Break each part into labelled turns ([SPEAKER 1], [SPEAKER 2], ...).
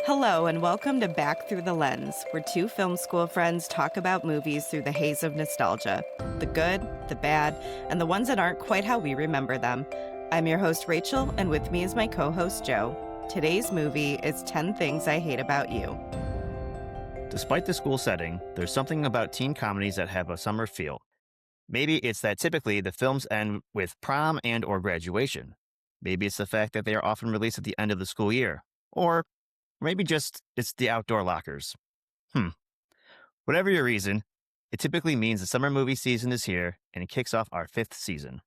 [SPEAKER 1] Hello, and welcome to Back Through the Lens, where two film school friends talk about movies through the haze of nostalgia, the good, the bad, and the ones that aren't quite how we remember them. I'm your host, Rachel, and with me is my co-host, Joe. Today's movie is 10 Things I Hate About You.
[SPEAKER 2] Despite the school setting, there's something about teen comedies that have a summer feel. Maybe it's that typically the films end with prom and or graduation. Maybe it's the fact that they are often released at the end of the school year. Or maybe just it's the outdoor lockers. Whatever your reason, it typically means the summer movie season is here and it kicks off our 5th season.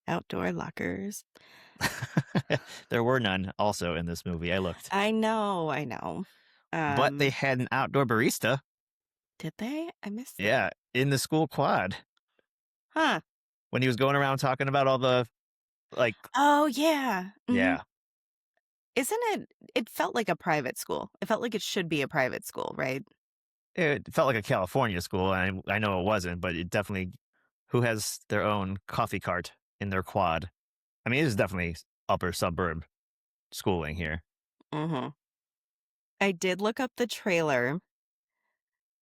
[SPEAKER 1] Outdoor lockers.
[SPEAKER 2] There were none also in this movie. I looked.
[SPEAKER 1] I know.
[SPEAKER 2] But they had an outdoor barista.
[SPEAKER 1] Did they? I missed that.
[SPEAKER 2] Yeah, in the school quad.
[SPEAKER 1] Huh.
[SPEAKER 2] When he was going around talking about all the, like,
[SPEAKER 1] Oh, yeah. Mhm.
[SPEAKER 2] yeah.
[SPEAKER 1] It felt like a private school. It felt like it should be a private school, right?
[SPEAKER 2] It felt like a California school. And I know it wasn't, but it definitely, who has their own coffee cart in their quad? I mean, it is definitely upper suburb schooling here.
[SPEAKER 1] Mm-hmm. I did look up the trailer.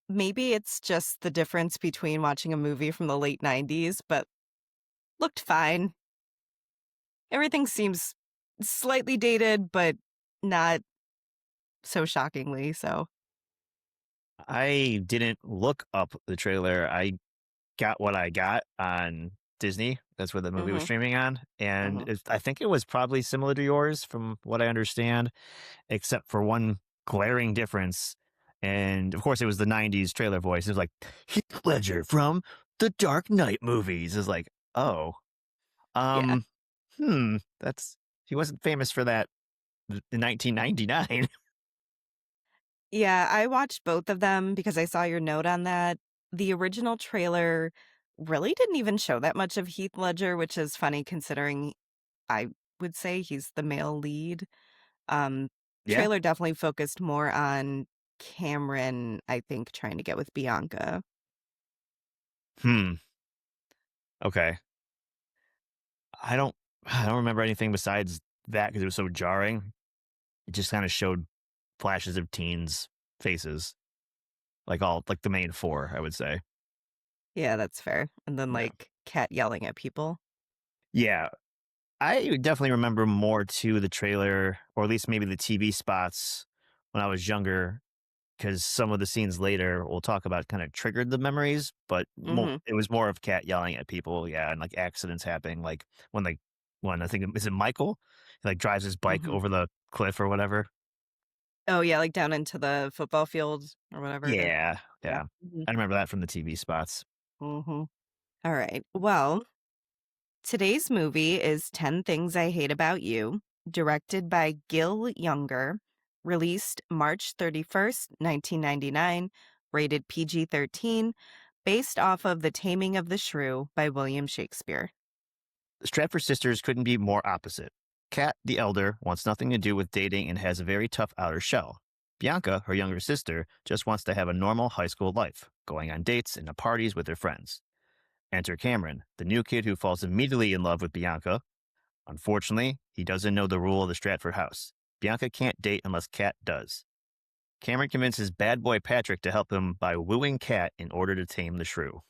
[SPEAKER 1] Maybe it's just the difference between watching a movie from the late 90s, but looked fine. Everything seems slightly dated, but not so shockingly so.
[SPEAKER 2] I didn't look up the trailer. I got what I got on Disney. That's where the movie was
[SPEAKER 1] Mhm,
[SPEAKER 2] streaming on. And
[SPEAKER 1] mhm.
[SPEAKER 2] I think it was probably similar to yours from what I understand, except for one glaring difference. And of course, it was the 90s trailer voice. It was like, Heath Ledger from the Dark Knight movies. It's like, oh,
[SPEAKER 1] Yeah.
[SPEAKER 2] um, that's, he wasn't famous for that in 1999.
[SPEAKER 1] Yeah, I watched both of them because I saw your note on that. The original trailer really didn't even show that much of Heath Ledger, which is funny considering I would say he's the male lead. Um,
[SPEAKER 2] Yeah.
[SPEAKER 1] Trailer definitely focused more on Cameron, I think, trying to get with Bianca.
[SPEAKER 2] Hmm. Okay. I don't, I don't remember anything besides that because it was so jarring. It just kind of showed flashes of teens' faces, like the main four, I would say.
[SPEAKER 1] Yeah, that's fair. And then,
[SPEAKER 2] Yeah.
[SPEAKER 1] like, Cat yelling at people.
[SPEAKER 2] Yeah. I definitely remember more to the trailer, or at least maybe the TV spots when I was younger, because some of the scenes later we'll talk about kind of triggered the memories, but
[SPEAKER 1] Mhm,
[SPEAKER 2] it was more of Cat yelling at people, yeah, and like accidents happening, like when I think is it Michael, he like drives his bike
[SPEAKER 1] mhm.
[SPEAKER 2] over the cliff or whatever.
[SPEAKER 1] Oh, yeah, like, down into the football field or whatever it is.
[SPEAKER 2] Yeah,
[SPEAKER 1] Yeah.
[SPEAKER 2] yeah,
[SPEAKER 1] Mhm,
[SPEAKER 2] I remember that from the TV spots.
[SPEAKER 1] mhm. Alright. Well, today's movie is 10 Things I Hate About You, directed by Gil Younger, released March 31st, 1999, rated PG-13, based off of The Taming of the Shrew by William Shakespeare.
[SPEAKER 2] The Stratford sisters couldn't be more opposite. Kat, the elder, wants nothing to do with dating and has a very tough outer shell. Bianca, her younger sister, just wants to have a normal high school life, going on dates and to parties with her friends. Enter Cameron, the new kid who falls immediately in love with Bianca. Unfortunately, he doesn't know the rule of the Stratford house. Bianca can't date unless Kat does. Cameron convinces bad boy Patrick to help him by wooing Kat in order to tame the shrew.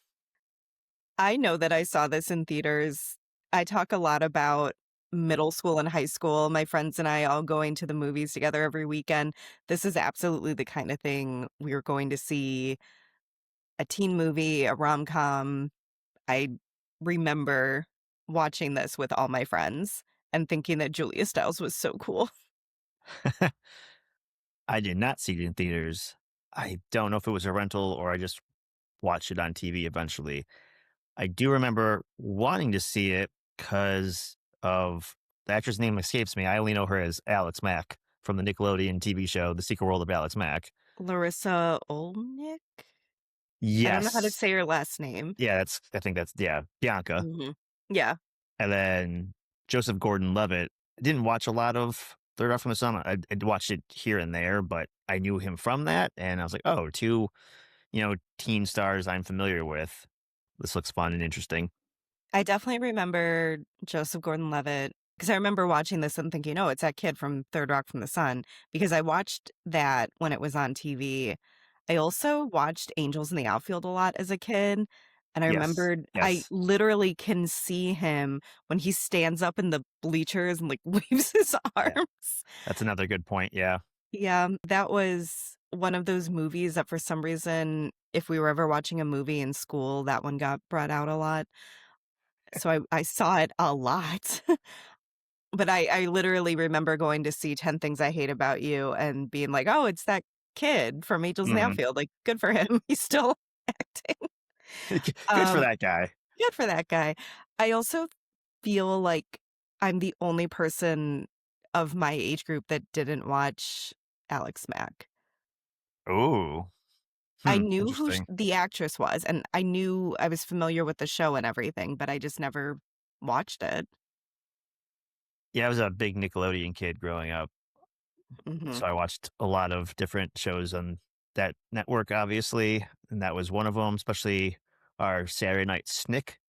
[SPEAKER 1] I know that I saw this in theaters. I talk a lot about middle school and high school, my friends and I all going to the movies together every weekend. This is absolutely the kind of thing we were going to see, a teen movie, a rom-com. I remember watching this with all my friends and thinking that Julia Stiles was so cool.
[SPEAKER 2] I did not see it in theaters. I don't know if it was a rental or I just watched it on TV eventually. I do remember wanting to see it because of the actress name escapes me. I only know her as Alex Mack from the Nickelodeon TV show, The Secret World of Alex Mack.
[SPEAKER 1] Larissa Olnick? I don't know how to
[SPEAKER 2] Yes.
[SPEAKER 1] say her last name.
[SPEAKER 2] Yeah, I think that's, yeah, Bianca.
[SPEAKER 1] Mhm. Yeah.
[SPEAKER 2] And then Joseph Gordon Levitt. I didn't watch a lot of Third Rock from the Sun. I'd watched it here and there, but I knew him from that. And I was like, oh, two, teen stars I'm familiar with. This looks fun and interesting.
[SPEAKER 1] I definitely remember Joseph Gordon-Levitt 'Cause I remember watching this and thinking, "Oh, it's that kid from Third Rock from the Sun," because I watched that when it was on TV. I also watched Angels in the Outfield a lot as a kid, and I
[SPEAKER 2] Yes.
[SPEAKER 1] remembered I
[SPEAKER 2] Yes.
[SPEAKER 1] literally can see him when he stands up in the bleachers and, like, waves his
[SPEAKER 2] Yeah.
[SPEAKER 1] arms.
[SPEAKER 2] That's another good point. Yeah.
[SPEAKER 1] Yeah, that was one of those movies that for some reason, if we were ever watching a movie in school, that one got brought out a lot. So I saw it a lot. But I literally remember going to see 10 Things I Hate About You and being like, "Oh, it's that kid from Angels in the
[SPEAKER 2] Mhm.
[SPEAKER 1] Outfield, like, good for him, he's still acting."
[SPEAKER 2] Good for
[SPEAKER 1] Um,
[SPEAKER 2] that guy.
[SPEAKER 1] Good for that guy. I also feel like I'm the only person of my age group that didn't watch Alex Mack.
[SPEAKER 2] Ooh.
[SPEAKER 1] I
[SPEAKER 2] Hmm.
[SPEAKER 1] knew who
[SPEAKER 2] Interesting.
[SPEAKER 1] the actress was, and I knew I was familiar with the show and everything, but I just never watched it.
[SPEAKER 2] Yeah, I was a big Nickelodeon kid growing up,
[SPEAKER 1] Mhm.
[SPEAKER 2] so I watched a lot of different shows on that network, obviously, and that was one of them. Especially our Saturday Night Snick.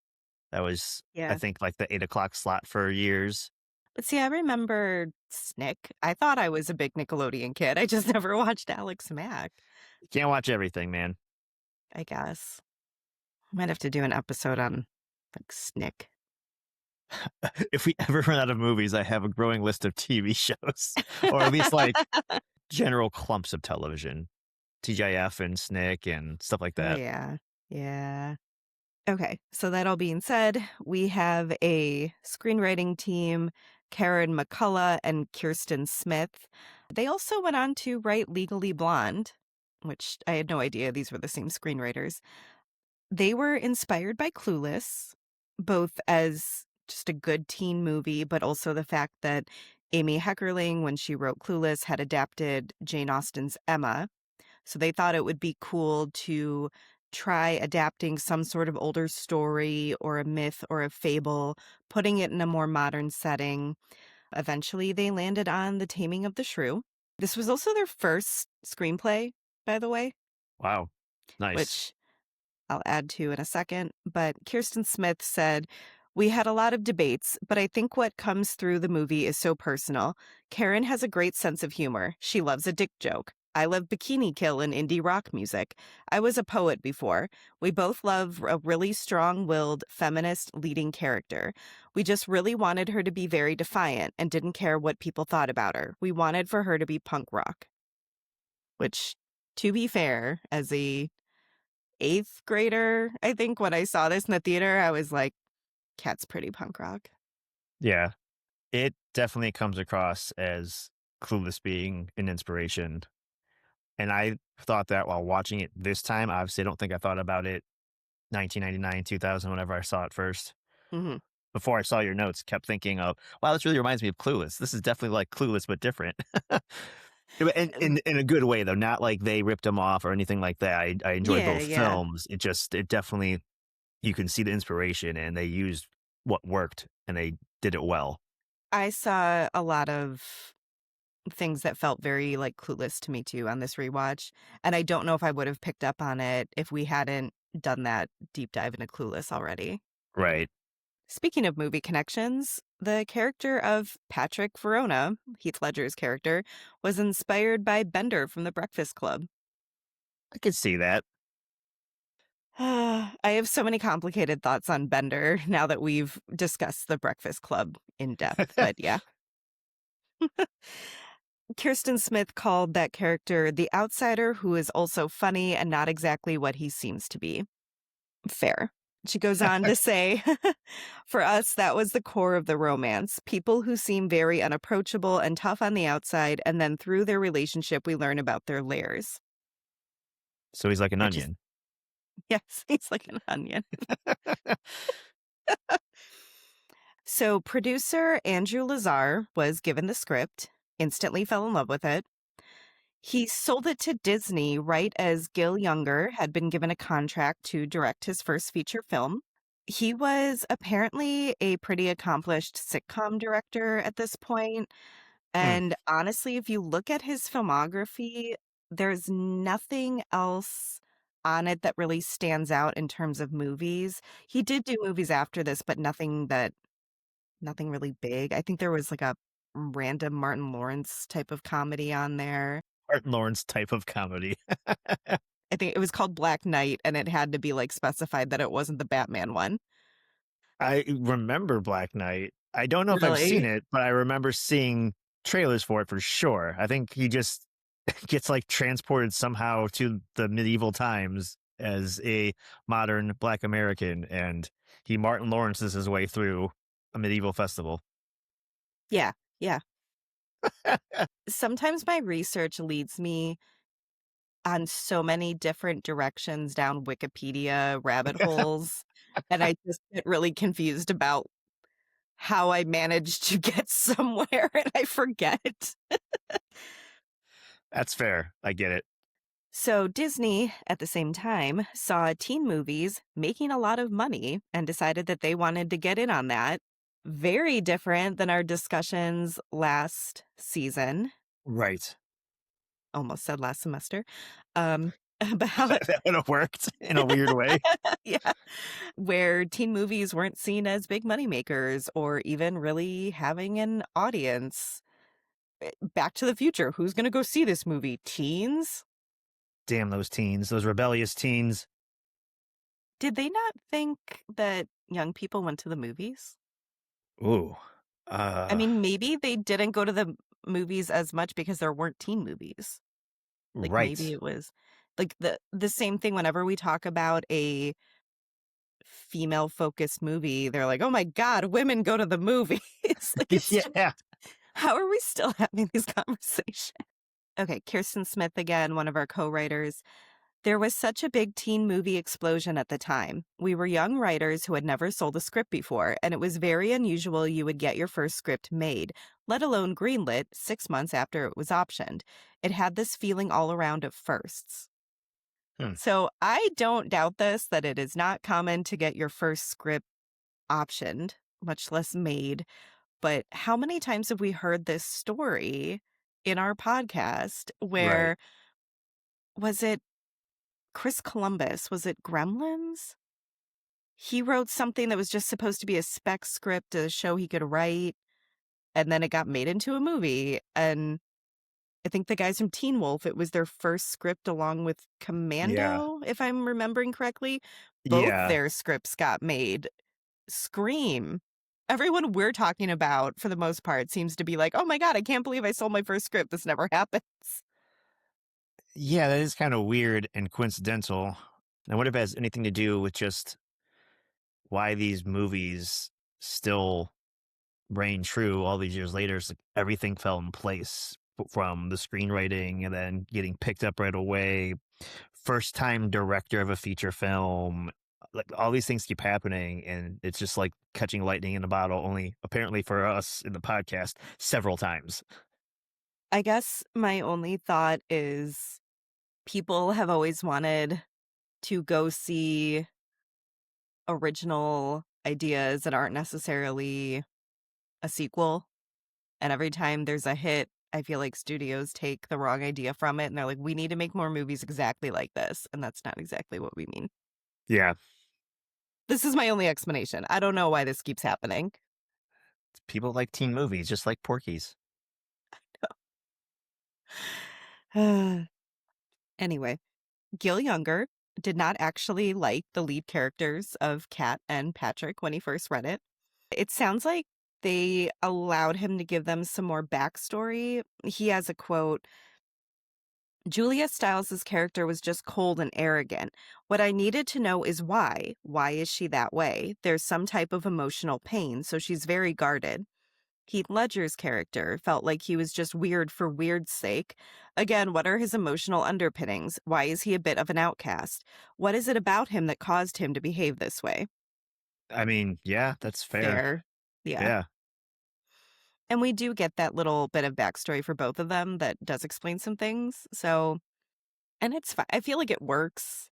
[SPEAKER 2] That was, I
[SPEAKER 1] Yeah.
[SPEAKER 2] think, like the 8 o'clock slot for years.
[SPEAKER 1] But see, I remember Snick. I thought I was a big Nickelodeon kid. I just never watched Alex Mack,
[SPEAKER 2] You can't watch everything, man.
[SPEAKER 1] I guess. Might have to do an episode on, like, Snick.
[SPEAKER 2] If we ever run out of movies, I have a growing list of TV shows, or at least like general clumps of television, TGIF and Snick and stuff like
[SPEAKER 1] Oh,
[SPEAKER 2] that.
[SPEAKER 1] yeah. Yeah. Okay, so that all being said, we have a screenwriting team, Karen McCullough and Kirsten Smith. They also went on to write Legally Blonde, which I had no idea these were the same screenwriters. They were inspired by Clueless, both as just a good teen movie, but also the fact that Amy Heckerling, when she wrote Clueless, had adapted Jane Austen's Emma. So they thought it would be cool to try adapting some sort of older story or a myth or a fable, putting it in a more modern setting. Eventually, they landed on The Taming of the Shrew. This was also their first screenplay, by the way,
[SPEAKER 2] Wow. Nice.
[SPEAKER 1] which I'll add to in a second, but Kirsten Smith said, "We had a lot of debates, but I think what comes through the movie is so personal. Karen has a great sense of humor. She loves a dick joke. I love Bikini Kill and indie rock music. I was a poet before. We both love a really strong willed feminist leading character. We just really wanted her to be very defiant and didn't care what people thought about her. We wanted for her to be punk rock," which, to be fair, as a 8th grader, I think when I saw this in the theater, I was like, "Cat's pretty punk rock."
[SPEAKER 2] Yeah. It definitely comes across as Clueless being an inspiration. And I thought that while watching it this time. Obviously, I don't think I thought about it 1999, 2000, whenever I saw it first.
[SPEAKER 1] Mhm.
[SPEAKER 2] Before I saw your notes, kept thinking of, wow, this really reminds me of Clueless. This is definitely like Clueless, but different. And
[SPEAKER 1] And
[SPEAKER 2] in a good way, though, not like they ripped them off or anything like that. I enjoyed
[SPEAKER 1] yeah,
[SPEAKER 2] both
[SPEAKER 1] yeah.
[SPEAKER 2] films. It definitely, you can see the inspiration and they used what worked and they did it well.
[SPEAKER 1] I saw a lot of things that felt very, like, Clueless to me too on this rewatch, and I don't know if I would have picked up on it if we hadn't done that deep dive into Clueless already.
[SPEAKER 2] Right.
[SPEAKER 1] Speaking of movie connections, the character of Patrick Verona, Heath Ledger's character, was inspired by Bender from The Breakfast Club.
[SPEAKER 2] I could see that.
[SPEAKER 1] I have so many complicated thoughts on Bender now that we've discussed The Breakfast Club in depth, but yeah. Kirsten Smith called that character the outsider who is also funny and not exactly what he seems to be. Fair. She goes on to say, "For us, that was the core of the romance. People who seem very unapproachable and tough on the outside, and then through their relationship, we learn about their layers."
[SPEAKER 2] So he's like an
[SPEAKER 1] Which is,
[SPEAKER 2] onion.
[SPEAKER 1] yes, he's like an onion. So, producer Andrew Lazar was given the script, instantly fell in love with it. He sold it to Disney right as Gil Younger had been given a contract to direct his first feature film. He was apparently a pretty accomplished sitcom director at this point,
[SPEAKER 2] Hmm.
[SPEAKER 1] and honestly, if you look at his filmography, there's nothing else on it that really stands out in terms of movies. He did do movies after this, but nothing that Nothing really big. I think there was like a random Martin Lawrence type of comedy on there.
[SPEAKER 2] Martin Lawrence type of comedy.
[SPEAKER 1] I think it was called Black Knight, and it had to be like specified that it wasn't the Batman one.
[SPEAKER 2] I remember Black Knight. I don't know if I've seen
[SPEAKER 1] Really?
[SPEAKER 2] it, but I remember seeing trailers for it for sure. I think he just gets like transported somehow to the medieval times as a modern Black American, and he Martin Lawrences his way through a medieval festival.
[SPEAKER 1] Yeah, yeah. Sometimes my research leads me on so many different directions down Wikipedia rabbit holes, and I just get really confused about how I managed to get somewhere and I forget.
[SPEAKER 2] That's fair. I get it.
[SPEAKER 1] So Disney, at the same time, saw teen movies making a lot of money and decided that they wanted to get in on that. Very different than our discussions last season,
[SPEAKER 2] Right.
[SPEAKER 1] almost said last semester, about
[SPEAKER 2] That would have worked in a weird way.
[SPEAKER 1] yeah, where teen movies weren't seen as big money makers or even really having an audience. Back to the Future, who's gonna go see this movie? Teens?
[SPEAKER 2] Damn those teens, those rebellious teens.
[SPEAKER 1] Did they not think that young people went to the movies?
[SPEAKER 2] Ooh.
[SPEAKER 1] I
[SPEAKER 2] Uh,
[SPEAKER 1] mean, maybe they didn't go to the movies as much because there weren't teen movies. Like, maybe
[SPEAKER 2] right.
[SPEAKER 1] it was like the same thing whenever we talk about a female-focused movie, they're like, "Oh my god, women go to the movies." Like, it's just
[SPEAKER 2] Yeah.
[SPEAKER 1] how are we still having these conversations? Okay, Kirsten Smith again, one of our co-writers. There was such a big teen movie explosion at the time. We were young writers who had never sold a script before, and it was very unusual you would get your first script made, let alone greenlit, 6 months after it was optioned. It had this feeling all around of firsts.
[SPEAKER 2] Hmm.
[SPEAKER 1] So I don't doubt this, that it is not common to get your first script optioned, much less made. But how many times have we heard this story in our podcast
[SPEAKER 2] Right.
[SPEAKER 1] where was it Chris Columbus? Was it Gremlins? He wrote something that was just supposed to be a spec script, a show he could write, and then it got made into a movie. And I think the guys from Teen Wolf, it was their first script along with
[SPEAKER 2] Yeah.
[SPEAKER 1] Commando, if I'm remembering correctly. Both
[SPEAKER 2] Yeah.
[SPEAKER 1] their scripts got made. Scream. Everyone we're talking about, for the most part, seems to be like, oh my God, I can't believe I sold my first script. This never happens.
[SPEAKER 2] Yeah, that is kind of weird and coincidental. I wonder if it has anything to do with just why these movies still reign true all these years later. It's like everything fell in place from the screenwriting and then getting picked up right away. First time director of a feature film. Like all these things keep happening, and it's just like catching lightning in a bottle, only apparently for us in the podcast several times.
[SPEAKER 1] I guess my only thought is people have always wanted to go see original ideas that aren't necessarily a sequel. And every time there's a hit, I feel like studios take the wrong idea from it and they're like, we need to make more movies exactly like this. And that's not exactly what we mean.
[SPEAKER 2] Yeah.
[SPEAKER 1] This is my only explanation. I don't know why this keeps happening.
[SPEAKER 2] People like teen movies, just like Porky's.
[SPEAKER 1] Anyway, Gil Younger did not actually like the lead characters of Kat and Patrick when he first read it. It sounds like they allowed him to give them some more backstory. He has a quote: Julia Stiles' character was just cold and arrogant. What I needed to know is why. Why is she that way? There's some type of emotional pain, so she's very guarded. Heath Ledger's character felt like he was just weird for weird's sake. Again, what are his emotional underpinnings? Why is he a bit of an outcast? What is it about him that caused him to behave this way?
[SPEAKER 2] I mean, yeah, that's fair.
[SPEAKER 1] Fair. Yeah.
[SPEAKER 2] Yeah.
[SPEAKER 1] And we do get that little bit of backstory for both of them that does explain some things. So, and it's fine. I feel like it works.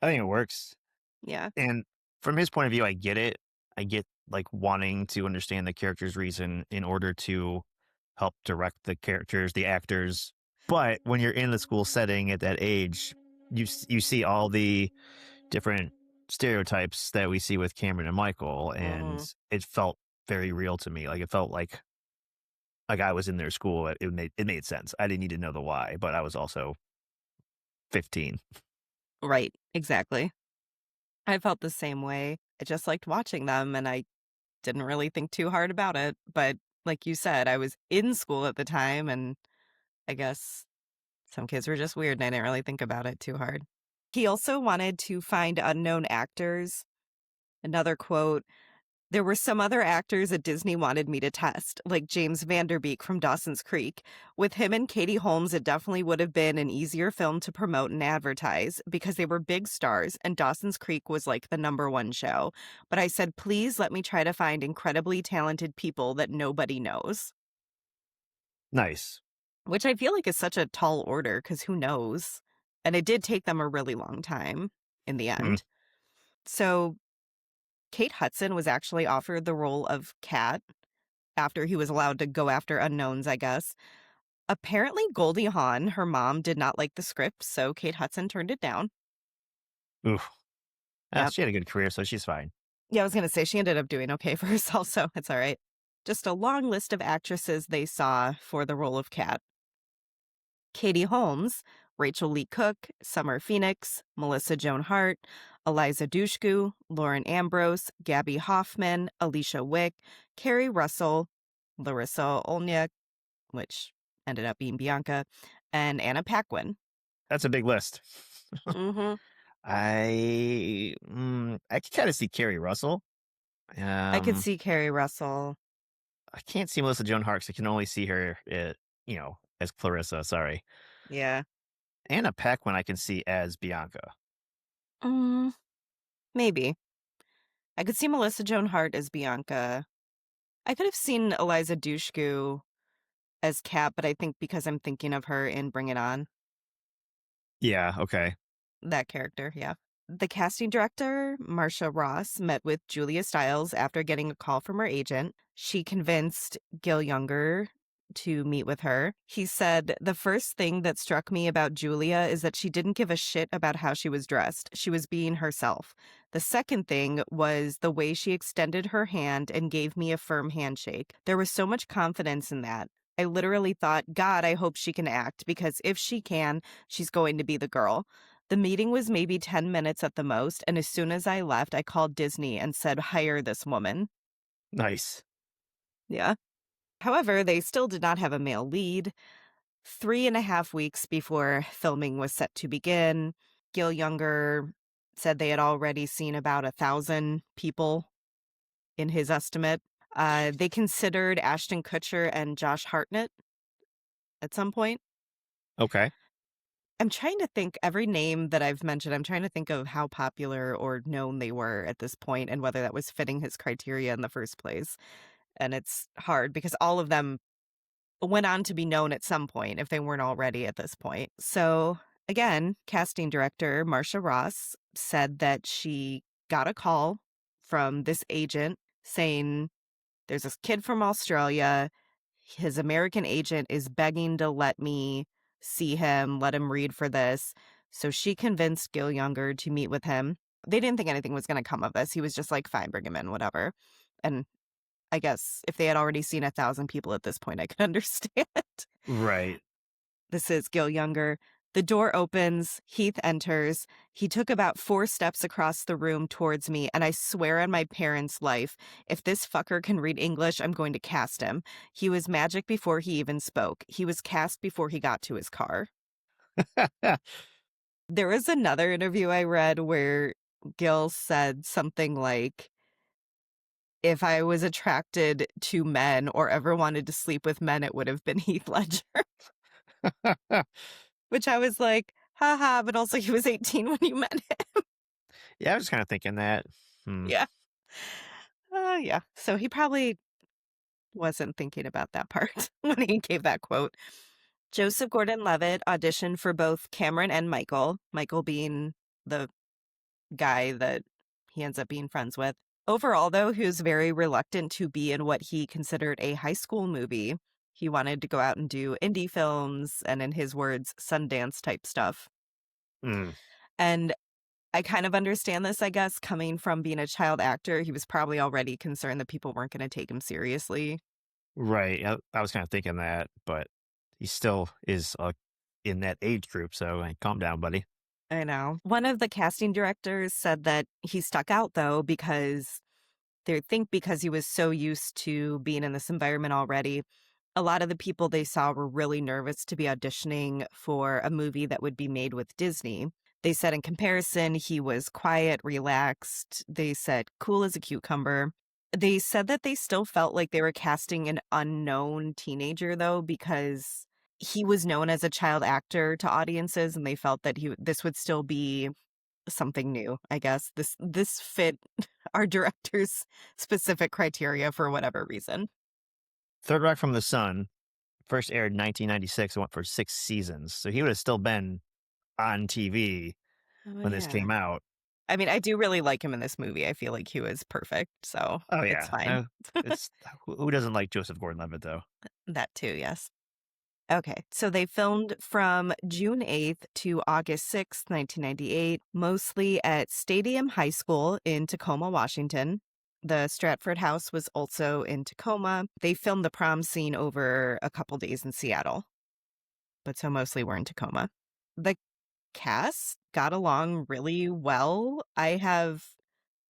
[SPEAKER 2] I think it works.
[SPEAKER 1] Yeah.
[SPEAKER 2] And from his point of view, I get it. I get like wanting to understand the character's reason in order to help direct the characters, the actors. But when you're in the school setting at that age, you see all the different stereotypes that we see with Cameron and Michael, and
[SPEAKER 1] Hmm.
[SPEAKER 2] it felt very real to me. Like, it felt like I was in their school. It made sense. I didn't need to know the why, but I was also 15.
[SPEAKER 1] Right, exactly. I felt the same way. I just liked watching them, and I didn't really think too hard about it, but like you said, I was in school at the time, and I guess some kids were just weird, and I didn't really think about it too hard. He also wanted to find unknown actors. Another quote, "There were some other actors that Disney wanted me to test, like James Vanderbeek from Dawson's Creek. With him and Katie Holmes, it definitely would have been an easier film to promote and advertise because they were big stars and Dawson's Creek was like the number one show. But I said, please let me try to find incredibly talented people that nobody knows."
[SPEAKER 2] Nice.
[SPEAKER 1] Which I feel like is such a tall order because who knows? And it did take them a really long time in the
[SPEAKER 2] Mm.
[SPEAKER 1] end. So Kate Hudson was actually offered the role of Kat after he was allowed to go after unknowns, I guess. Apparently, Goldie Hawn, her mom, did not like the script, so Kate Hudson turned it down.
[SPEAKER 2] Oof.
[SPEAKER 1] Yep.
[SPEAKER 2] She had a good career, so she's fine.
[SPEAKER 1] Yeah, I was going to say she ended up doing okay for herself, so it's all right. Just a long list of actresses they saw for the role of Kat: Katie Holmes, Rachel Lee Cook, Summer Phoenix, Melissa Joan Hart, Eliza Dushku, Lauren Ambrose, Gabby Hoffman, Alicia Wick, Carrie Russell, Larissa Olniak, which ended up being Bianca, and Anna Paquin.
[SPEAKER 2] That's a big list.
[SPEAKER 1] Hmm.
[SPEAKER 2] I can kind of see Carrie Russell.
[SPEAKER 1] I could
[SPEAKER 2] Um,
[SPEAKER 1] see Carrie Russell.
[SPEAKER 2] I can't see Melissa Joan Hart 'cause I can only see her, as Clarissa. Sorry.
[SPEAKER 1] Yeah.
[SPEAKER 2] Anna Paquin, I can see as Bianca.
[SPEAKER 1] Mm, maybe. I could see Melissa Joan Hart as Bianca. I could have seen Eliza Dushku as Kat, but I think because I'm thinking of her in Bring It On,
[SPEAKER 2] Yeah. Okay.
[SPEAKER 1] that character, yeah. The casting director, Marcia Ross, met with Julia Stiles after getting a call from her agent. She convinced Gil Younger to meet with her. He said, "The first thing that struck me about Julia is that she didn't give a shit about how she was dressed. She was being herself. The second thing was the way she extended her hand and gave me a firm handshake. There was so much confidence in that. I literally thought, God, I hope she can act because if she can, she's going to be the girl." The meeting was maybe 10 minutes at the most, and as soon as I left, I called Disney and said, hire this woman.
[SPEAKER 2] Nice.
[SPEAKER 1] Yeah. However, they still did not have a male lead. 3.5 weeks before filming was set to begin, Gil Younger said they had already seen about 1,000 people in his estimate. They considered Ashton Kutcher and Josh Hartnett at some point.
[SPEAKER 2] Okay.
[SPEAKER 1] I'm trying to think every name that I've mentioned, I'm trying to think of how popular or known they were at this point and whether that was fitting his criteria in the first place. And it's hard because all of them went on to be known at some point if they weren't already at this point. So, again, casting director Marcia Ross said that she got a call from this agent saying, there's this kid from Australia. His American agent is begging to let me see him, let him read for this. So she convinced Gil Younger to meet with him. They didn't think anything was going to come of this. He was just like, fine, bring him in, whatever. And I guess if they had already seen 1,000 people at this point, I could understand.
[SPEAKER 2] Right.
[SPEAKER 1] This is Gil Younger. The door opens. Heath enters. He took about 4 steps across the room towards me, and I swear on my parents' life, if this fucker can read English, I'm going to cast him. He was magic before he even spoke. He was cast before he got to his car. There was another interview I read where Gil said something like, if I was attracted to men or ever wanted to sleep with men, it would have been Heath Ledger, which I was like, haha, but also he was 18 when you met him.
[SPEAKER 2] Yeah, I was kind of thinking that. Hmm.
[SPEAKER 1] Yeah. Yeah. So he probably wasn't thinking about that part when he gave that quote. Joseph Gordon-Levitt auditioned for both Cameron and Michael, Michael being the guy that he ends up being friends with. Overall, though, he was very reluctant to be in what he considered a high school movie. He wanted to go out and do indie films and, in his words, Sundance type stuff.
[SPEAKER 2] Mm.
[SPEAKER 1] And I kind of understand this, I guess, coming from being a child actor, he was probably already concerned that people weren't gonna take him seriously.
[SPEAKER 2] Right. I was kind of thinking that, but he still is in that age group. So calm down, buddy.
[SPEAKER 1] I know. One of the casting directors said that he stuck out, though, because they think because he was so used to being in this environment already, a lot of the people they saw were really nervous to be auditioning for a movie that would be made with Disney. They said in comparison, he was quiet, relaxed. They said cool as a cucumber. They said that they still felt like they were casting an unknown teenager, though, because he was known as a child actor to audiences, and they felt that this would still be something new, I guess. This fit our director's specific criteria for whatever reason.
[SPEAKER 2] Third Rock from the Sun first aired in 1996 and went for 6 seasons. So he would have still been on TV
[SPEAKER 1] Oh,
[SPEAKER 2] when this
[SPEAKER 1] yeah.
[SPEAKER 2] came out.
[SPEAKER 1] I mean, I do really like him in this movie. I feel like he was perfect, so
[SPEAKER 2] Oh,
[SPEAKER 1] it's
[SPEAKER 2] yeah.
[SPEAKER 1] fine.
[SPEAKER 2] It's who doesn't like Joseph Gordon Levitt, though?
[SPEAKER 1] That too, yes. Okay, so they filmed from June 8th to August 6th, 1998, mostly at Stadium High School in Tacoma, Washington. The Stratford House was also in Tacoma. They filmed the prom scene over a couple days in Seattle, but so mostly we're in Tacoma. The cast got along really well. I have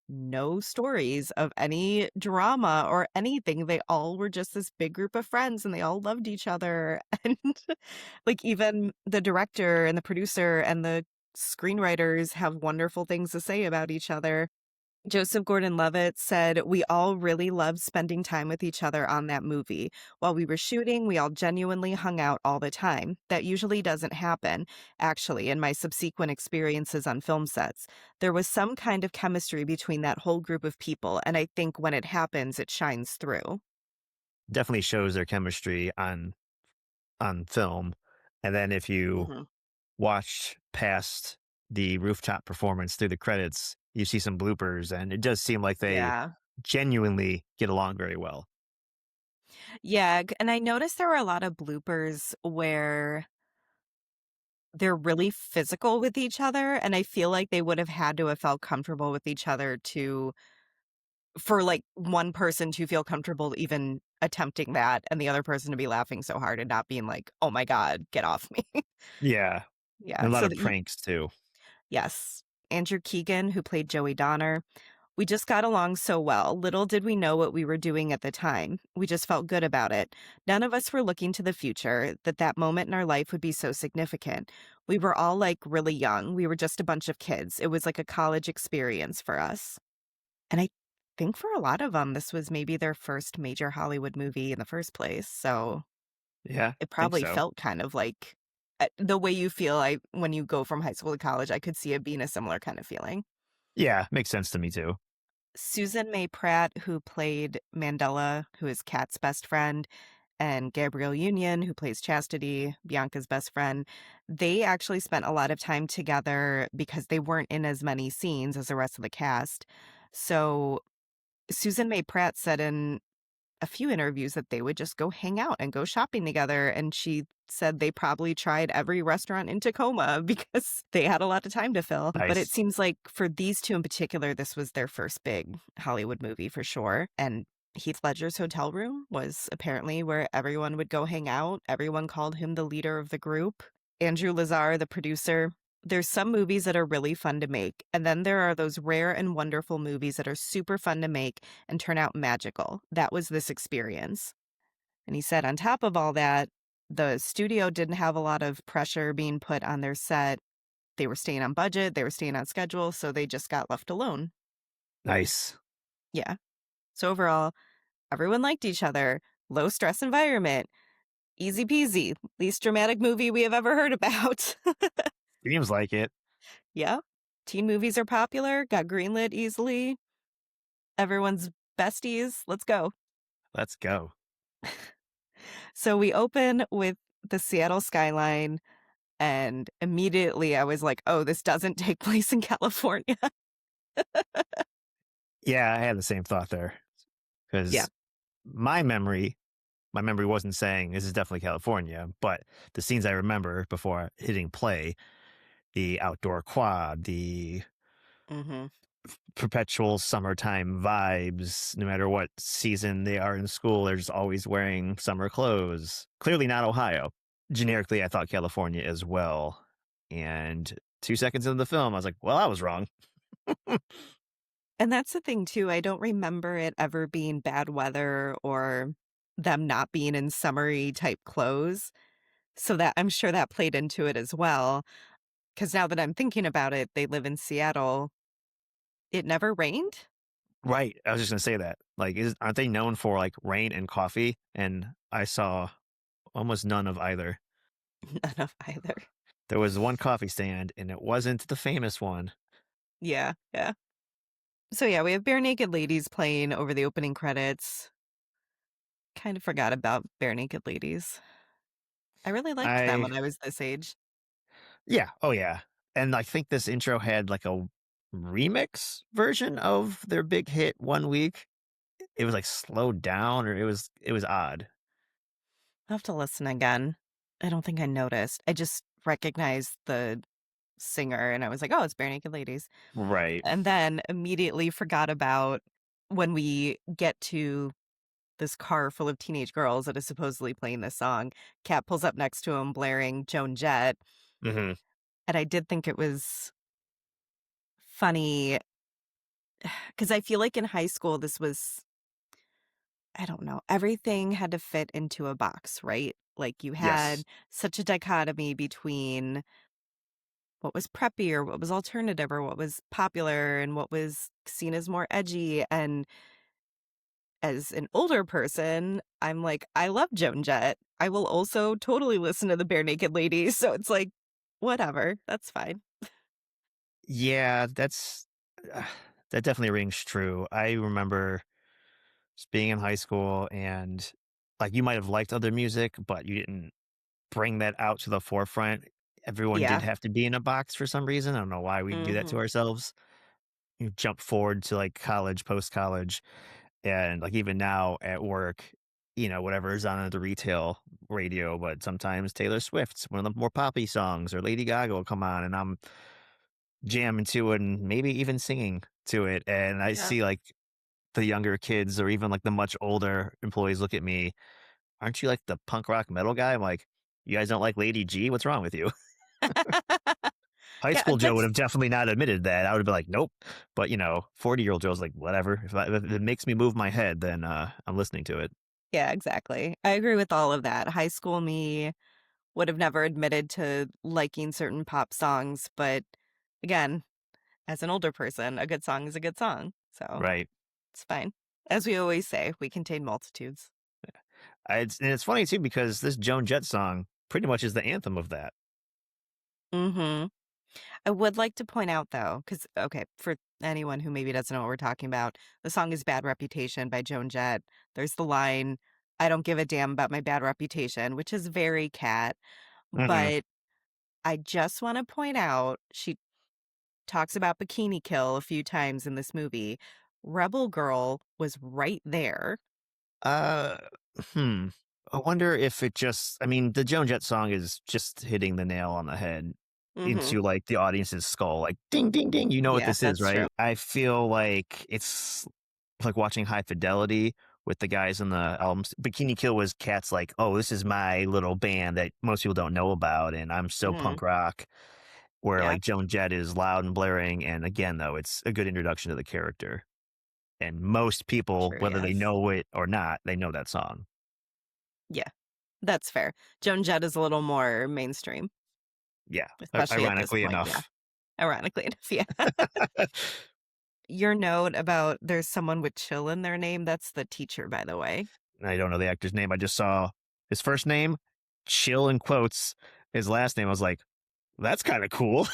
[SPEAKER 1] no stories of any drama or anything. They all were just this big group of friends and they all loved each other. And like even the director and the producer and the screenwriters have wonderful things to say about each other. Joseph Gordon-Levitt said, "We all really loved spending time with each other on that movie. While we were shooting, we all genuinely hung out all the time. That usually doesn't happen, actually, in my subsequent experiences on film sets. There was some kind of chemistry between that whole group of people, and I think when it happens, it shines through."
[SPEAKER 2] Definitely shows their chemistry on film. And then if you
[SPEAKER 1] Mhm.
[SPEAKER 2] watch past the rooftop performance through the credits, you see some bloopers, and it does seem like they
[SPEAKER 1] Yeah.
[SPEAKER 2] genuinely get along very well.
[SPEAKER 1] Yeah, and I noticed there were a lot of bloopers where they're really physical with each other, and I feel like they would have had to have felt comfortable with each other to for, like, one person to feel comfortable even attempting that, and the other person to be laughing so hard and not being like, "Oh my god, get off me."
[SPEAKER 2] Yeah.
[SPEAKER 1] Yeah,
[SPEAKER 2] And a lot
[SPEAKER 1] so
[SPEAKER 2] of
[SPEAKER 1] that you
[SPEAKER 2] pranks too.
[SPEAKER 1] yes. Andrew Keegan, who played Joey Donner, "We just got along so well. Little did we know what we were doing at the time. We just felt good about it. None of us were looking to the future, that that moment in our life would be so significant. We were all, like, really young. We were just a bunch of kids. It was like a college experience for us." And I think for a lot of them, this was maybe their first major Hollywood movie in the first place, so
[SPEAKER 2] Yeah,
[SPEAKER 1] it
[SPEAKER 2] think
[SPEAKER 1] probably
[SPEAKER 2] so.
[SPEAKER 1] felt kind of like the way you feel when you go from high school to college, I could see it being a similar kind of feeling.
[SPEAKER 2] Yeah, makes sense to me too.
[SPEAKER 1] Susan May Pratt, who played Mandela, who is Kat's best friend, and Gabrielle Union, who plays Chastity, Bianca's best friend, they actually spent a lot of time together because they weren't in as many scenes as the rest of the cast. So Susan May Pratt said in a few interviews that they would just go hang out and go shopping together, and she said they probably tried every restaurant in Tacoma because they had a lot of time to fill. But it
[SPEAKER 2] Nice.
[SPEAKER 1] seems like for these two in particular, this was their first big Hollywood movie for sure. And Heath Ledger's hotel room was apparently where everyone would go hang out. Everyone called him the leader of the group. Andrew Lazar, the producer, there's some movies that are really fun to make, and then there are those rare and wonderful movies that are super fun to make and turn out magical. That was this experience. And he said, on top of all that, the studio didn't have a lot of pressure being put on their set. They were staying on budget, they were staying on schedule, so they just got left alone.
[SPEAKER 2] Nice.
[SPEAKER 1] Yeah. So overall, everyone liked each other, low stress environment, easy peasy, least dramatic movie we have ever heard about.
[SPEAKER 2] Seems like it.
[SPEAKER 1] Yeah. Teen movies are popular, got greenlit easily. Everyone's besties. Let's go.
[SPEAKER 2] Let's go.
[SPEAKER 1] So we open with the Seattle skyline, and immediately I was like, oh, this doesn't take place in California.
[SPEAKER 2] Yeah, I had the same thought there
[SPEAKER 1] Yeah.
[SPEAKER 2] because my memory, my memory wasn't saying this is definitely California, but the scenes I remember before hitting play, the outdoor quad, the
[SPEAKER 1] Mhm.
[SPEAKER 2] Perpetual summertime vibes. No matter what season they are in school, they're just always wearing summer clothes. Clearly not Ohio. Generically, I thought California as well. And 2 seconds into the film, I was like, well, I was wrong.
[SPEAKER 1] And that's the thing too, I don't remember it ever being bad weather or them not being in summery type clothes, so that I'm sure that played into it as well. Because now that I'm thinking about it, they live in Seattle. It never rained?
[SPEAKER 2] Right. I was just gonna say that. Like, aren't they known for like rain and coffee? And I saw almost none of either.
[SPEAKER 1] None of either.
[SPEAKER 2] There was one coffee stand, and it wasn't the famous one.
[SPEAKER 1] Yeah, yeah. So, yeah, we have Bare Naked Ladies playing over the opening credits. Kind of forgot about Bare Naked Ladies. I really liked them
[SPEAKER 2] I
[SPEAKER 1] when I was this age.
[SPEAKER 2] Yeah. Oh yeah. And I think this intro had like a remix version of their big hit one week. It was like slowed down, or it was odd.
[SPEAKER 1] I'll have to listen again. I don't think I noticed. I just recognized the singer and I was like, "Oh, it's Bare Naked Ladies."
[SPEAKER 2] Right.
[SPEAKER 1] And then immediately forgot about when we get to this car full of teenage girls that is supposedly playing this song. Kat pulls up next to him blaring Joan Jett,
[SPEAKER 2] Hmm.
[SPEAKER 1] and I did think it was funny because I feel like in high school this was I don't know, everything had to fit into a box, right? Like you
[SPEAKER 2] Yes.
[SPEAKER 1] had such a dichotomy between what was preppy or what was alternative or what was popular and what was seen as more edgy. And as an older person, I'm like, I love Joan Jett. I will also totally listen to the Bare Naked Ladies. So it's like, whatever, that's fine.
[SPEAKER 2] Yeah, uh, that definitely rings true. I remember just being in high school, and like you might have liked other music, but you didn't bring that out to the forefront. Everyone did
[SPEAKER 1] Yeah.
[SPEAKER 2] have to be in a box for some reason. I don't know why we do that to
[SPEAKER 1] Hmm.
[SPEAKER 2] ourselves. You jump forward to like college, post college, and like even now at work, whatever is on the retail radio, but sometimes Taylor Swift's one of the more poppy songs, or Lady Gaga will come on, and I'm jamming to it and maybe even singing to it. And I
[SPEAKER 1] Yeah.
[SPEAKER 2] see like the younger kids or even like the much older employees look at me, aren't you like the punk rock metal guy? I'm like, you guys don't like Lady G? What's wrong with you? High
[SPEAKER 1] Yeah.
[SPEAKER 2] school Joe would
[SPEAKER 1] That's,
[SPEAKER 2] have definitely not admitted that. I would have been like, nope. But 40-year-old Joe's like, whatever. If it makes me move my head, then I'm listening to it.
[SPEAKER 1] yeah, exactly. I agree with all of that. High school me would have never admitted to liking certain pop songs. But again, as an older person, a good song is a good song. So
[SPEAKER 2] Right.
[SPEAKER 1] it's fine. As we always say, we contain multitudes.
[SPEAKER 2] And it's funny too because this Joan Jett song pretty much is the anthem of that.
[SPEAKER 1] Hmm. I would like to point out though, because okay, for anyone who maybe doesn't know what we're talking about, the song is Bad Reputation by Joan Jett. There's the line, I don't give a damn about my bad reputation, which is very cat.
[SPEAKER 2] Hmm.
[SPEAKER 1] But I just want to point out she talks about Bikini Kill a few times in this movie. Rebel Girl was right there.
[SPEAKER 2] Uh, hmm. I wonder if I mean, the Joan Jett song is just hitting the nail on the head
[SPEAKER 1] Hmm.
[SPEAKER 2] into like the audience's skull, like ding, ding, ding. You know what
[SPEAKER 1] Yeah,
[SPEAKER 2] this is,
[SPEAKER 1] that's true.
[SPEAKER 2] right? I feel like it's like watching High Fidelity with the guys in the albums. Bikini Kill was cats like, oh, this is my little band that most people don't know about, and I'm so
[SPEAKER 1] Hmm.
[SPEAKER 2] punk rock. Where
[SPEAKER 1] Yeah,
[SPEAKER 2] like Joan Jett is loud and blaring, and again, though, it's a good introduction to the character. And most people,
[SPEAKER 1] sure,
[SPEAKER 2] whether they
[SPEAKER 1] yes.
[SPEAKER 2] know it or not, they know that song.
[SPEAKER 1] Yeah, that's fair. Joan Jett is a little more mainstream,
[SPEAKER 2] Yeah,
[SPEAKER 1] especially at this
[SPEAKER 2] ironically
[SPEAKER 1] point. Yeah,
[SPEAKER 2] enough.
[SPEAKER 1] ironically enough. Yeah. Your note about there's someone with chill in their name, that's the teacher, by the way.
[SPEAKER 2] I don't know the actor's name. I just saw his first name, chill in quotes. His last name, I was like, that's kind of cool.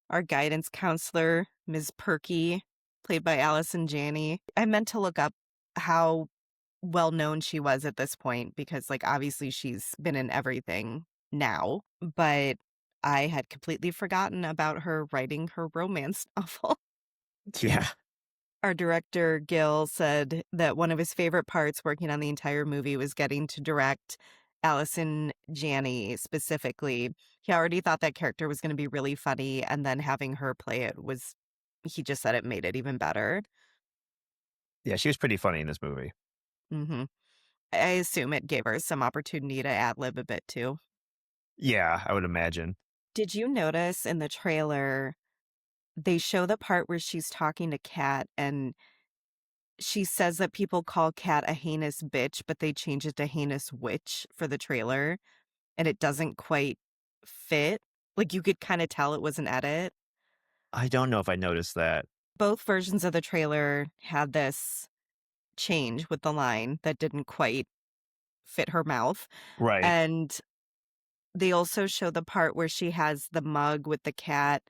[SPEAKER 1] Our guidance counselor, Ms. Perky, played by Allison Janney. I meant to look up how well known she was at this point because, like, obviously she's been in everything now, but I had completely forgotten about her writing her romance novel.
[SPEAKER 2] Yeah.
[SPEAKER 1] Our director, Gil, said that one of his favorite parts working on the entire movie was getting to direct Allison Janney specifically. He already thought that character was gonna be really funny, and then having her play it was he just said it made it even better.
[SPEAKER 2] Yeah, she was pretty funny in this movie.
[SPEAKER 1] Mhm. I assume it gave her some opportunity to ad lib a bit too.
[SPEAKER 2] Yeah, I would imagine.
[SPEAKER 1] Did you notice in the trailer, they show the part where she's talking to Kat and she says that people call Kat a heinous bitch, but they change it to heinous witch for the trailer, and it doesn't quite fit. Like, you could kinda tell it was an edit.
[SPEAKER 2] I don't know if I noticed that.
[SPEAKER 1] Both versions of the trailer had this change with the line that didn't quite fit her mouth,
[SPEAKER 2] Right.
[SPEAKER 1] and they also show the part where she has the mug with the cat,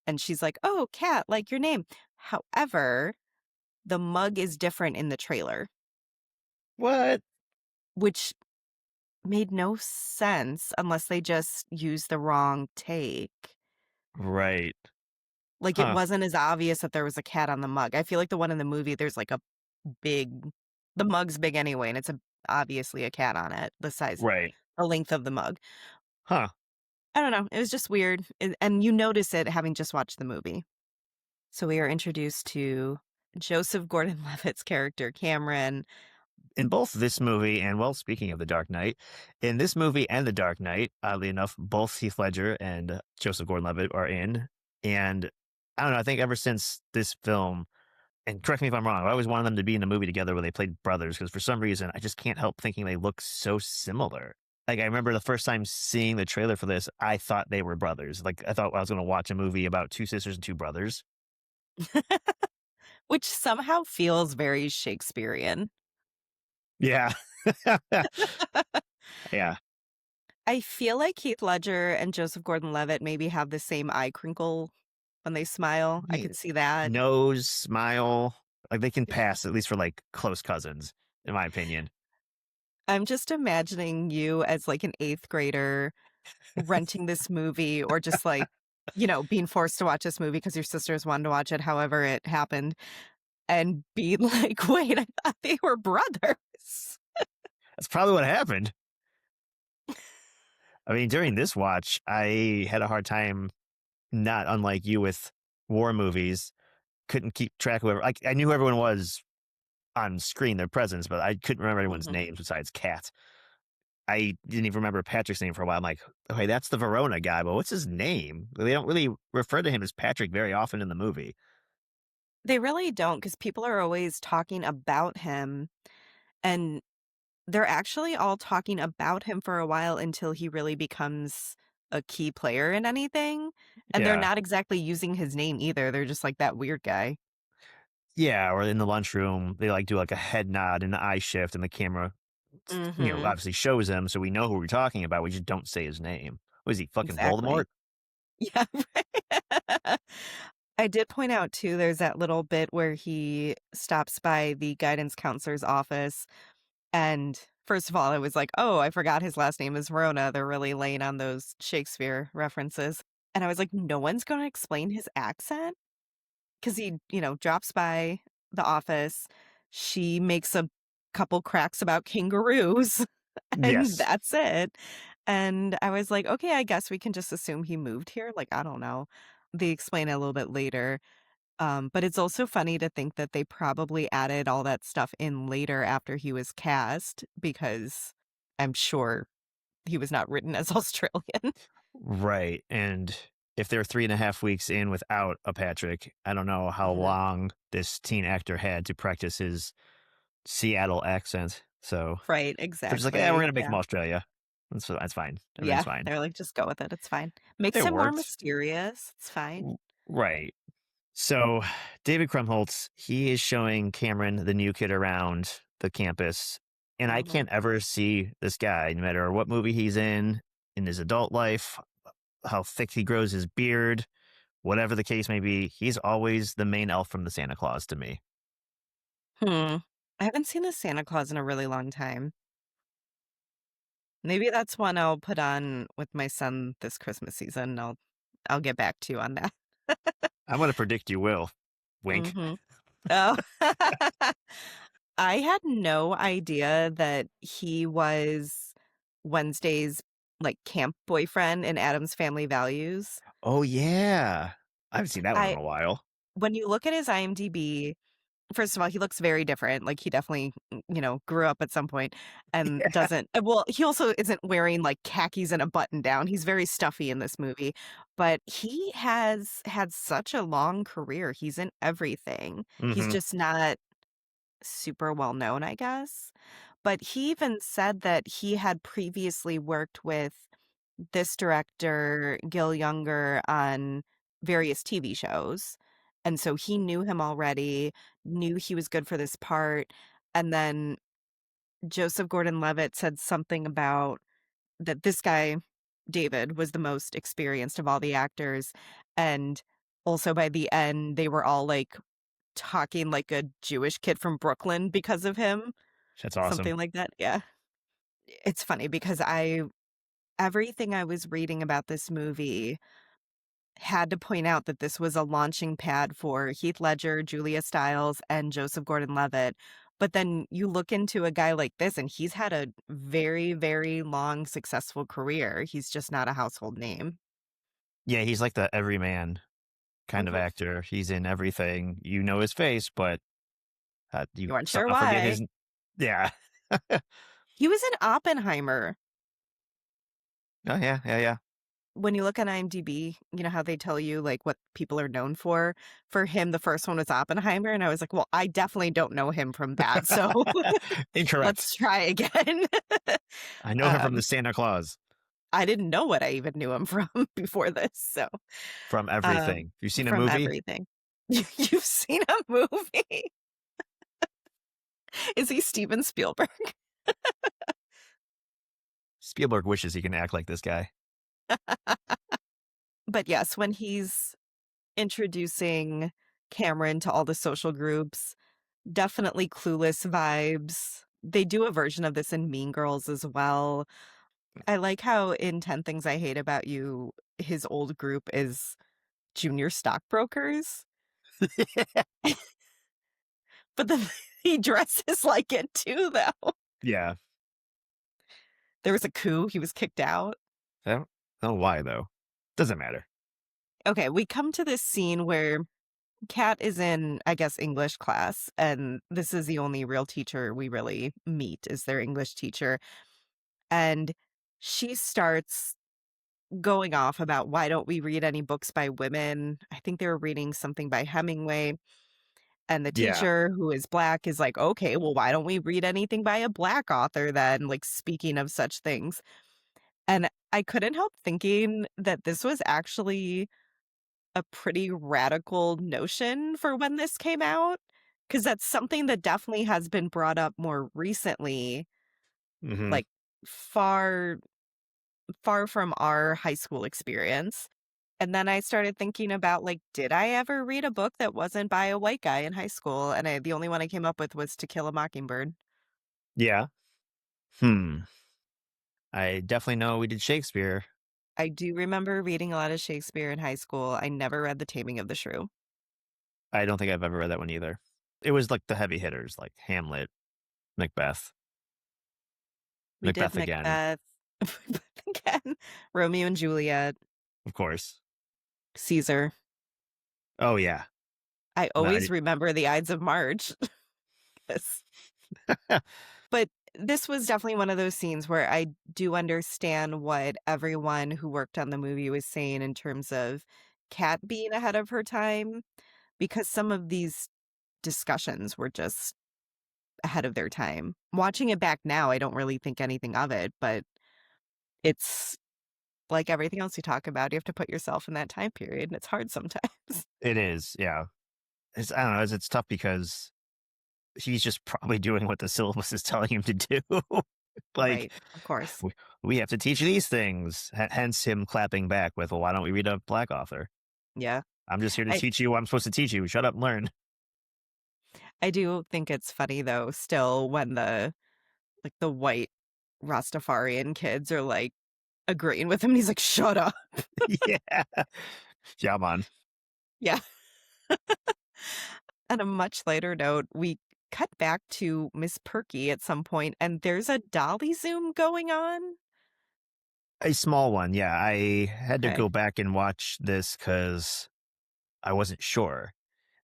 [SPEAKER 1] and she's like, "Oh, cat, like your name." However, the mug is different in the trailer,
[SPEAKER 2] What?
[SPEAKER 1] which made no sense unless they just used the wrong take.
[SPEAKER 2] Right.
[SPEAKER 1] Like, it
[SPEAKER 2] Huh.
[SPEAKER 1] wasn't as obvious that there was a cat on the mug. I feel like the one in the movie, there's, like, a big the mug's big anyway, and it's obviously a cat on it,
[SPEAKER 2] Right.
[SPEAKER 1] the length of the mug.
[SPEAKER 2] Huh.
[SPEAKER 1] I don't know, it was just weird, and you notice it having just watched the movie. So we are introduced to Joseph Gordon-Levitt's character, Cameron.
[SPEAKER 2] In both this movie and, well, speaking of The Dark Knight, in this movie and The Dark Knight, oddly enough, both Heath Ledger and Joseph Gordon-Levitt are in. And I don't know, I think ever since this film, and correct me if I'm wrong, I always wanted them to be in a movie together where they played brothers because for some reason I just can't help thinking they look so similar. Like I remember the first time seeing the trailer for this, I thought they were brothers. Like I thought I was going to watch a movie about two sisters and two brothers.
[SPEAKER 1] Which somehow feels very Shakespearean.
[SPEAKER 2] Yeah. Yeah.
[SPEAKER 1] I feel like Heath Ledger and Joseph Gordon-Levitt maybe have the same eye crinkle when they smile. I
[SPEAKER 2] Yeah.
[SPEAKER 1] could see that.
[SPEAKER 2] Nose, smile, like they can pass at least for like close cousins, in my opinion.
[SPEAKER 1] I'm just imagining you as, like, an 8th grader renting this movie or just, like, being forced to watch this movie because your sisters wanted to watch it, however it happened, and being like, "Wait, I thought they were brothers."
[SPEAKER 2] That's probably what happened. I mean, during this watch, I had a hard time, not unlike you with war movies, couldn't keep track of whoever. Like, I knew who everyone was on screen, their presence, but I couldn't remember anyone's
[SPEAKER 1] Mhm.
[SPEAKER 2] names besides Kat. I didn't even remember Patrick's name for a while. I'm like, okay, that's the Verona guy, but what's his name? They don't really refer to him as Patrick very often in the movie.
[SPEAKER 1] They really do not because people are always talking about him, and they're actually all talking about him for a while until he really becomes a key player in anything, and they're
[SPEAKER 2] Yeah.
[SPEAKER 1] not exactly using his name either, they're just like, "That weird guy."
[SPEAKER 2] Yeah. Or in the lunchroom, they like do like a head nod and the eye shift, and the camera,
[SPEAKER 1] Mhm.
[SPEAKER 2] obviously shows him. So we know who we're talking about. We just don't say his name. Was he fucking
[SPEAKER 1] Exactly.
[SPEAKER 2] Voldemort?
[SPEAKER 1] Yeah, right. I did point out too, there's that little bit where he stops by the guidance counselor's office, and first of all, I was like, "Oh, I forgot his last name is Verona." They're really laying on those Shakespeare references, and I was like, "No one's gonna explain his accent?" 'Cause he, drops by the office, she makes a couple cracks about kangaroos, and
[SPEAKER 2] Yes.
[SPEAKER 1] that's it, and I was like, "Okay, I guess we can just assume he moved here," like, I don't know. They explain it a little bit later, but it's also funny to think that they probably added all that stuff in later after he was cast because I'm sure he was not written as Australian.
[SPEAKER 2] Right. And if they're 3.5 weeks in without a Patrick, I don't know how
[SPEAKER 1] Mhm.
[SPEAKER 2] long this teen actor had to practice his Seattle accent. So
[SPEAKER 1] Right,
[SPEAKER 2] they're just like, yeah, we're
[SPEAKER 1] exactly,
[SPEAKER 2] gonna make
[SPEAKER 1] yeah.
[SPEAKER 2] him Australia. That's fine. Everything's
[SPEAKER 1] Yeah,
[SPEAKER 2] fine.
[SPEAKER 1] they're like, "Just go with it, it's fine." Makes
[SPEAKER 2] It
[SPEAKER 1] him more
[SPEAKER 2] worked.
[SPEAKER 1] mysterious, it's fine.
[SPEAKER 2] Right. So David Krumholtz, he is showing Cameron the new kid around the campus. And I
[SPEAKER 1] Mhm.
[SPEAKER 2] can't ever see this guy, no matter what movie he's in his adult life, how thick he grows his beard, whatever the case may be, he's always the main elf from the Santa Claus to me.
[SPEAKER 1] Hmm. I haven't seen the Santa Claus in a really long time. Maybe that's one I'll put on with my son this Christmas season, I'll get back to you on that.
[SPEAKER 2] I'm going to predict you will. Wink.
[SPEAKER 1] Mhm. Oh. I had no idea that he was Wednesday's, like, camp boyfriend in Adam's Family Values.
[SPEAKER 2] Oh, yeah. I haven't seen that one in
[SPEAKER 1] I
[SPEAKER 2] a while.
[SPEAKER 1] When you look at his IMDb, first of all, he looks very different, like, he definitely, grew up at some point and doesn't well, he also isn't wearing, like, khakis and a button down, he's very stuffy in this movie, but he has had such a long career, he's in everything. He's
[SPEAKER 2] Mhm.
[SPEAKER 1] just not super well known, I guess, but he even said that he had previously worked with this director, Gil Younger, on various TV shows, and so he knew him already, knew he was good for this part, and then Joseph Gordon-Levitt said something about that this guy, David, was the most experienced of all the actors, and also by the end, they were all, like, talking like a Jewish kid from Brooklyn because of him,
[SPEAKER 2] That's awesome.
[SPEAKER 1] something like that, yeah. It's funny because I everything I was reading about this movie had to point out that this was a launching pad for Heath Ledger, Julia Stiles, and Joseph Gordon-Levitt. But then you look into a guy like this, and he's had a very, very long, successful career. He's just not a household name.
[SPEAKER 2] Yeah, he's like the everyman kind of
[SPEAKER 1] Mhm.
[SPEAKER 2] actor. He's in everything. You know his face, but you
[SPEAKER 1] You aren't sure
[SPEAKER 2] somehow forget
[SPEAKER 1] why.
[SPEAKER 2] his. Yeah.
[SPEAKER 1] He was in Oppenheimer.
[SPEAKER 2] Oh, yeah, yeah, yeah.
[SPEAKER 1] When you look on IMDb, you know how they tell you, like, what people are known for? For him, the first one was Oppenheimer, and I was like, "Well, I definitely don't know him from that, so
[SPEAKER 2] Incorrect.
[SPEAKER 1] let's try again."
[SPEAKER 2] I know him from the
[SPEAKER 1] Um,
[SPEAKER 2] Santa Claus,
[SPEAKER 1] I didn't know what I even knew him from before this, so,
[SPEAKER 2] from
[SPEAKER 1] um,
[SPEAKER 2] everything. You seen a
[SPEAKER 1] from
[SPEAKER 2] movie?
[SPEAKER 1] everything. You've seen a movie? Is he Steven Spielberg?
[SPEAKER 2] Spielberg wishes he can act like this guy.
[SPEAKER 1] But, yes, when he's introducing Cameron to all the social groups, definitely Clueless vibes. They do a version of this in Mean Girls as well. I like how in 10 Things I Hate About You, his old group is junior stockbrokers, but then he dresses like it too, though.
[SPEAKER 2] Yeah.
[SPEAKER 1] There was a coup, he was kicked out.
[SPEAKER 2] I don't know why, though. Doesn't matter.
[SPEAKER 1] Okay, we come to this scene where Kat is in, I guess, English class, and this is the only real teacher we really meet is their English teacher, and she starts going off about why don't we read any books by women. I think they were reading something by Hemingway. And the
[SPEAKER 2] Yeah.
[SPEAKER 1] teacher, who is Black, is like, okay, well, why don't we read anything by a Black author then? Like, speaking of such things. And I couldn't help thinking that this was actually a pretty radical notion for when this came out. Cause that's something that definitely has been brought up more recently,
[SPEAKER 2] Mhm.
[SPEAKER 1] like far far from our high school experience. And then I started thinking about, like, did I ever read a book that wasn't by a white guy in high school? And the only one I came up with was To Kill a Mockingbird.
[SPEAKER 2] Yeah. Hmm. I definitely know we did Shakespeare.
[SPEAKER 1] I do remember reading a lot of Shakespeare in high school. I never read The Taming of the Shrew.
[SPEAKER 2] I don't think I've ever read that one either. It was like the heavy hitters, like Hamlet, Macbeth,
[SPEAKER 1] We did
[SPEAKER 2] Macbeth again,
[SPEAKER 1] Macbeth, again, Romeo and Juliet,
[SPEAKER 2] of course.
[SPEAKER 1] Caesar.
[SPEAKER 2] Oh, yeah.
[SPEAKER 1] I
[SPEAKER 2] No,
[SPEAKER 1] always remember the Ides of March. 'Cause But this was definitely one of those scenes where I do understand what everyone who worked on the movie was saying in terms of Kat being ahead of her time, because some of these discussions were just ahead of their time. Watching it back now, I don't really think anything of it, but it's like everything else you talk about, you have to put yourself in that time period, and it's hard sometimes.
[SPEAKER 2] it is, yeah. I don't know, it's tough because he's just probably doing what the syllabus is telling him to do. Like,
[SPEAKER 1] Right, of course.
[SPEAKER 2] "We we have to teach these things," hence him clapping back with, "Well, why don't we read a Black author?
[SPEAKER 1] Yeah.
[SPEAKER 2] I'm just here to
[SPEAKER 1] I
[SPEAKER 2] teach you what I'm supposed to teach you. Shut up and learn."
[SPEAKER 1] I do think it's funny though still when the white Rastafarian kids are, like, agreeing with him, and he's like, "Shut up."
[SPEAKER 2] Yeah. Yeah, man.
[SPEAKER 1] Yeah. On a much lighter note, we cut back to Miss Perky at some point, and there's a dolly zoom going on.
[SPEAKER 2] A small one, yeah. I had to
[SPEAKER 1] Okay.
[SPEAKER 2] go back and watch this because I wasn't sure.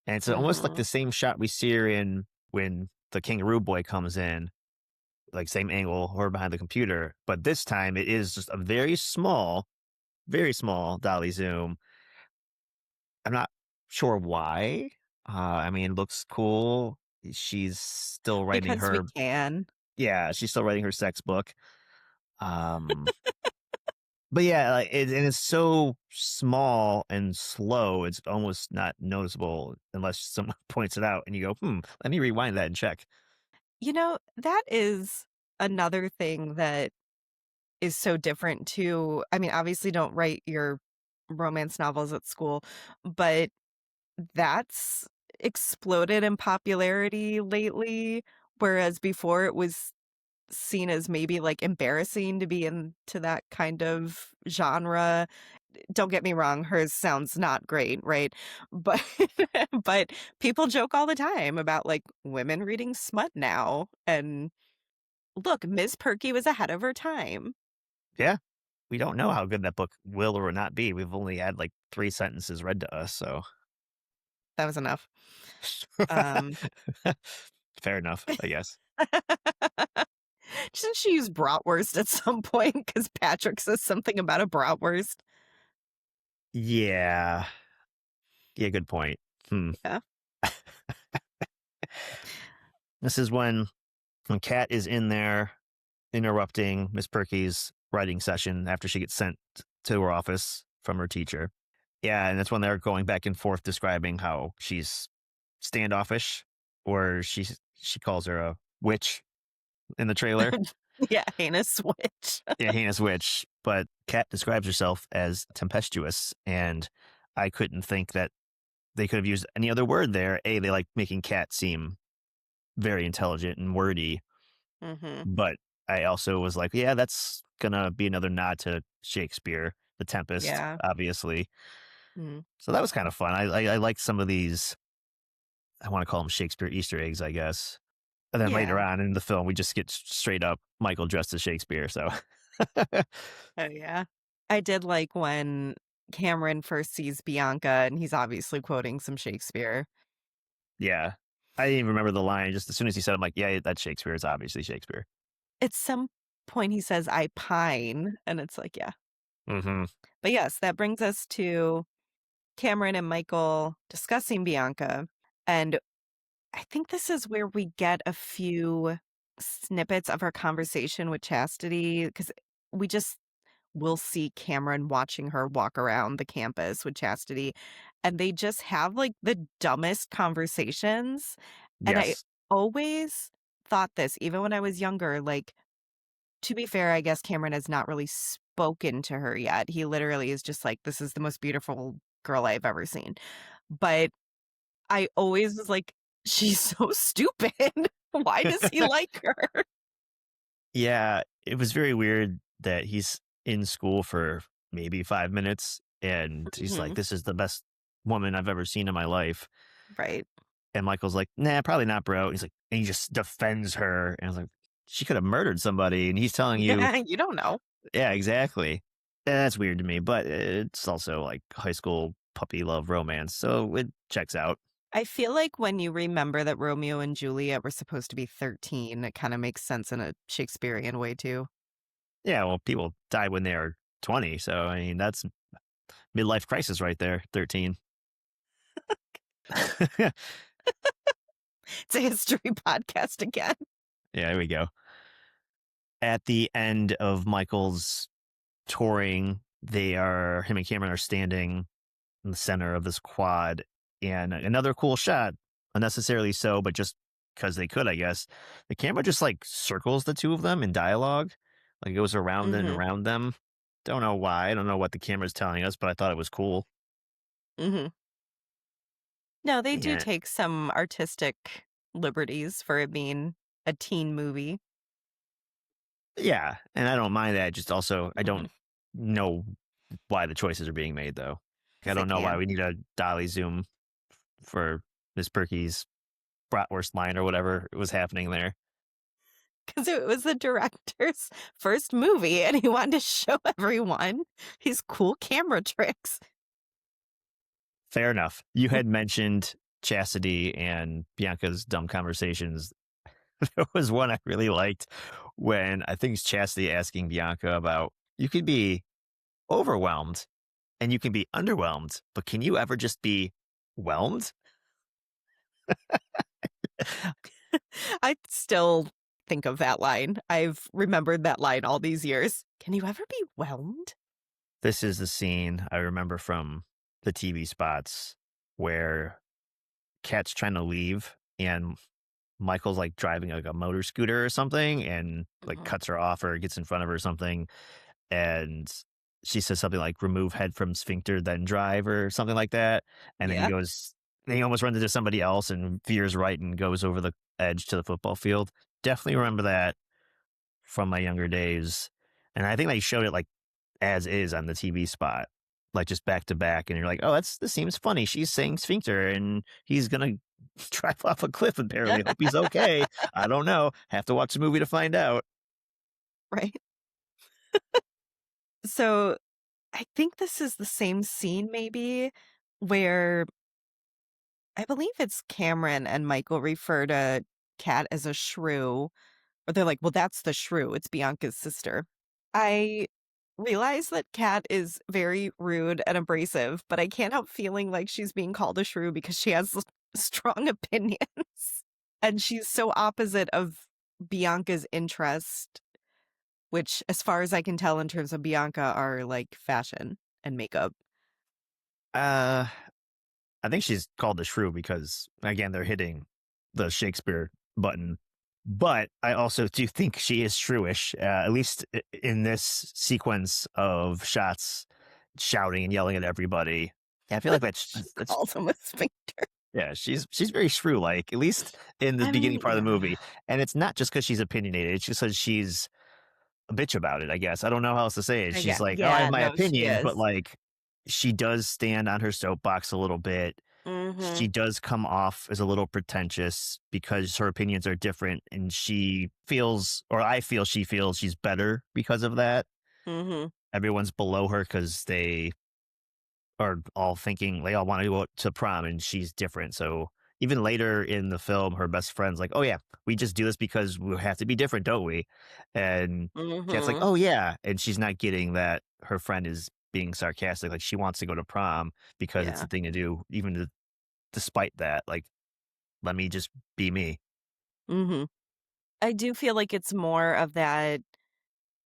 [SPEAKER 2] And it's almost like
[SPEAKER 1] Mhm.
[SPEAKER 2] the same shot we see her in when the kangaroo boy comes in, like same angle, her behind the computer. But this time it is just a very small dolly zoom. I'm not sure why. I mean, it looks cool. She's still writing
[SPEAKER 1] Because we
[SPEAKER 2] her,
[SPEAKER 1] can.
[SPEAKER 2] yeah, she's still writing her sex book. Um, but yeah, like and it's so small and slow, it's almost not noticeable unless someone points it out and you go, let me rewind that and check.
[SPEAKER 1] That is another thing that is so different too. I mean, obviously don't write your romance novels at school, but that's exploded in popularity lately, whereas before it was seen as maybe, like, embarrassing to be into that kind of genre. Don't get me wrong, hers sounds not great, right? But but people joke all the time about, like, women reading smut now, and look, Miss Perky was ahead of her time.
[SPEAKER 2] Yeah. We don't know how good that book will or will not be. We've only had like 3 sentences read to us, so
[SPEAKER 1] That was enough. Um,
[SPEAKER 2] fair enough, I guess.
[SPEAKER 1] Shouldn't she use bratwurst at some point? Because Patrick says something about a bratwurst.
[SPEAKER 2] Yeah. Yeah, good point. Hmm.
[SPEAKER 1] Yeah.
[SPEAKER 2] This is when Kat is in there interrupting Miss Perky's writing session after she gets sent to her office from her teacher. Yeah, and that's when they're going back and forth describing how she's standoffish, or she calls her a witch in the trailer.
[SPEAKER 1] Yeah, heinous switch.
[SPEAKER 2] Yeah, heinous witch. But Kat describes herself as tempestuous, and I couldn't think that they could have used any other word there. A, they like making Kat seem very intelligent and wordy,
[SPEAKER 1] Mhm.
[SPEAKER 2] but I also was like, yeah, that's gonna be another nod to Shakespeare, The Tempest,
[SPEAKER 1] Yeah.
[SPEAKER 2] obviously.
[SPEAKER 1] Mhm.
[SPEAKER 2] So that was kind of fun. I like some of these. I want to call them Shakespeare Easter eggs, I guess. And then later
[SPEAKER 1] Yeah.
[SPEAKER 2] on in the film, we just get straight up Michael dressed as Shakespeare. So
[SPEAKER 1] Oh, yeah. I did like when Cameron first sees Bianca, and he's obviously quoting some Shakespeare.
[SPEAKER 2] yeah, I didn't even remember the line. Just as soon as he said, it, I'm like, yeah, that's Shakespeare. It's obviously Shakespeare.
[SPEAKER 1] At some point, he says, "I pine," and it's like, yeah.
[SPEAKER 2] Hmm.
[SPEAKER 1] But yes, that brings us to Cameron and Michael discussing Bianca, and I think this is where we get a few snippets of her conversation with Chastity, because we just will see Cameron watching her walk around the campus with Chastity, and they just have, like, the dumbest conversations, and I
[SPEAKER 2] Yes.
[SPEAKER 1] always thought this, even when I was younger, like, to be fair, I guess Cameron has not really spoken to her yet. He literally is just like, "This is the most beautiful girl I've ever seen." But I always was like, "She's so stupid. Why does he like her?"
[SPEAKER 2] Yeah, it was very weird that he's in school for maybe 5 minutes and he's like,
[SPEAKER 1] Mhm.
[SPEAKER 2] this is the best woman I've ever seen in my life.
[SPEAKER 1] Right.
[SPEAKER 2] And Michael's like, nah, probably not, bro. He's like, and he just defends her. And I was like, she could have murdered somebody. And he's telling you,
[SPEAKER 1] Yeah, you don't know.
[SPEAKER 2] yeah, exactly. And that's weird to me, but it's also like high school puppy love romance. So it checks out.
[SPEAKER 1] I feel like when you remember that Romeo and Juliet were supposed to be 13, it kinda makes sense in a Shakespearean way too.
[SPEAKER 2] Yeah, well, people die when they're 20. So, I mean, that's midlife crisis right there, 13. Yeah,
[SPEAKER 1] It's a history podcast again.
[SPEAKER 2] there we go. At the end of Michael's touring, him and Cameron are standing in the center of this quad. And another cool shot, unnecessarily so, but just because they could, I guess. The camera just like circles the two of them in dialogue, like it goes around and
[SPEAKER 1] Mhm,
[SPEAKER 2] around them. Don't know why. I don't know what the camera's telling us, but I thought it was cool.
[SPEAKER 1] mhm. No, they do
[SPEAKER 2] Yeah.
[SPEAKER 1] take some artistic liberties for it being a teen movie.
[SPEAKER 2] Yeah. And I don't mind that. Just also, I
[SPEAKER 1] Mhm,
[SPEAKER 2] don't know why the choices are being made, though. I
[SPEAKER 1] 'cause they
[SPEAKER 2] don't know why
[SPEAKER 1] can.
[SPEAKER 2] we need a dolly zoom for Miss Perky's bratwurst line or whatever was happening there.
[SPEAKER 1] because it was the director's first movie and he wanted to show everyone his cool camera tricks.
[SPEAKER 2] Fair enough. You had mentioned Chastity and Bianca's dumb conversations. There was one I really liked when I think it's Chastity asking Bianca about you could be overwhelmed and you can be underwhelmed, but can you ever just be whelmed?
[SPEAKER 1] I still think of that line. I've remembered that line all these years. Can you ever be whelmed?
[SPEAKER 2] This is the scene I remember from the TV spots where Kat's trying to leave and Michael's like driving like a motor scooter or something and like
[SPEAKER 1] Mhm.
[SPEAKER 2] cuts her off or gets in front of her or something. And she says something like remove head from sphincter, then drive or something like that. And then he
[SPEAKER 1] Yeah,
[SPEAKER 2] goes, then he almost runs into somebody else and veers right and goes over the edge to the football field. Definitely remember that from my younger days. And I think they showed it like as is on the TV spot, like just back to back. And you're like, oh, this seems funny. She's saying sphincter and he's going to drive off a cliff apparently. Hope he's okay. I don't know. Have to watch the movie to find out.
[SPEAKER 1] right. So I think this is the same scene, maybe, where I believe it's Cameron and Michael refer to Kat as a shrew, or they're like, well, that's the shrew. It's Bianca's sister. I realize that Kat is very rude and abrasive, but I can't help feeling like she's being called a shrew because she has strong opinions. And she's so opposite of Bianca's interest, which, as far as I can tell, in terms of Bianca, are like fashion and makeup.
[SPEAKER 2] Uh, I think she's called the shrew because, again, they're hitting the Shakespeare button. But I also do think she is shrewish, at least in this sequence of shots, shouting and yelling at everybody. Yeah, I feel like
[SPEAKER 1] She
[SPEAKER 2] that's
[SPEAKER 1] calls him a sphincter.
[SPEAKER 2] yeah, she's very shrew like, at least in the
[SPEAKER 1] I
[SPEAKER 2] beginning
[SPEAKER 1] mean,
[SPEAKER 2] part of the
[SPEAKER 1] yeah.
[SPEAKER 2] movie. And it's not just because she's opinionated; it's just because she's a bitch about it. I guess I don't know how else to say it. She's
[SPEAKER 1] Again,
[SPEAKER 2] like, oh, I have
[SPEAKER 1] yeah,
[SPEAKER 2] my
[SPEAKER 1] no, she
[SPEAKER 2] opinions, but
[SPEAKER 1] is.
[SPEAKER 2] like she does stand on her soapbox a little bit. She
[SPEAKER 1] Mhm,
[SPEAKER 2] does come off as a little pretentious because her opinions are different and she feels or I feel she feels she's better because of that.
[SPEAKER 1] mhm,
[SPEAKER 2] Everyone's below her because they are all thinking they all want to go to prom and she's different. So even later in the film, her best friend's like, oh, yeah, we just do this because we have to be different, don't we? And Kat's like,
[SPEAKER 1] mhm.
[SPEAKER 2] oh, yeah. And she's not getting that her friend is being sarcastic. Like she wants to go to prom because it's
[SPEAKER 1] Yeah,
[SPEAKER 2] the thing to do, even despite that. Like, let me just be me.
[SPEAKER 1] mhm. I do feel like it's more of that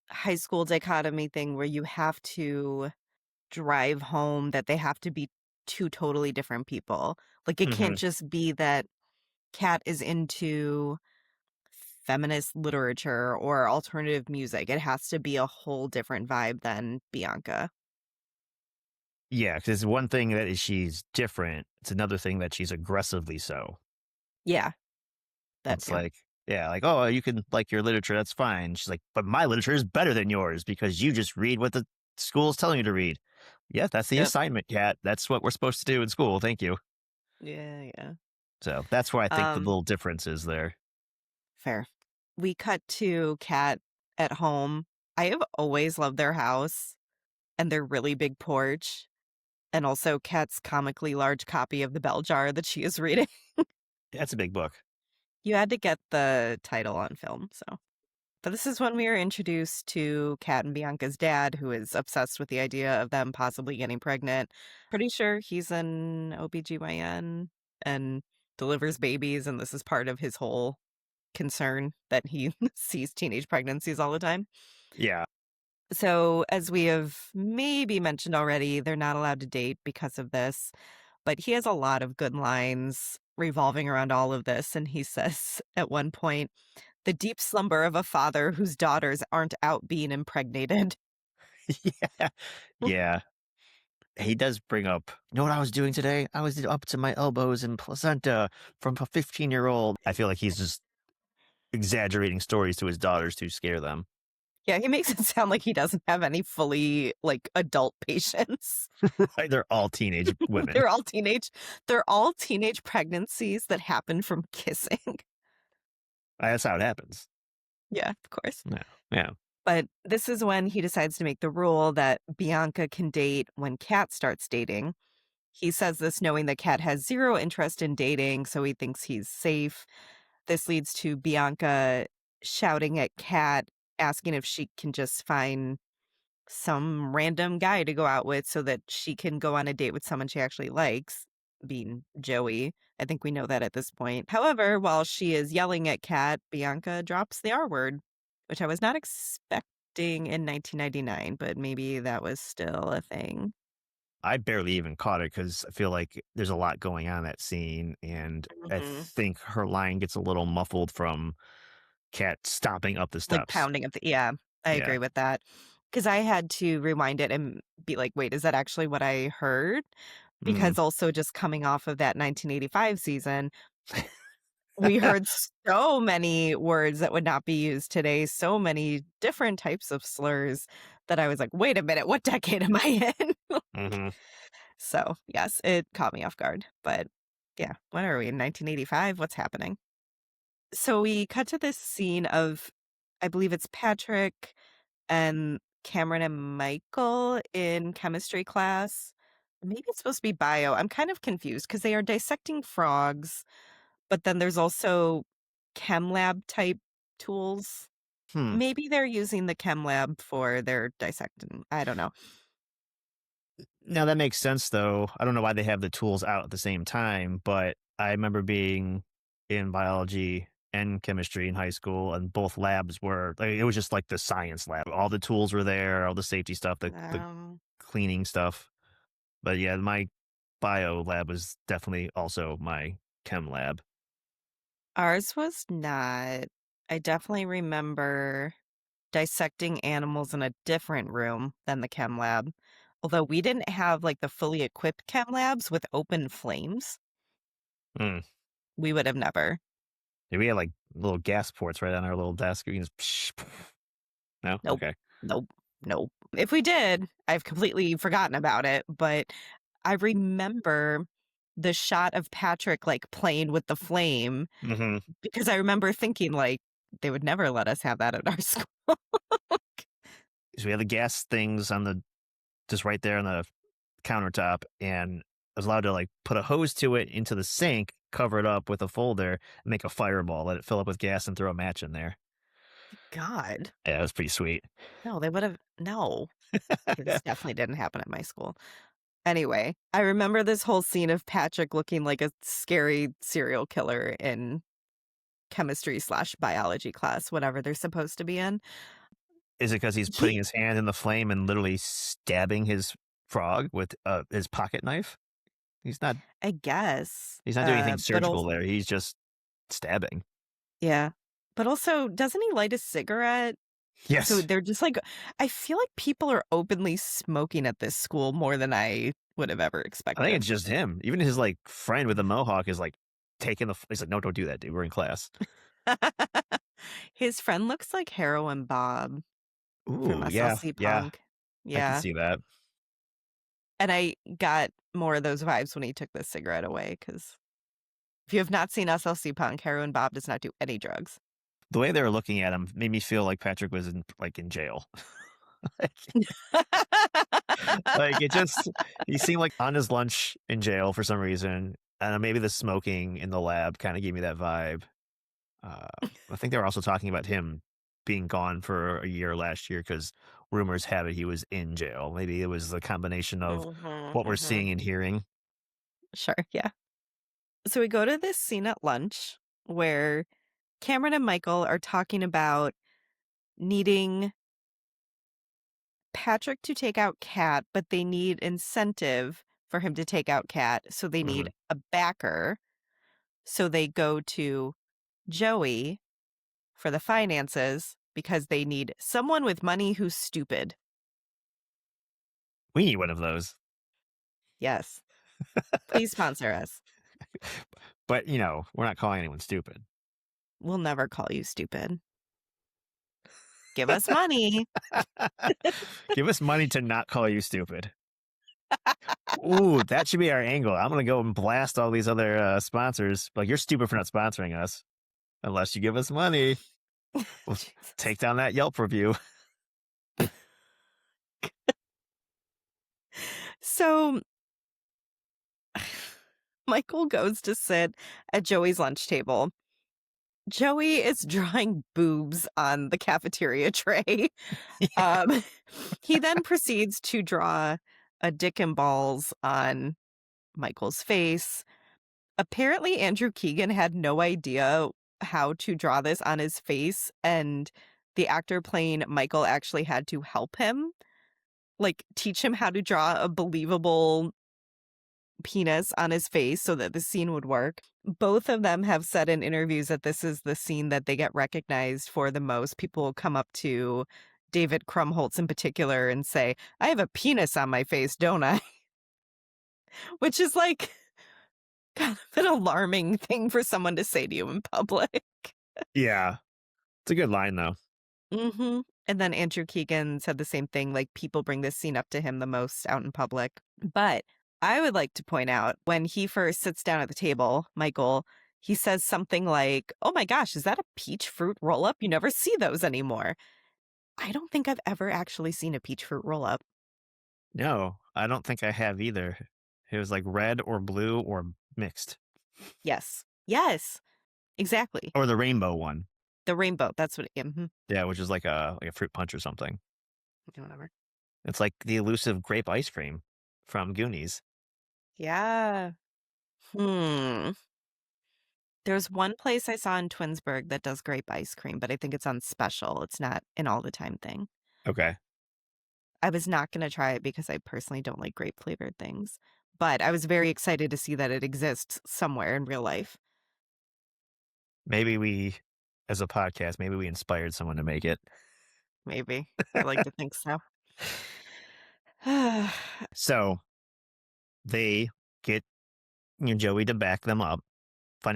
[SPEAKER 1] high school dichotomy thing where you have to drive home that they have to be 2 totally different people. Like, it
[SPEAKER 2] Hmm.
[SPEAKER 1] can't just be that Kat is into feminist literature or alternative music. It has to be a whole different vibe than Bianca.
[SPEAKER 2] Yeah, because one thing that is she's different. It's another thing that she's aggressively so.
[SPEAKER 1] Yeah, that
[SPEAKER 2] It's
[SPEAKER 1] too.
[SPEAKER 2] like, yeah, like, oh, you can like your literature, that's fine. She's like, but my literature is better than yours because you just read what the school's telling you to read. Yeah, that's the
[SPEAKER 1] Yep.
[SPEAKER 2] assignment, Cat. That's what we're supposed to do in school. Thank you.
[SPEAKER 1] Yeah, yeah.
[SPEAKER 2] So that's where I think the
[SPEAKER 1] Um,
[SPEAKER 2] little difference is there.
[SPEAKER 1] Fair. We cut to Kat at home. I have always loved their house and their really big porch, and also Kat's comically large copy of the bell jar that she is reading.
[SPEAKER 2] That's a big book.
[SPEAKER 1] You had to get the title on film, so. But this is when we are introduced to Kat and Bianca's dad, who is obsessed with the idea of them possibly getting pregnant. Pretty sure he's an OBGYN and delivers babies, and this is part of his whole concern that he sees teenage pregnancies all the time.
[SPEAKER 2] Yeah.
[SPEAKER 1] So, as we have maybe mentioned already, they're not allowed to date because of this, but he has a lot of good lines revolving around all of this. And he says at one point, the deep slumber of a father whose daughters aren't out being impregnated.
[SPEAKER 2] Yeah. Yeah. He does bring up, you know what I was doing today? I was up to my elbows in placenta from a 15-year-old. I feel like he's just exaggerating stories to his daughters to scare them.
[SPEAKER 1] Yeah, he makes it sound like he doesn't have any fully like adult patients.
[SPEAKER 2] Right? They're all teenage women.
[SPEAKER 1] they're all teenage they're all teenage pregnancies that happen from kissing.
[SPEAKER 2] That's how it happens.
[SPEAKER 1] Yeah, of course.
[SPEAKER 2] Yeah. Yeah.
[SPEAKER 1] But this is when he decides to make the rule that Bianca can date when Kat starts dating. He says this knowing that Kat has zero interest in dating, so he thinks he's safe. This leads to Bianca shouting at Kat, asking if she can just find some random guy to go out with so that she can go on a date with someone she actually likes, being Joey. I think we know that at this point. However, while she is yelling at Kat, Bianca drops the R word, which I was not expecting in 1999, but maybe that was still a thing.
[SPEAKER 2] I barely even caught it because I feel like there's a lot going on in that scene, and I
[SPEAKER 1] Mhm.
[SPEAKER 2] think her line gets a little muffled from Cat stomping up the
[SPEAKER 1] Like
[SPEAKER 2] steps.
[SPEAKER 1] pounding of the yeah, I
[SPEAKER 2] Yeah.
[SPEAKER 1] agree with that. Because I had to rewind it and be like, "Wait, is that actually what I heard?"
[SPEAKER 2] Mhm.
[SPEAKER 1] Because also just coming off of that 1985 season, we heard so many words that would not be used today, so many different types of slurs that I was like, "Wait a minute, what decade am I in?"
[SPEAKER 2] Mhm.
[SPEAKER 1] So, yes, it caught me off guard, but yeah, when are we in 1985? What's happening? So we cut to this scene of I believe it's Patrick and Cameron and Michael in chemistry class. Maybe it's supposed to be bio. I'm kind of confused because they are dissecting frogs, but then there's also chem lab type tools.
[SPEAKER 2] Hmm.
[SPEAKER 1] Maybe they're using the chem lab for their dissecting. I don't know.
[SPEAKER 2] Now that makes sense, though. I don't know why they have the tools out at the same time, but I remember being in biology and chemistry in high school, and both labs were like, it was just like the science lab. All the tools were there, all the safety stuff, the
[SPEAKER 1] Um,
[SPEAKER 2] cleaning stuff. But yeah, my bio lab was definitely also my chem lab.
[SPEAKER 1] Ours was not. I definitely remember dissecting animals in a different room than the chem lab. Although we didn't have like the fully equipped chem labs with open flames,
[SPEAKER 2] Hmm.
[SPEAKER 1] we would have never.
[SPEAKER 2] Yeah, we had like little gas ports right on our little desk. We can just no,
[SPEAKER 1] Nope.
[SPEAKER 2] okay.
[SPEAKER 1] Nope. Nope. If we did, I've completely forgotten about it, but I remember the shot of Patrick like playing with the flame
[SPEAKER 2] Hmm.
[SPEAKER 1] because I remember thinking like they would never let us have that at our school.
[SPEAKER 2] So we had the gas things on the just right there on the countertop, and I was allowed to like put a hose to it into the sink, cover it up with a folder, and make a fireball, let it fill up with gas, and throw a match in there.
[SPEAKER 1] God.
[SPEAKER 2] Yeah, it was pretty sweet.
[SPEAKER 1] No, they would have no. This definitely didn't happen at my school. Anyway, I remember this whole scene of Patrick looking like a scary serial killer in chemistry/biology class, whatever they're supposed to be in.
[SPEAKER 2] Is it because he's
[SPEAKER 1] He
[SPEAKER 2] putting his hand in the flame and literally stabbing his frog with his pocket knife? He's not.
[SPEAKER 1] I guess,
[SPEAKER 2] He's not doing anything
[SPEAKER 1] but
[SPEAKER 2] surgical
[SPEAKER 1] also
[SPEAKER 2] there. He's just stabbing.
[SPEAKER 1] yeah. But also, doesn't he light a cigarette? So
[SPEAKER 2] Yes.
[SPEAKER 1] they're just like I feel like people are openly smoking at this school more than I would have ever
[SPEAKER 2] I think
[SPEAKER 1] expected.
[SPEAKER 2] it's just him. Even his like friend with the mohawk is like taking he's like, no, don't do that, dude. We're in class.
[SPEAKER 1] His friend looks like Heroin Bob from
[SPEAKER 2] Ooh, yeah,
[SPEAKER 1] SLC
[SPEAKER 2] yeah.
[SPEAKER 1] Punk.
[SPEAKER 2] I can
[SPEAKER 1] Yeah.
[SPEAKER 2] see that.
[SPEAKER 1] And I got more of those vibes when he took the cigarette away, because if you have not seen SLC Punk, Heroin Bob does not do any drugs.
[SPEAKER 2] The way they were looking at him made me feel like Patrick was in like in jail. like, like it just he seemed like on his lunch in jail for some reason. And maybe the smoking in the lab kind of gave me that vibe. Uh, I think they were also talking about him being gone for a year last year because rumors have it he was in jail. Maybe it was the combination of
[SPEAKER 1] Mhm,
[SPEAKER 2] what we're
[SPEAKER 1] mhm.
[SPEAKER 2] seeing and hearing.
[SPEAKER 1] Sure, yeah. So we go to this scene at lunch where Cameron and Michael are talking about needing Patrick to take out Cat, but they need incentive for him to take out Cat, so they need
[SPEAKER 2] Mhm.
[SPEAKER 1] a backer. So they go to Joey for the finances because they need someone with money who's stupid.
[SPEAKER 2] We need one of those.
[SPEAKER 1] Yes. Please sponsor us.
[SPEAKER 2] But, we're not calling anyone stupid.
[SPEAKER 1] We'll never call you stupid. Give us money.
[SPEAKER 2] Give us money to not call you stupid. Ooh, that should be our angle. I'm gonna go and blast all these other sponsors. Like you're stupid for not sponsoring us unless you give us money. Well,
[SPEAKER 1] Jesus.
[SPEAKER 2] take down that Yelp review.
[SPEAKER 1] So Michael goes to sit at Joey's lunch table. Joey is drawing boobs on the cafeteria tray. Um, he then proceeds to draw a dick and balls on Michael's face. Apparently, Andrew Keegan had no idea how to draw this on his face, and the actor playing Michael actually had to help him, like, teach him how to draw a believable penis on his face so that the scene would work. Both of them have said in interviews that this is the scene that they get recognized for the most. People will come up to David Krumholtz in particular and say, "I have a penis on my face, don't I?" Which is like kind of an alarming thing for someone to say to you in public.
[SPEAKER 2] Yeah. It's a good line, though.
[SPEAKER 1] Mhm. And then Andrew Keegan said the same thing, like, people bring this scene up to him the most out in public. But I would like to point out when he first sits down at the table, Michael, he says something like, "Oh my gosh, is that a peach fruit roll-up? You never see those anymore." I don't think I've ever actually seen a peach fruit roll-up.
[SPEAKER 2] No, I don't think I have either. It was like red or blue or mixed,
[SPEAKER 1] Yes. Yes, exactly.
[SPEAKER 2] or the rainbow one.
[SPEAKER 1] The rainbow, that's what mhm,
[SPEAKER 2] Yeah, which is like a fruit punch or something.
[SPEAKER 1] whatever.
[SPEAKER 2] It's like the elusive grape ice cream from Goonies.
[SPEAKER 1] Yeah. Hmm. There's one place I saw in Twinsburg that does grape ice cream, but I think it's on special. It's not an all the time thing.
[SPEAKER 2] Okay.
[SPEAKER 1] I was not gonna try it because I personally don't like grape flavored things, but I was very excited to see that it exists somewhere in real life.
[SPEAKER 2] Maybe we, as a podcast, maybe we inspired someone to make it.
[SPEAKER 1] Maybe. I like to think so.
[SPEAKER 2] So they get Joey to back them up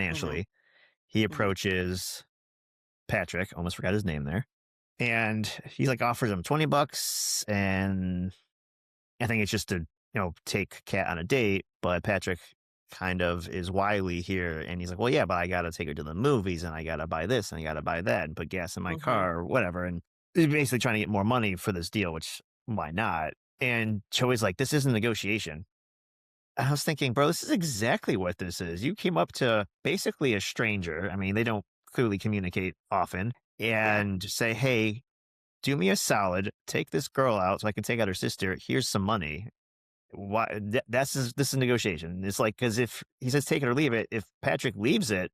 [SPEAKER 1] Mhm,
[SPEAKER 2] financially. He
[SPEAKER 1] mhm,
[SPEAKER 2] approaches Patrick, almost forgot his name there. And he's like offers him $20 and I think it's just to, take Kat on a date, but Patrick kind of is wily here and he's like, well, yeah, but I got to take her to the movies and I got to buy this and I got to buy that and put gas in my
[SPEAKER 1] mhm.
[SPEAKER 2] car or whatever. And he's basically trying to get more money for this deal, which why not? And Joey's like, this isn't negotiation. I was thinking, bro, this is exactly what this is. You came up to basically a stranger. I mean, they don't clearly communicate often
[SPEAKER 1] Yeah,
[SPEAKER 2] and say, hey, do me a solid, take this girl out so I can take out her sister. Here's some money. Why? This is negotiation. It's like because if he says take it or leave it, if Patrick leaves it,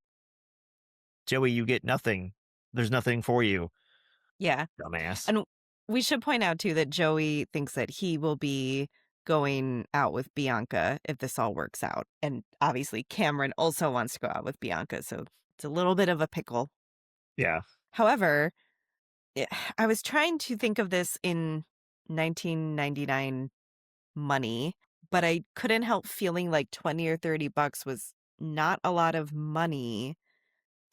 [SPEAKER 2] Joey, you get nothing. There's nothing for you,
[SPEAKER 1] yeah.
[SPEAKER 2] dumbass.
[SPEAKER 1] And we should point out too that Joey thinks that he will be going out with Bianca if this all works out. And obviously Cameron also wants to go out with Bianca, so it's a little bit of a pickle.
[SPEAKER 2] Yeah,
[SPEAKER 1] However, eh, I was trying to think of this in 1999 money, but I couldn't help feeling like 20 or 30 bucks was not a lot of money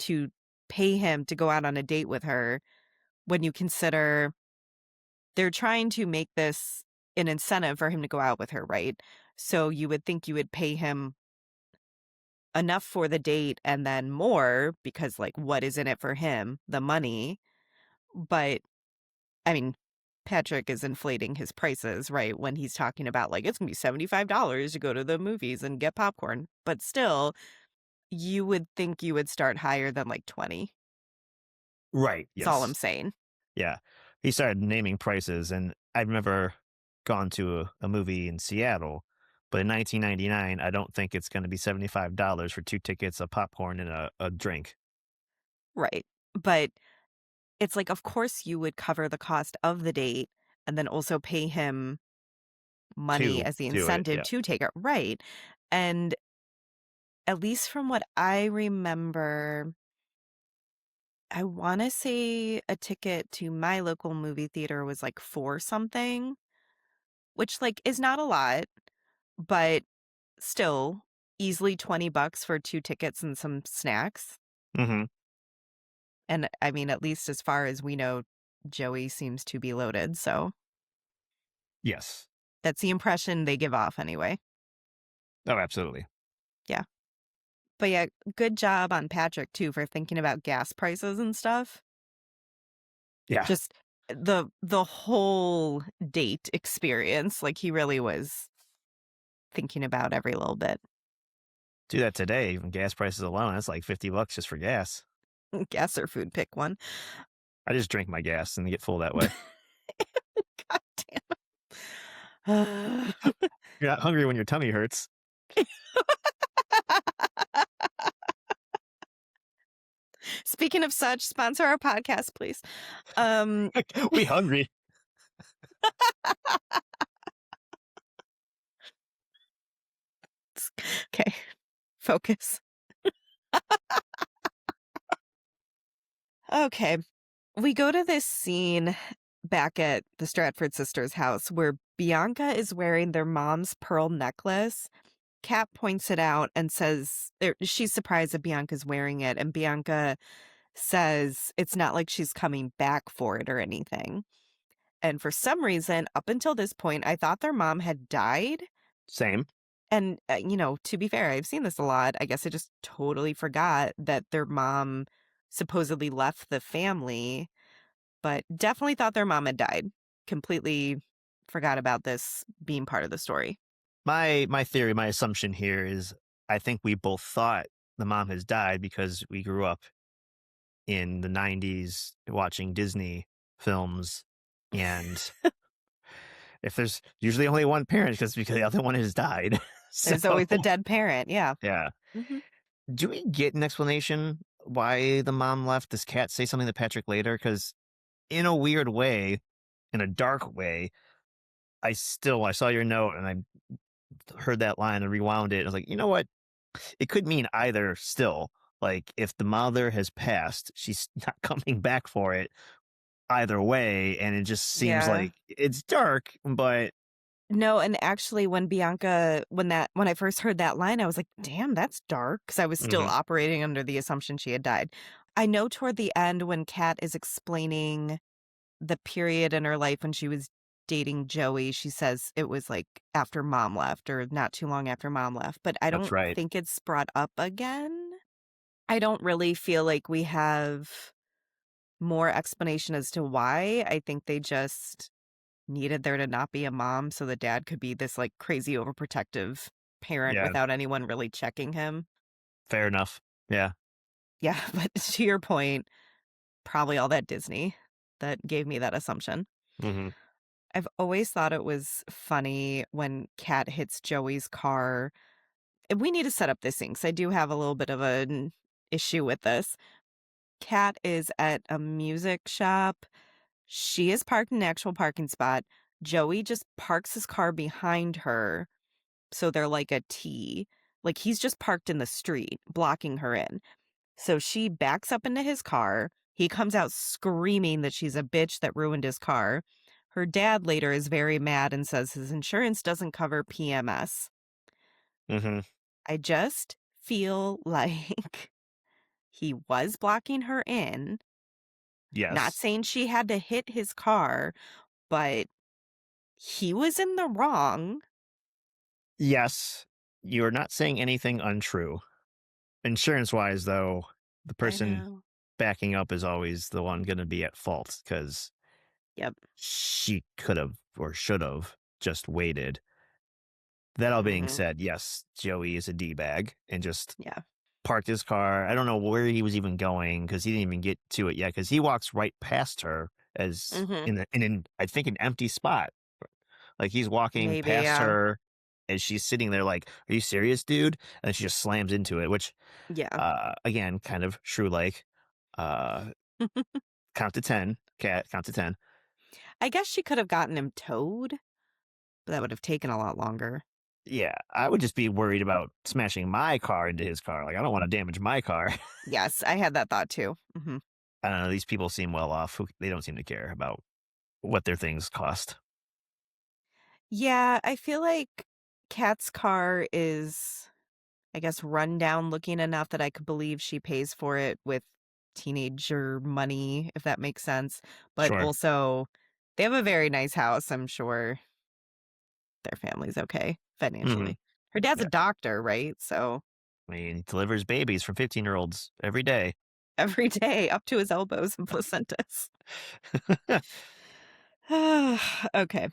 [SPEAKER 1] to pay him to go out on a date with her when you consider they're trying to make this an incentive for him to go out with her, right? So you would think you would pay him enough for the date and then more because, like, what is in it for him? The money. But I mean, Patrick is inflating his prices, right? When he's talking about, like, it's gonna be $75 to go to the movies and get popcorn. But still, you would think you would start higher than like 20.
[SPEAKER 2] right.
[SPEAKER 1] That's all I'm
[SPEAKER 2] Yes,
[SPEAKER 1] saying.
[SPEAKER 2] yeah. He started naming prices, and I've never gone to a movie in Seattle, but in 1999, I don't think it's going to be $75 for two tickets, a popcorn, and a drink.
[SPEAKER 1] Right. But it's like, of course, you would cover the cost of the date and then also pay him money
[SPEAKER 2] To
[SPEAKER 1] as the
[SPEAKER 2] do it,
[SPEAKER 1] incentive
[SPEAKER 2] yeah.
[SPEAKER 1] to take it. Right. And at least from what I remember, I want to say a ticket to my local movie theater was like four something, which like is not a lot, but still easily 20 bucks for two tickets and some snacks.
[SPEAKER 2] Hmm.
[SPEAKER 1] And I mean, at least as far as we know, Joey seems to be loaded. So
[SPEAKER 2] Yes.
[SPEAKER 1] that's the impression they give off anyway.
[SPEAKER 2] Oh, absolutely.
[SPEAKER 1] Yeah. But yeah, good job on Patrick too for thinking about gas prices and stuff.
[SPEAKER 2] Yeah.
[SPEAKER 1] Just the whole date experience, like, he really was thinking about every little bit.
[SPEAKER 2] Do that today, even gas prices alone, that's like $50 just for gas.
[SPEAKER 1] Gas or food, pick one.
[SPEAKER 2] I just drink my gas and get full that way.
[SPEAKER 1] God damn.
[SPEAKER 2] You're not hungry when your tummy hurts.
[SPEAKER 1] Speaking of such, sponsor our podcast, please. Um,
[SPEAKER 2] We hungry.
[SPEAKER 1] okay, focus. Okay, we go to this scene back at the Stratford sisters' house where Bianca is wearing their mom's pearl necklace. Kat points it out and says she's surprised that Bianca's wearing it, and Bianca says it's not like she's coming back for it or anything. And for some reason, up until this point, I thought their mom had died.
[SPEAKER 2] Same.
[SPEAKER 1] And, to be fair, I've seen this a lot. I guess I just totally forgot that their mom supposedly left the family, but definitely thought their mom had died. Completely forgot about this being part of the story.
[SPEAKER 2] My theory, my assumption here is I think we both thought the mom has died because we grew up in the 90s watching Disney films, and if there's usually only one parent because the other one has died. So,
[SPEAKER 1] There's always the dead parent. Yeah.
[SPEAKER 2] yeah.
[SPEAKER 1] Mhm.
[SPEAKER 2] Do we get an explanation why the mom left? Does Kat say something to Patrick later? Because in a weird way, in a dark way, I saw your note and I heard that line and rewound it. I was like, you know what? It could mean either still. Like if the mother has passed, she's not coming back for it either way. And it just seems
[SPEAKER 1] Yeah.
[SPEAKER 2] like it's dark, but
[SPEAKER 1] No, and actually when I first heard that line, I was like, "Damn, that's dark," because I was still
[SPEAKER 2] mhm,
[SPEAKER 1] operating under the assumption she had died. I know toward the end when Kat is explaining the period in her life when she was dating Joey, she says it was, like, after mom left or not too long after mom left, but I
[SPEAKER 2] that's
[SPEAKER 1] don't
[SPEAKER 2] right.
[SPEAKER 1] think it's brought up again. I don't really feel like we have more explanation as to why. I think they just needed there to not be a mom so the dad could be this, like, crazy overprotective parent
[SPEAKER 2] Yeah,
[SPEAKER 1] without anyone really checking him.
[SPEAKER 2] fair enough. Yeah.
[SPEAKER 1] Yeah, but to your point, probably all that Disney that gave me that assumption.
[SPEAKER 2] Hmm.
[SPEAKER 1] I've always thought it was funny when Kat hits Joey's car. And we need to set up this thing 'cause I do have a little bit of an issue with this. Kat is at a music shop. She is parked in an actual parking spot. Joey just parks his car behind her. So they're like a T. Like he's just parked in the street, blocking her in. So she backs up into his car. He comes out screaming that she's a bitch that ruined his car. Her dad later is very mad and says his insurance doesn't cover PMS.
[SPEAKER 2] Hmm.
[SPEAKER 1] I just feel like he was blocking her in, not
[SPEAKER 2] Yes.
[SPEAKER 1] saying she had to hit his car, but he was in the wrong.
[SPEAKER 2] Yes. You're not saying anything untrue. Insurance wise, though, the
[SPEAKER 1] I
[SPEAKER 2] person
[SPEAKER 1] know.
[SPEAKER 2] backing up is always the one going to be at fault because
[SPEAKER 1] Yep.
[SPEAKER 2] she could have or should have just waited. That all being
[SPEAKER 1] Hmm.
[SPEAKER 2] said, yes, Joey is a D bag and just
[SPEAKER 1] Yeah.
[SPEAKER 2] parked his car. I don't know where he was even going because he didn't even get to it yet because he walks right past her as
[SPEAKER 1] Hmm.
[SPEAKER 2] in an I think an empty spot. Like he's walking
[SPEAKER 1] Maybe.
[SPEAKER 2] past
[SPEAKER 1] Yeah.
[SPEAKER 2] her as she's sitting there like, "Are you serious, dude?" And she just slams into it, which
[SPEAKER 1] Yeah.
[SPEAKER 2] again, kind of shrew like. Uh, count to 10, cat, count to 10.
[SPEAKER 1] I guess she could have gotten him towed, but that would have taken a lot longer.
[SPEAKER 2] Yeah, I would just be worried about smashing my car into his car. Like, I don't want to damage my car.
[SPEAKER 1] Yes, I had that thought too. Hmm.
[SPEAKER 2] I don't know. These people seem well off. They don't seem to care about what their things cost.
[SPEAKER 1] Yeah, I feel like Kat's car is, I guess, run down looking enough that I could believe she pays for it with teenager money, if that makes sense. But
[SPEAKER 2] Sure.
[SPEAKER 1] also, they have a very nice house. I'm sure their family's okay
[SPEAKER 2] Hmm.
[SPEAKER 1] financially. Her dad's a
[SPEAKER 2] Yeah.
[SPEAKER 1] doctor, right? So,
[SPEAKER 2] I mean, he delivers babies from 15-year-olds every day.
[SPEAKER 1] every day up to his elbows in placentas. Okay.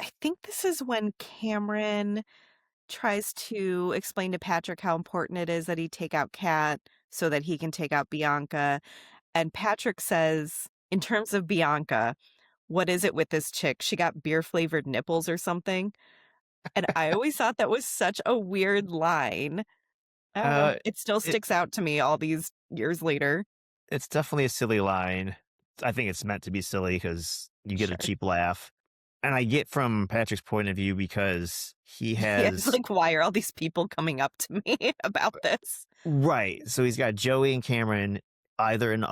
[SPEAKER 1] I think this is when Cameron tries to explain to Patrick how important it is that he take out Kat so that he can take out Bianca. And Patrick says, in terms of Bianca, what is it with this chick? She got beer flavored nipples or something. And I always thought that was such a weird line. I don't know.
[SPEAKER 2] Uh,
[SPEAKER 1] It still
[SPEAKER 2] it
[SPEAKER 1] sticks out to me all these years later.
[SPEAKER 2] it's definitely a silly line. I think it's meant to be silly because you get a
[SPEAKER 1] Sure.
[SPEAKER 2] cheap laugh. And I get from Patrick's point of view because he
[SPEAKER 1] Yeah, it's
[SPEAKER 2] has
[SPEAKER 1] like, why are all these people coming up to me about this?
[SPEAKER 2] right. So he's got Joey and Cameron either in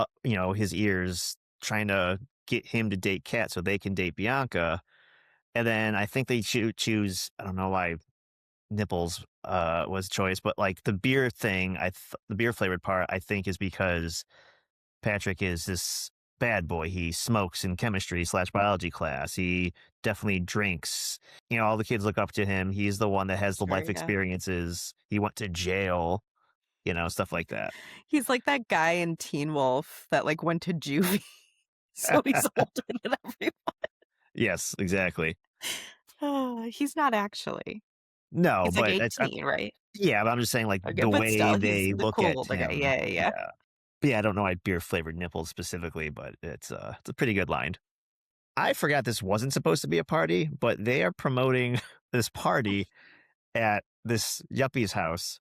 [SPEAKER 2] his ears trying to get him to date Kat so they can date Bianca. And then I think they choose. I don't know why nipples was choice, but like the beer thing, the beer flavored part, I think is because Patrick is this bad boy. He smokes in chemistry slash biology class. He definitely drinks. All the kids look up to him. He's the one that has the
[SPEAKER 1] Sure,
[SPEAKER 2] life
[SPEAKER 1] yeah.
[SPEAKER 2] experiences. He went to jail, stuff like that.
[SPEAKER 1] He's like that guy in Teen Wolf that, like, went to juvie, so he's older than everyone.
[SPEAKER 2] Yes, exactly.
[SPEAKER 1] He's not actually.
[SPEAKER 2] No,
[SPEAKER 1] He's like
[SPEAKER 2] but that's
[SPEAKER 1] 18, right?
[SPEAKER 2] yeah, but I'm just saying like
[SPEAKER 1] Okay,
[SPEAKER 2] the
[SPEAKER 1] but
[SPEAKER 2] way
[SPEAKER 1] still, he's
[SPEAKER 2] they
[SPEAKER 1] the
[SPEAKER 2] look
[SPEAKER 1] cool
[SPEAKER 2] at
[SPEAKER 1] older guy.
[SPEAKER 2] him.
[SPEAKER 1] Yeah, yeah, yeah.
[SPEAKER 2] Yeah. But yeah, I don't know why beer flavored nipples specifically, but it's a pretty good line. I forgot this wasn't supposed to be a party, but they are promoting this party at this yuppie's house.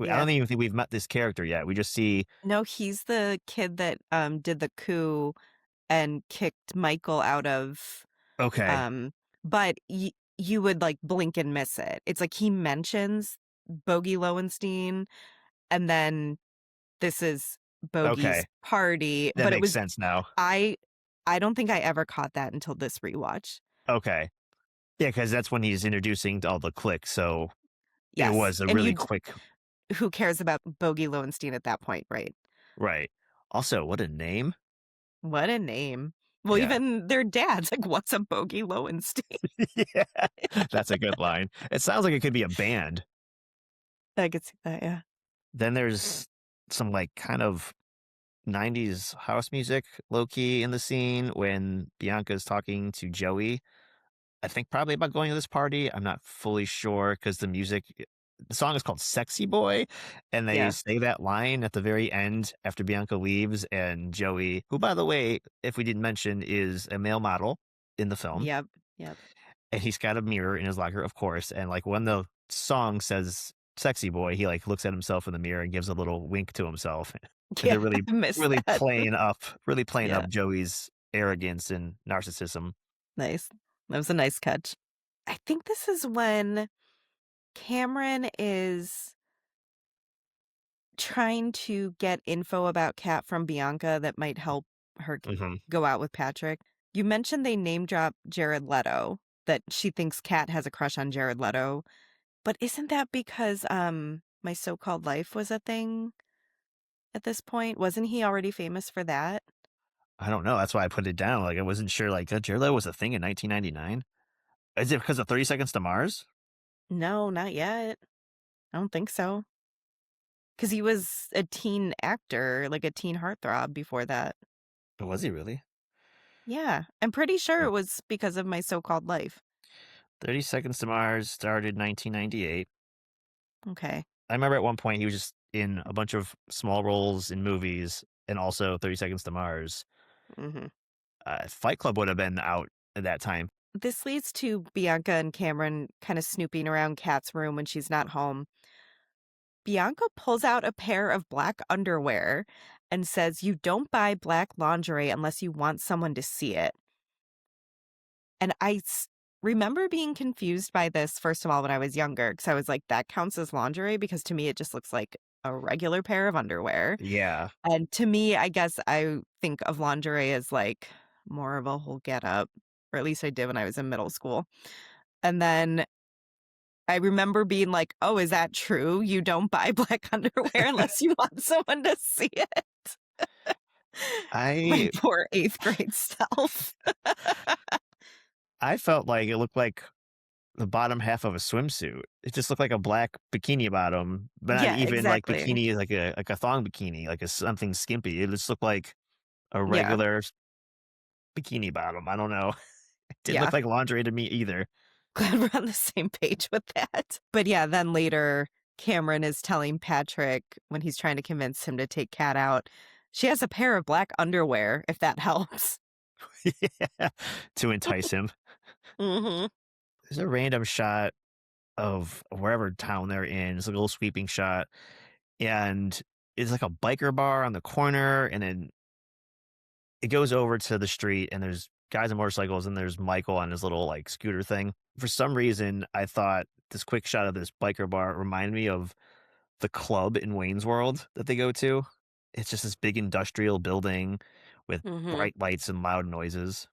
[SPEAKER 2] I
[SPEAKER 1] Yeah.
[SPEAKER 2] don't even think we've met this character yet. We just see
[SPEAKER 1] No, he's the kid that, did the coup and kicked Michael out of,
[SPEAKER 2] okay,
[SPEAKER 1] um but you would, like, blink and miss it. It's like he mentions Bogey Lowenstein, and then this is
[SPEAKER 2] okay,
[SPEAKER 1] Bogey's party,
[SPEAKER 2] that
[SPEAKER 1] but it
[SPEAKER 2] makes
[SPEAKER 1] was
[SPEAKER 2] sense now.
[SPEAKER 1] I I don't think I ever caught that until this rewatch.
[SPEAKER 2] Okay, yeah, because that's when he's introducing all the cliques. So it
[SPEAKER 1] Yes,
[SPEAKER 2] was a
[SPEAKER 1] and
[SPEAKER 2] really
[SPEAKER 1] you
[SPEAKER 2] quick
[SPEAKER 1] who cares about Bogey Lowenstein at that point, right?
[SPEAKER 2] right. Also, what a name!
[SPEAKER 1] What a name. Well,
[SPEAKER 2] Yeah,
[SPEAKER 1] even their dad's like, "What's a Bogey Lowenstein?"
[SPEAKER 2] yeah, that's a good line. It sounds like it could be a band.
[SPEAKER 1] I could see that, yeah.
[SPEAKER 2] Then there's some like kind of 90s house music low key in the scene when Bianca's talking to Joey. I think probably about going to this party. I'm not fully sure because the song is called Sexy Boy. And they
[SPEAKER 1] Yeah.
[SPEAKER 2] say that line at the very end after Bianca leaves. And Joey, who, by the way, if we didn't mention, is a male model in the film.
[SPEAKER 1] Yep, yep.
[SPEAKER 2] And he's got a mirror in his locker, of course. And like when the song says Sexy Boy, he like looks at himself in the mirror and gives a little wink to himself. And
[SPEAKER 1] Yeah,
[SPEAKER 2] they're really,
[SPEAKER 1] I missed
[SPEAKER 2] really
[SPEAKER 1] that.
[SPEAKER 2] really playing
[SPEAKER 1] Yeah,
[SPEAKER 2] up Joey's arrogance and narcissism.
[SPEAKER 1] nice. That was a nice catch. I think this is when Cameron is trying to get info about Kat from Bianca that might help her
[SPEAKER 2] Hmm.
[SPEAKER 1] go out with Patrick. You mentioned they name drop Jared Leto, that she thinks Kat has a crush on Jared Leto. But isn't that because My So-Called Life was a thing at this point? Wasn't he already famous for that?
[SPEAKER 2] I don't know. That's why I put it down. Like I wasn't sure. Like Jared Leto was a thing in 1999. Is it because of 30 Seconds to Mars?
[SPEAKER 1] No, not yet. I don't think so. Because he was a teen actor, like a teen heartthrob before that.
[SPEAKER 2] Or was he really?
[SPEAKER 1] Yeah, I'm pretty sure
[SPEAKER 2] Hmm.
[SPEAKER 1] it was because of My So-Called Life.
[SPEAKER 2] 30 Seconds to Mars started 1998.
[SPEAKER 1] Okay.
[SPEAKER 2] I remember at one point he was just in a bunch of small roles in movies and also 30 Seconds to Mars.
[SPEAKER 1] Mhm.
[SPEAKER 2] Fight Club would have been out at that time.
[SPEAKER 1] This leads to Bianca and Cameron kind of snooping around Kat's room when she's not home. Bianca pulls out a pair of black underwear and says, "You don't buy black lingerie unless you want someone to see it." And remember being confused by this, first of all, when I was younger, because I was like, that counts as lingerie? Because to me, it just looks like a regular pair of underwear.
[SPEAKER 2] Yeah.
[SPEAKER 1] And to me, I guess I think of lingerie as like more of a whole get up, or at least I did when I was in middle school. And then I remember being like, "Oh, is that true? You don't buy black underwear unless you want someone to see it?" My
[SPEAKER 2] I
[SPEAKER 1] poor 8th grade self.
[SPEAKER 2] I felt like it looked like the bottom half of a swimsuit. It just looked like a black bikini bottom, but not
[SPEAKER 1] Yeah,
[SPEAKER 2] even like
[SPEAKER 1] exactly.
[SPEAKER 2] bikini, like a thong bikini, like a something skimpy. It just looked like a
[SPEAKER 1] Yeah.
[SPEAKER 2] regular bikini bottom. I don't know. It didn't
[SPEAKER 1] Yeah.
[SPEAKER 2] look like laundry to me either.
[SPEAKER 1] Glad we're on the same page with that. But yeah, then later, Cameron is telling Patrick when he's trying to convince him to take Kat out, she has a pair of black underwear, if that helps.
[SPEAKER 2] Yeah, to entice him.
[SPEAKER 1] Mhm.
[SPEAKER 2] There's a random shot of wherever town they're in. It's like a little sweeping shot, and it's like a biker bar on the corner, and then it goes over to the street, and there's guys on motorcycles, and there's Michael on his little like scooter thing. For some reason, I thought this quick shot of this biker bar reminded me of the club in Wayne's World that they go to. It's just this big industrial building with
[SPEAKER 1] Mhm.
[SPEAKER 2] bright lights and loud noises.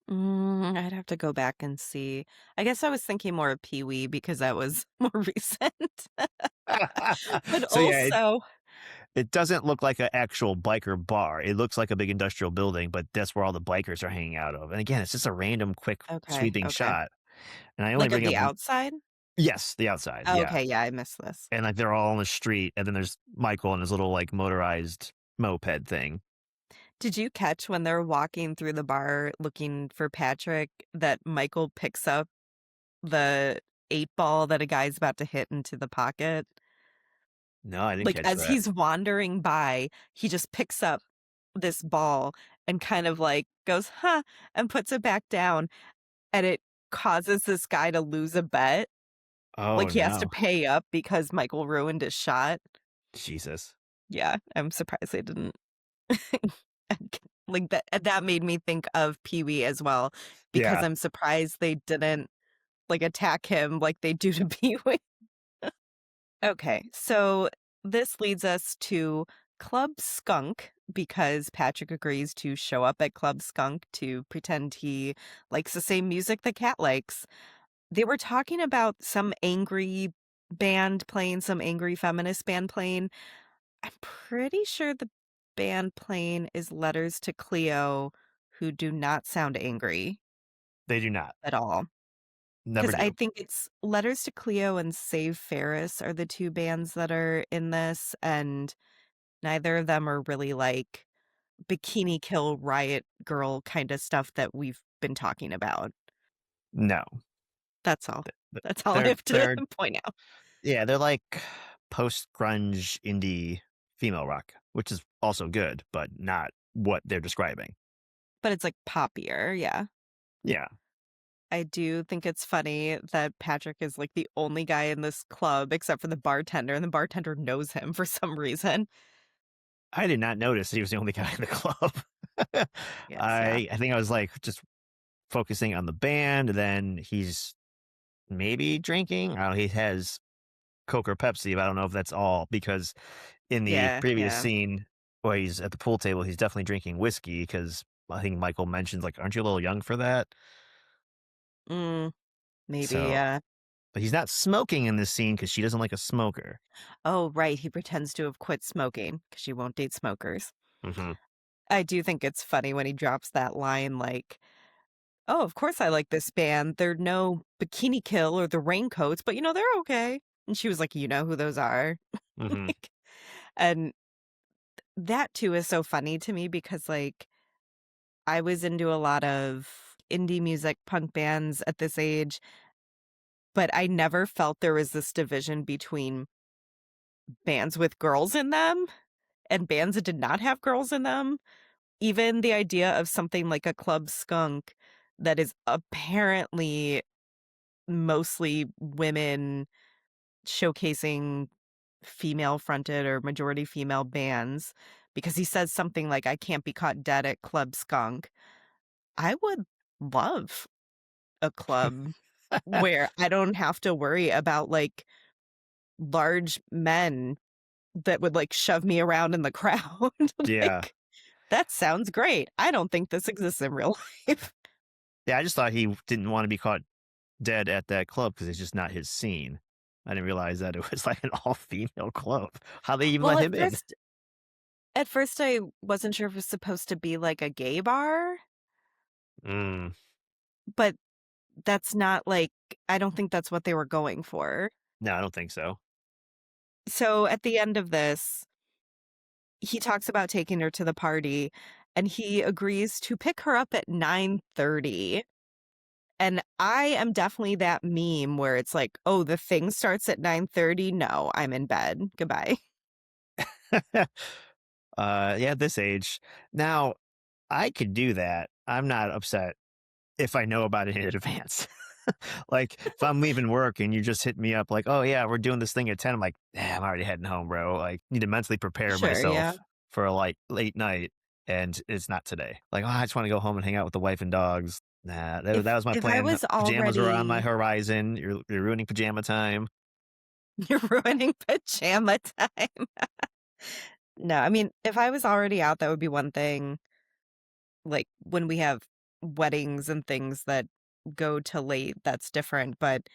[SPEAKER 1] I'd have to go back and see. I guess I was thinking more of Pee-wee because that was more recent. But
[SPEAKER 2] So yeah,
[SPEAKER 1] also
[SPEAKER 2] it doesn't look like an actual biker bar. It looks like a big industrial building, but that's where all the bikers are hanging out of. And again, it's just a random quick
[SPEAKER 1] okay,
[SPEAKER 2] sweeping
[SPEAKER 1] okay.
[SPEAKER 2] shot. And I only
[SPEAKER 1] Like of
[SPEAKER 2] bring
[SPEAKER 1] the
[SPEAKER 2] up
[SPEAKER 1] outside?
[SPEAKER 2] yes, the outside,
[SPEAKER 1] Oh,
[SPEAKER 2] yeah.
[SPEAKER 1] okay, yeah, I missed this.
[SPEAKER 2] And like they're all on the street, and then there's Michael and his little like motorized moped thing.
[SPEAKER 1] Did you catch when they're walking through the bar looking for Patrick that Michael picks up the 8 ball that a guy's about to hit into the pocket?
[SPEAKER 2] No, I didn't
[SPEAKER 1] Like,
[SPEAKER 2] catch
[SPEAKER 1] as
[SPEAKER 2] that.
[SPEAKER 1] he's wandering by, he just picks up this ball and kind of, like, goes, "Huh," and puts it back down, and it causes this guy to lose a bet.
[SPEAKER 2] Oh
[SPEAKER 1] Like, he has to
[SPEAKER 2] no.
[SPEAKER 1] pay up because Michael ruined his shot.
[SPEAKER 2] Jesus.
[SPEAKER 1] Yeah, I'm surprised they didn't like, that made me think of Pee-wee as well because
[SPEAKER 2] Yeah.
[SPEAKER 1] I'm surprised they didn't, like, attack him like they do to Pee-wee. Okay, so this leads us to Club Skunk because Patrick agrees to show up at Club Skunk to pretend he likes the same music the cat likes. They were talking about some angry band playing, some angry feminist band playing. I'm pretty sure the band playing is Letters to Cleo, who do not sound angry
[SPEAKER 2] They do not.
[SPEAKER 1] at all.
[SPEAKER 2] Never
[SPEAKER 1] Because I
[SPEAKER 2] do.
[SPEAKER 1] think it's Letters to Cleo and Save Ferris are the 2 bands that are in this, and neither of them are really, like, Bikini Kill, Riot Girl kinda stuff that we've been talking about.
[SPEAKER 2] No.
[SPEAKER 1] That's all.
[SPEAKER 2] Th-
[SPEAKER 1] That's all I
[SPEAKER 2] They're
[SPEAKER 1] have to
[SPEAKER 2] they're
[SPEAKER 1] point out.
[SPEAKER 2] yeah, they're like post grunge indie female rock, which is also good, but not what they're describing.
[SPEAKER 1] But it's, like, poppier, yeah.
[SPEAKER 2] Yeah.
[SPEAKER 1] I do think it's funny that Patrick is, like, the only guy in this club except for the bartender, and the bartender knows him for some reason.
[SPEAKER 2] I did not notice he was the only guy in the club.
[SPEAKER 1] Yes, yeah.
[SPEAKER 2] I think I was like just focusing on the band, and then he's maybe drinking. I don't know, he has Coke or Pepsi, but I don't know if that's all because in the
[SPEAKER 1] Yeah,
[SPEAKER 2] previous
[SPEAKER 1] yeah.
[SPEAKER 2] scene where he's at the pool table, he's definitely drinking whiskey because I think Michael mentions like, "Aren't you a little young for that?"
[SPEAKER 1] Mm, maybe,
[SPEAKER 2] So,
[SPEAKER 1] yeah.
[SPEAKER 2] but he's not smoking in this scene because she doesn't like a smoker.
[SPEAKER 1] Oh, right, he pretends to have quit smoking because she won't date smokers.
[SPEAKER 2] Hmm.
[SPEAKER 1] I do think it's funny when he drops that line like, "Oh, of course I like this band. They're no Bikini Kill or the Raincoats, but, they're okay." And she was like, "You know who those are?"
[SPEAKER 2] Hmm.
[SPEAKER 1] Like, and that too is so funny to me because, like, I was into a lot of indie music, punk bands at this age, but I never felt there was this division between bands with girls in them and bands that did not have girls in them. Even the idea of something like a Club Skunk that is apparently mostly women showcasing female fronted or majority female bands because he says something like, "I can't be caught dead at Club Skunk." I would love a club where I don't have to worry about, like, large men that would, like, shove me around in the crowd.
[SPEAKER 2] Yeah.
[SPEAKER 1] Like, that sounds great. I don't think this exists in real life.
[SPEAKER 2] Yeah. I just thought he didn't want to be caught dead at that club because it's just not his scene. I didn't realize that it was like an all female club. How they even
[SPEAKER 1] Well,
[SPEAKER 2] let
[SPEAKER 1] at
[SPEAKER 2] him in?
[SPEAKER 1] first at first, I wasn't sure if it was supposed to be like a gay bar,
[SPEAKER 2] Mm,
[SPEAKER 1] but that's not like I don't think that's what they were going for.
[SPEAKER 2] No, I don't think so.
[SPEAKER 1] So at the end of this, he talks about taking her to the party and he agrees to pick her up at 9:30. And I am definitely that meme where it's like, "Oh, the thing starts at 9:30? No, I'm in bed. Goodbye."
[SPEAKER 2] Yeah, at this age. Now, I could do that. I'm not upset if I know about it in advance. Like, if I'm leaving work and you just hit me up like, "Oh, yeah, we're doing this thing at 10." I'm like, I'm already heading home, bro. Like, need to mentally prepare
[SPEAKER 1] Sure, yeah.
[SPEAKER 2] myself for a, like, late night, and it's not today. Like, "Oh, I just wanna go home and hang out with the wife and dogs." Nah, that was my
[SPEAKER 1] If I
[SPEAKER 2] plan.
[SPEAKER 1] was
[SPEAKER 2] Pajamas were on my
[SPEAKER 1] already
[SPEAKER 2] horizon. You're ruining pajama time.
[SPEAKER 1] you're ruining pajama time. No, I mean, if I was already out, that would be one thing. Like, when we have weddings and things that go to late, that's different, but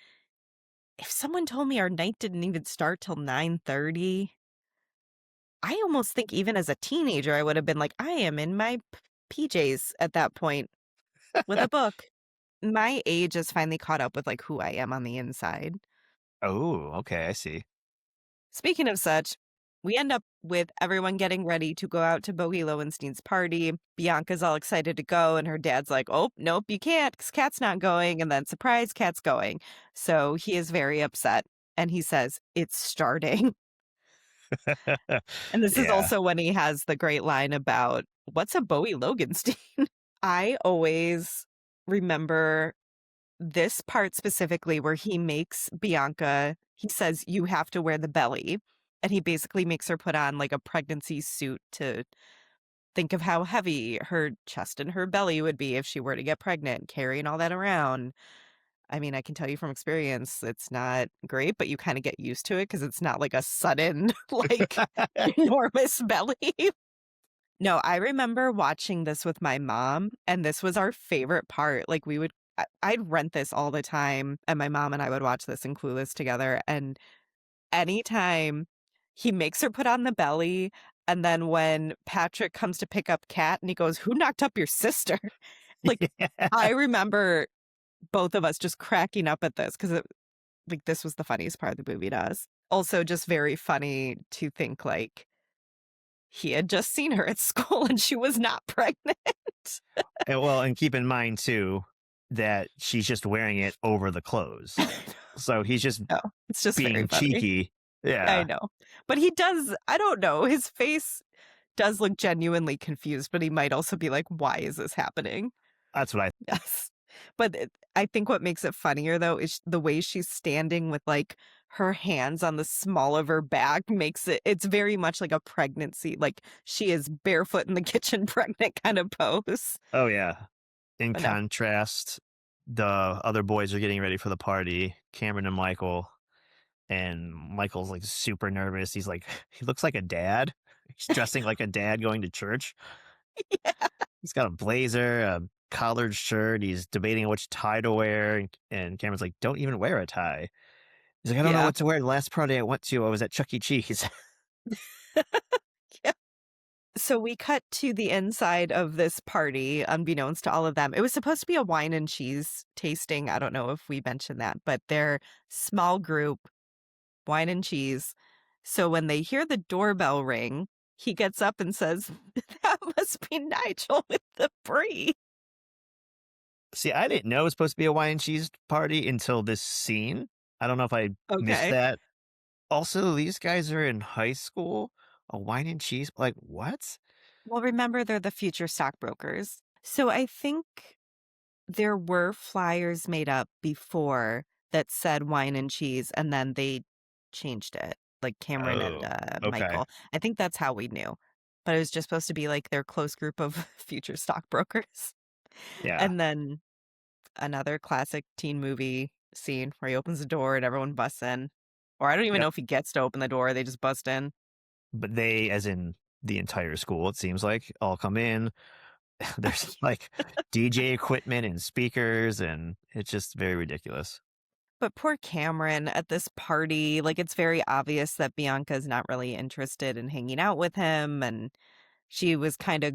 [SPEAKER 1] if someone told me our night didn't even start till 9:30, I almost think even as a teenager, I would have been like, "I am in my PJs at that point with a book." My age has finally caught up with, like, who I am on the inside.
[SPEAKER 2] Oh, okay, I see.
[SPEAKER 1] Speaking of such, we end up with everyone getting ready to go out to Bowie Lowenstein's party. Bianca's all excited to go, and her dad's like, "Oh, nope, you can't, 'cause Kat's not going." And then, surprise, Kat's going. So he is very upset, and he says, "It's starting." And this is
[SPEAKER 2] Yeah.
[SPEAKER 1] also when he has the great line about, "What's a Bowie Lowenstein?" I always remember this part specifically where he makes Bianca he says, "You have to wear the belly," and he basically makes her put on, like, a pregnancy suit to think of how heavy her chest and her belly would be if she were to get pregnant, carrying all that around. I mean, I can tell you from experience, it's not great, but you kinda get used to it because it's not like a sudden, like, enormous belly. No, I remember watching this with my mom, and this was our favorite part. Like, I'd rent this all the time, and my mom and I would watch this and Clueless together, and anytime he makes her put on the belly, and then when Patrick comes to pick up Kat and he goes, "Who knocked up your sister?" Like, I remember both of us just cracking up at this because like, this was the funniest part of the movie to us. Also, just very funny to think, like, he had just seen her at school and she was not pregnant.
[SPEAKER 2] And well, and keep in mind too that she's just wearing it over the clothes. So he's just
[SPEAKER 1] No, it's just very
[SPEAKER 2] being
[SPEAKER 1] funny.
[SPEAKER 2] cheeky.
[SPEAKER 1] I
[SPEAKER 2] Yeah,
[SPEAKER 1] know. But he does I don't know, his face does look genuinely confused, but he might also be like, "Why is this happening?"
[SPEAKER 2] that's what I
[SPEAKER 1] Yes. But I think what makes it funnier, though, is the way she's standing with, like, her hands on the small of her back makes it's very much like a pregnancy, like, she is barefoot in the kitchen pregnant kind of pose.
[SPEAKER 2] oh, yeah. In
[SPEAKER 1] But no.
[SPEAKER 2] contrast, the other boys are getting ready for the party, Cameron and Michael, and Michael's, like, super nervous. He's like he looks like a dad. He's dressing like a dad going to church.
[SPEAKER 1] Yeah.
[SPEAKER 2] He's got a blazer, a collared shirt. He's debating which tie to wear, and Cameron's like, "Don't even wear a tie." He's like, "I don't know
[SPEAKER 1] Yeah.
[SPEAKER 2] what to wear. The last party I went to, I was at Chuck E. Cheese."
[SPEAKER 1] Yeah. So we cut to the inside of this party, unbeknownst to all of them. It was supposed to be a wine and cheese tasting. I don't know if we mentioned that, but they're small group, wine and cheese. So when they hear the doorbell ring, he gets up and says, "That must be Nigel with the brie."
[SPEAKER 2] See, I didn't know it was supposed to be a wine and cheese party until this scene. I don't know if I missed
[SPEAKER 1] Okay.
[SPEAKER 2] that. Also, these guys are in high school. A wine and cheese? Like, what?
[SPEAKER 1] Well, remember, they're the future stockbrokers. So I think there were flyers made up before that said wine and cheese, and then they changed it, like Cameron and,
[SPEAKER 2] Oh, okay.
[SPEAKER 1] Michael. I think that's how we knew, but it was just supposed to be, like, their close group of future stockbrokers.
[SPEAKER 2] Yeah.
[SPEAKER 1] And then another classic teen movie scene where he opens the door and everyone busts in. Or I don't even
[SPEAKER 2] Yep.
[SPEAKER 1] know if he gets to open the door, they just bust in.
[SPEAKER 2] But they, as in the entire school, it seems like, all come in. There's like DJ equipment and speakers, and it's just very ridiculous.
[SPEAKER 1] But poor Cameron at this party, like, it's very obvious that Bianca's not really interested in hanging out with him, and she was kinda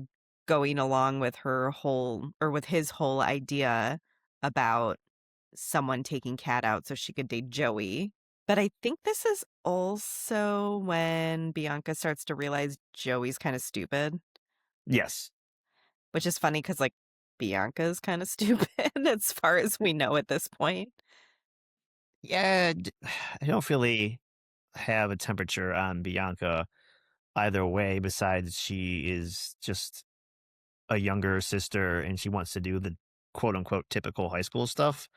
[SPEAKER 1] going along with her whole or with his whole idea about someone taking Kat out so she could date Joey. But I think this is also when Bianca starts to realize Joey's kind of stupid,
[SPEAKER 2] Yes.
[SPEAKER 1] which is funny because, like, Bianca's kind of stupid as far as we know at this point.
[SPEAKER 2] Yeah, I don't really have a temperature on Bianca either way, besides she is just a younger sister and she wants to do the quote unquote typical high school stuff.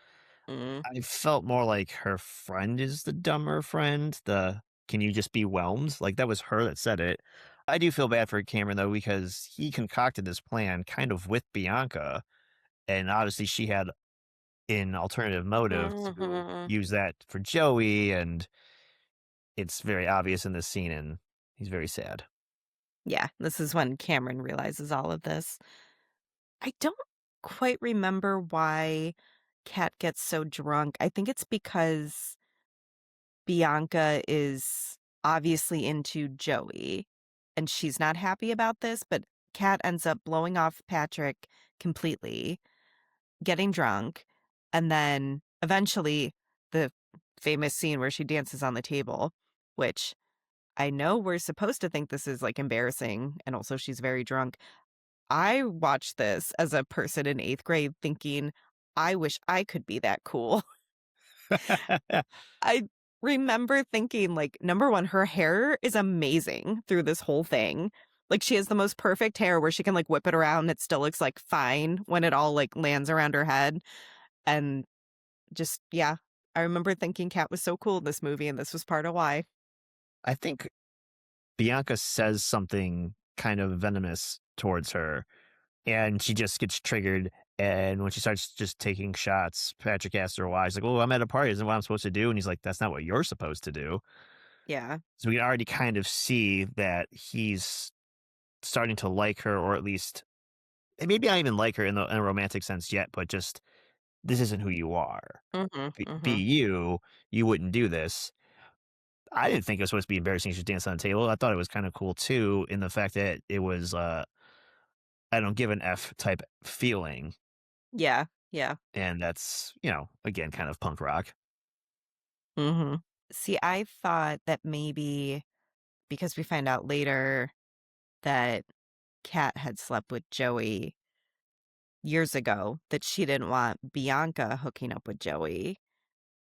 [SPEAKER 1] Mm.
[SPEAKER 2] I felt more like her friend is the dumber friend. The can you just be whelmed? Like that was her that said it. I do feel bad for Cameron though, because he concocted this plan kind of with Bianca. And obviously she had an alternative motive to
[SPEAKER 1] Mhm.
[SPEAKER 2] use that for Joey. And it's very obvious in this scene. And he's very sad.
[SPEAKER 1] Yeah, this is when Cameron realizes all of this. I don't quite remember why Kat gets so drunk. I think it's because Bianca is obviously into Joey, and she's not happy about this, but Kat ends up blowing off Patrick completely, getting drunk, and then eventually the famous scene where she dances on the table, which I know we're supposed to think this is, like, embarrassing, and also she's very drunk. I watched this as a person in 8th grade thinking, "I wish I could be that cool." I remember thinking, like, number 1, her hair is amazing through this whole thing. Like, she has the most perfect hair where she can, like, whip it around, and it still looks, like, fine when it all, like, lands around her head, and just yeah. I remember thinking Kat was so cool in this movie, and this was part of why.
[SPEAKER 2] I think Bianca says something kind of venomous towards her, and she just gets triggered. And when she starts just taking shots, Patrick asks her why. She's like, "Oh, I'm at a party. Isn't that what I'm supposed to do?" And he's like, "That's not what you're supposed to do."
[SPEAKER 1] Yeah.
[SPEAKER 2] So we can already kind of see that he's starting to like her, or at least and maybe not even like her in a romantic sense yet, but just this isn't who you are.
[SPEAKER 1] Mhm,
[SPEAKER 2] Be
[SPEAKER 1] mhm.
[SPEAKER 2] you. You wouldn't do this. I didn't think it was supposed to be embarrassing. She danced on the table. I thought it was kind of cool too, in the fact that it was I don't give an F type feeling.
[SPEAKER 1] Yeah, yeah.
[SPEAKER 2] And that's, again, kind of punk rock.
[SPEAKER 1] Mhm. See, I thought that maybe because we find out later that Kat had slept with Joey years ago, that she didn't want Bianca hooking up with Joey,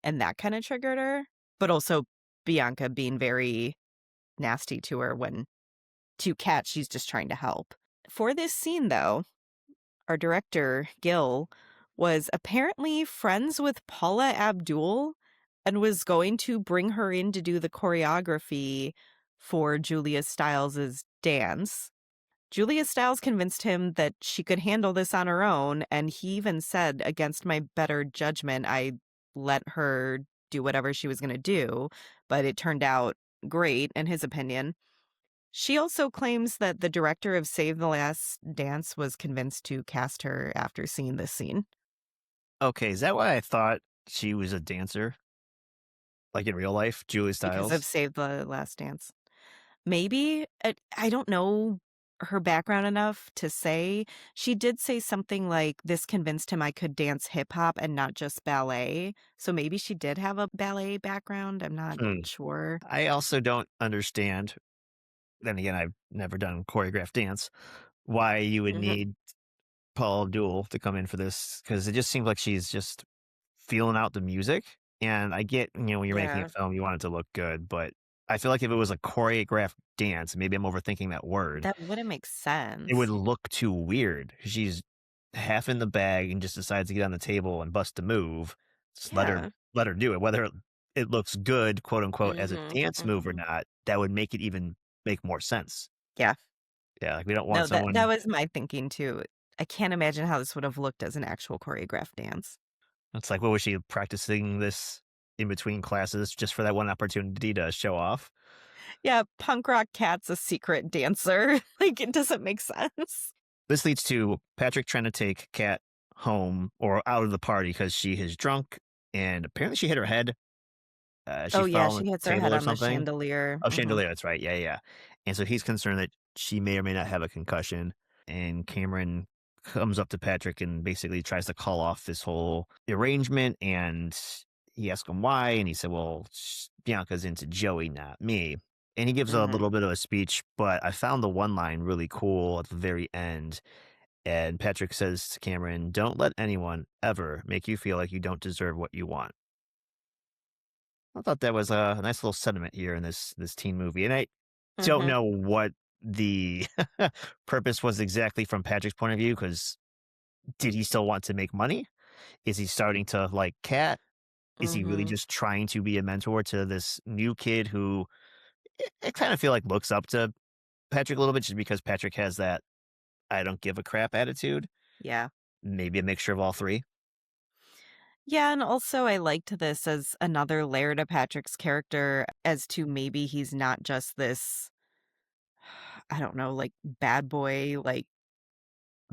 [SPEAKER 1] and that kinda triggered her, but also Bianca being very nasty to her when to Kat, she's just trying to help. For this scene, though, our director, Gil, was apparently friends with Paula Abdul and was going to bring her in to do the choreography for Julia Stiles's dance. Julia Stiles convinced him that she could handle this on her own, and he even said, against my better judgment, I let her do whatever she was going to do, but it turned out great, in his opinion. She also claims that the director of Save the Last Dance was convinced to cast her after seeing this scene
[SPEAKER 2] Okay, is that why I thought she was a dancer, like in real life, Julie
[SPEAKER 1] because of
[SPEAKER 2] Stiles?
[SPEAKER 1] Save the Last Dance. Maybe I don't know her background enough to say. She did say something like, "This convinced him I could dance hip hop and not just ballet." So maybe she did have a ballet background, I'm not
[SPEAKER 2] Hmm.
[SPEAKER 1] sure.
[SPEAKER 2] I also don't understand. Then again, I've never done choreographed dance. Why you would
[SPEAKER 1] Mhm.
[SPEAKER 2] need Paul Abdul to come in for this? Because it just seems like she's just feeling out the music. And I get, when you're making a
[SPEAKER 1] Yeah,
[SPEAKER 2] film, you want it to look good, but I feel like if it was a choreographed dance, maybe I'm overthinking that word.
[SPEAKER 1] that wouldn't make
[SPEAKER 2] It would
[SPEAKER 1] sense.
[SPEAKER 2] look too weird. She's half in the bag and just decides to get on the table and bust a move. Just
[SPEAKER 1] Yeah.
[SPEAKER 2] let her do it. Whether it looks good, quote unquote, as a
[SPEAKER 1] Mhm,
[SPEAKER 2] dance move or
[SPEAKER 1] mhm.
[SPEAKER 2] not, that would make it even make more sense.
[SPEAKER 1] Yeah.
[SPEAKER 2] Yeah, like we don't want
[SPEAKER 1] No, that
[SPEAKER 2] someone.
[SPEAKER 1] was my thinking too. I can't imagine how this would have looked as an actual choreographed dance.
[SPEAKER 2] It's like, what was she practicing this in between classes just for that one opportunity to show off?
[SPEAKER 1] Yeah, punk rock cat's a secret dancer. Like, it doesn't make sense.
[SPEAKER 2] This leads to Patrick trying to take Kat home or out of the party because she is drunk and apparently she hit her head. She
[SPEAKER 1] Oh, yeah,
[SPEAKER 2] fell on the
[SPEAKER 1] she hits her
[SPEAKER 2] table
[SPEAKER 1] head
[SPEAKER 2] or
[SPEAKER 1] on the
[SPEAKER 2] something.
[SPEAKER 1] chandelier.
[SPEAKER 2] Oh,
[SPEAKER 1] Mhm.
[SPEAKER 2] chandelier, that's right, yeah, yeah. And so he's concerned that she may or may not have a concussion, and Cameron comes up to Patrick and basically tries to call off this whole arrangement. And he asks him why. And he said, well, Bianca's into Joey, not me. And he gives a
[SPEAKER 1] Mhm.
[SPEAKER 2] little bit of a speech, but I found the one line really cool at the very end. And Patrick says to Cameron, don't let anyone ever make you feel like you don't deserve what you want. I thought that was a nice little sentiment here in this teen movie. And I don't
[SPEAKER 1] Mhm.
[SPEAKER 2] know what the purpose was exactly from Patrick's point of view, because did he still want to make money? Is he starting to like Cat? Is he really
[SPEAKER 1] Mhm.
[SPEAKER 2] just trying to be a mentor to this new kid who I kind of feel like looks up to Patrick a little bit just because Patrick has that I don't give a crap attitude?
[SPEAKER 1] Yeah.
[SPEAKER 2] Maybe a mixture of all three.
[SPEAKER 1] Yeah, and also I liked this as another layer to Patrick's character as to maybe he's not just this, I don't know, like bad boy, like